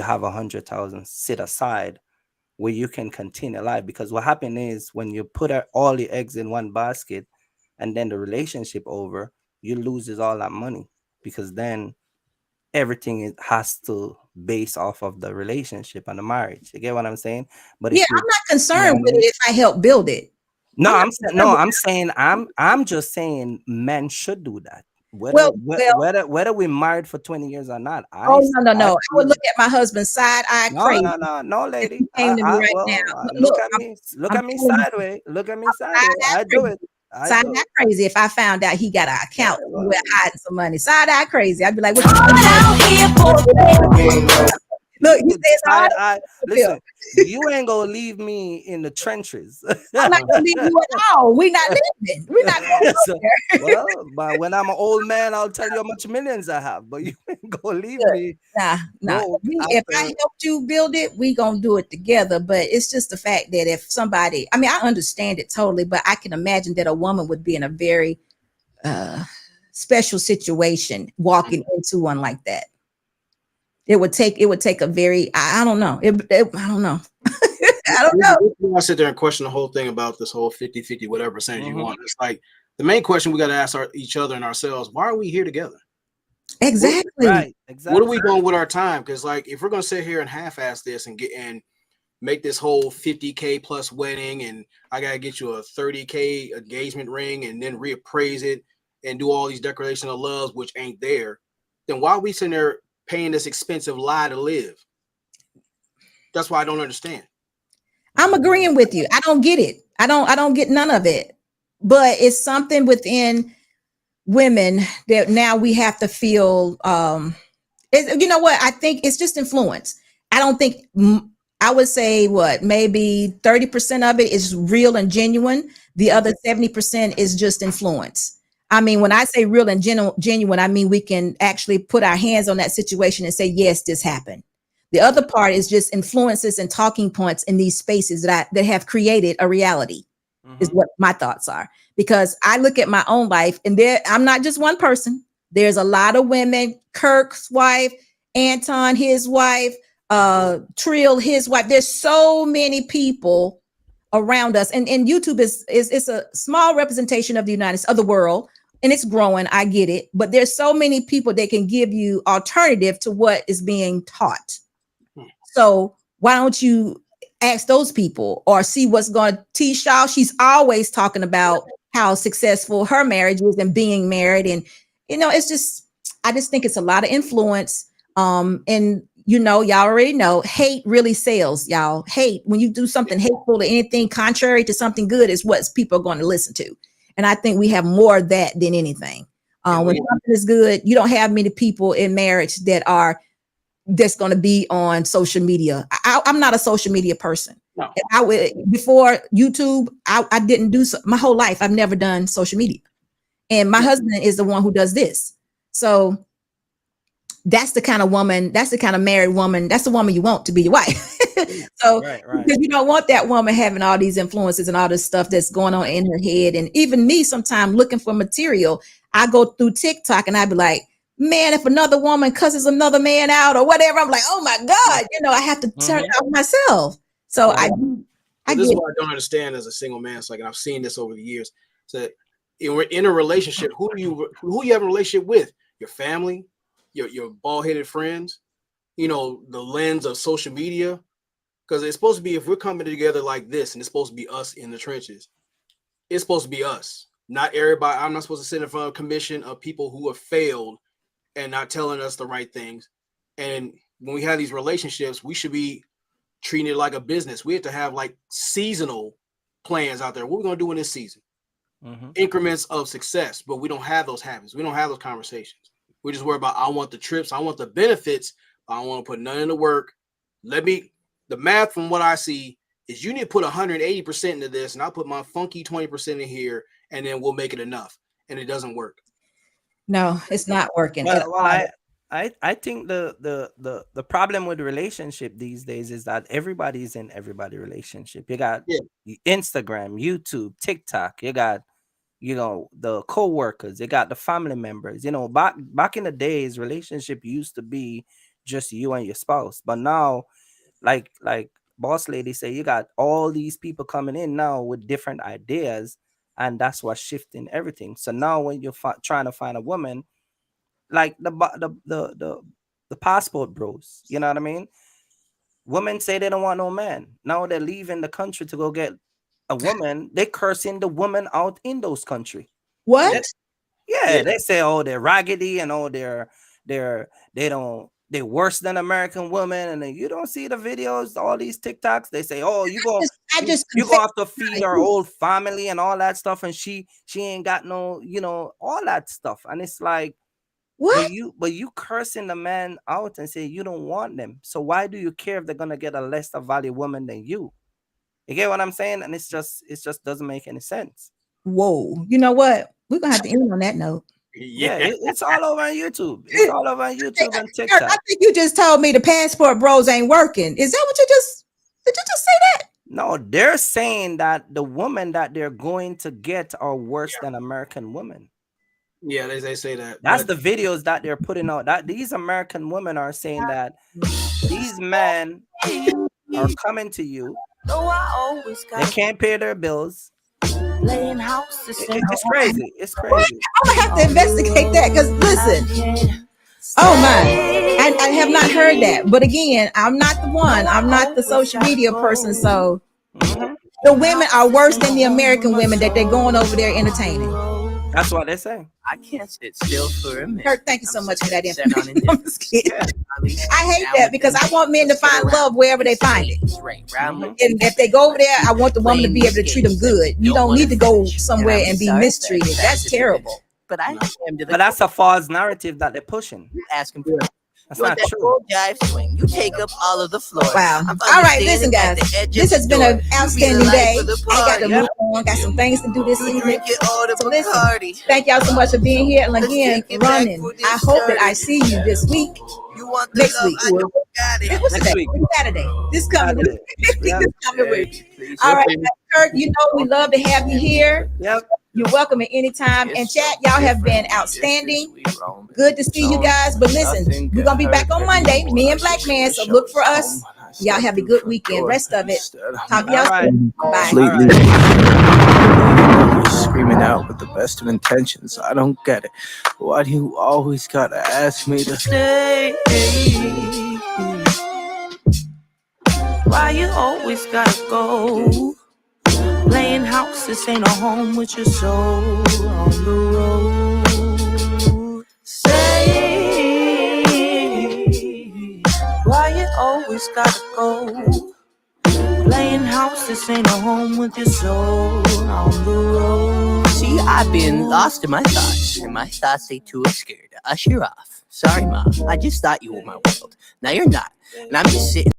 have 100,000 set aside where you can continue life. Because what happened is when you put all your eggs in one basket and then the relationship over, you loses all that money, because then everything has to base off of the relationship and the marriage. You get what I'm saying? But Yeah, if you, I'm not you know concerned what I with mean? it if I help build it. No, I'm not I'm saying concerned with I'm just saying men should do that. well, Whether we're married for 20 years or not. oh no, no, I no. I would feel look at my husband side eye no, crazy no, no, no, if he lady. came to me right now. Well, Look, look I'm at me telling you, sideways. Look at me side sideways. eye I do crazy. it. I Side do eye it. crazy if I found out he got an Yeah, account somewhere well, hiding some money. Side eye crazy. I'd be like, what you Out here for look, he says all side that eye. Phil. Listen, you ain't gonna leave me in the trenches. I'm not gonna leave you at all. We're not leaving. We're not going So, there. well, but when I'm an old man, I'll tell you how much millions I have. But you ain't gonna leave Look, me nah. broke If I after. helped you build it, we gonna do it together. But it's just the fact that if somebody, I mean, I understand it totally, but I can imagine that a woman would be in a very special situation walking into one like that. It would take a very, I don't know. I don't know. I don't know. I sit there and question the whole thing about this whole 50-50, whatever percentage you Mhm. want. It's like the main question we got to ask each other and ourselves: why are we here together? Exactly. Right, What exactly. are we doing with our time? Because like, if we're gonna sit here and half-ass this and make this whole 50K plus wedding, and I gotta get you a 30K engagement ring, and then reappraise it and do all these declarations of loves, which ain't there, then why are we sitting there paying this expensive lie to live? That's why I don't understand. I'm agreeing with you. I don't get it. I don't get none of it. But it's something within women that now we have to feel you know what? I think it's just influence. I don't think I would say what maybe 30% of it is real and genuine. The other 70% is just influence. I mean, when I say real and genuine, I mean we can actually put our hands on that situation and say, yes, this happened. The other part is just influences and talking points in these spaces that have created a reality, is what my thoughts are. Because I look at my own life, and I'm not just one person. There's a lot of women, Kirk's wife, Anton, his wife, Trill, his wife. There's so many people around us. And YouTube is it's a small representation of the of the world, and it's growing. I get it. But there's so many people that can give you alternative to what is being taught. So why don't you ask those people or see what's going T Shaw? She's always talking about how successful her marriage is and being married. And, it's just, I just think it's a lot of influence. And y'all already know hate really sells, y'all. Hate, when you do something hateful or anything contrary to something good, is what people are going to listen to. And I think we have more of that than anything. When something is good, you don't have many people in marriage that's going to be on social media. I'm not a social media person. No. Before YouTube, I didn't do my whole life. I've never done social media. And my husband is the one who does this. So that's the kind of woman, that's the kind of married woman, that's the woman you want to be your wife. So Right. because you don't want that woman having all these influences and all this stuff that's going on in her head. And even me, sometimes looking for material, I go through TikTok and I'd be like, man, if another woman cusses another man out or whatever, I'm like, oh my God, I have to turn it off myself. So I this get is what I don't understand as a single man. It's like, and I've seen this over the years. So we're in a relationship. Who you have a relationship with? Your family, your bald-headed friends, the lens of social media. Because it's supposed to be, if we're coming together like this, and it's supposed to be us in the trenches, it's supposed to be us, not everybody. I'm not supposed to sit in front of a commission of people who have failed and not telling us the right things. And when we have these relationships, we should be treating it like a business. We have to have like seasonal plans out there. What are we going to do in this season? Increments of success, but we don't have those habits. We don't have those conversations. We just worry about, I want the trips, I want the benefits, but I don't want to put none in the work. The math from what I see is you need to put 180% into this, and I'll put my funky 20% in here, and then we'll make it enough. And it doesn't work. No, it's not working. Well, I think the problem with relationship these days is that everybody's in everybody relationship. You got Instagram, YouTube, TikTok. You got the co-workers. You got the family members. Back in the days, relationship used to be just you and your spouse, but now like boss lady say you got all these people coming in now with different ideas, and that's what's shifting everything. So now when you're trying to find a woman, like the passport bros, you know what I mean? Women say they don't want no man. Now they're leaving the country to go get a woman. They cursing the woman out in those countries. What? Yeah, they say, oh, they're raggedy and oh, they're worse than American women. And then you don't see the videos, all these TikToks. They say, oh, you gonna have to feed our old family and all that stuff, and she ain't got no, all that stuff. And it's like, what? But you cursing the man out and say you don't want them. So why do you care if they're gonna get a lesser value woman than you? You get what I'm saying? And it just doesn't make any sense. Whoa. You know what? We're gonna have to end on that note. Yeah, it's all over on YouTube. It's all over on YouTube and TikTok. I think you just told me the passport bros ain't working. Is that what did you just say that? No, they're saying that the women that they're going to get are worse than American women. Yeah, they say that. That's the videos that they're putting out. That these American women are saying that these men are coming to you. They can't pay their bills. It's crazy. It's crazy. I'm gonna have to investigate that because listen. Oh my, I have not heard that. But again, I'm not the one. I'm not the social media person. So the women are worse than the American women that they're going over there entertaining. That's what they say. I can't sit still for a minute. Kirk, thank you so much for that information. I'm just kidding. I hate that because I want men to find love wherever they find it. And if they go over there, I want the woman to be able to treat them good. You don't need to go somewhere and be mistreated. That's terrible. But that's a false narrative that they're pushing. Asking for that's not true. Jive swing. You take up all of the floor. Wow. All right, listen, guys. This has been an outstanding day. I got to move on. Got some things to do this evening. So listen, thank y'all so much for being here. And again, running. I hope that I see you this week. Next week. Next week. Saturday. This coming week. All right, Kirk, you know we love to have you here. Yep. You're welcome at any time. And chat, y'all have been outstanding. Good to see you guys. But listen, we're going to be back on Monday, me and Black Man. So look for us. Y'all have a good weekend. Rest of it. Talk to y'all soon. Bye. Screaming out with the best of intentions. I don't get it. Why do you always gotta ask me to stay? Why you always gotta go? Playing house, this ain't a home with your soul on the road. Say, why you always gotta go? Playing house, this ain't a home with your soul on the road. See, I've been lost in my thoughts, and my thoughts they too scared to usher off. Sorry, Mom, I just thought you were my world. Now you're not, and I'm just sitting.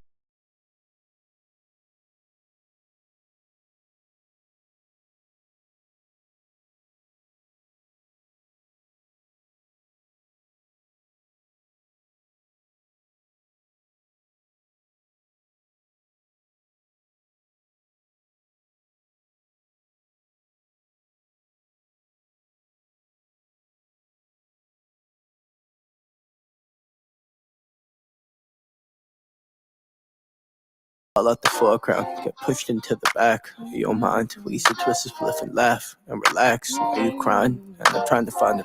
All at the foreground, get pushed into the back of your mind. We used to twist a spliff and laugh and relax. Are you crying? And I'm trying to find the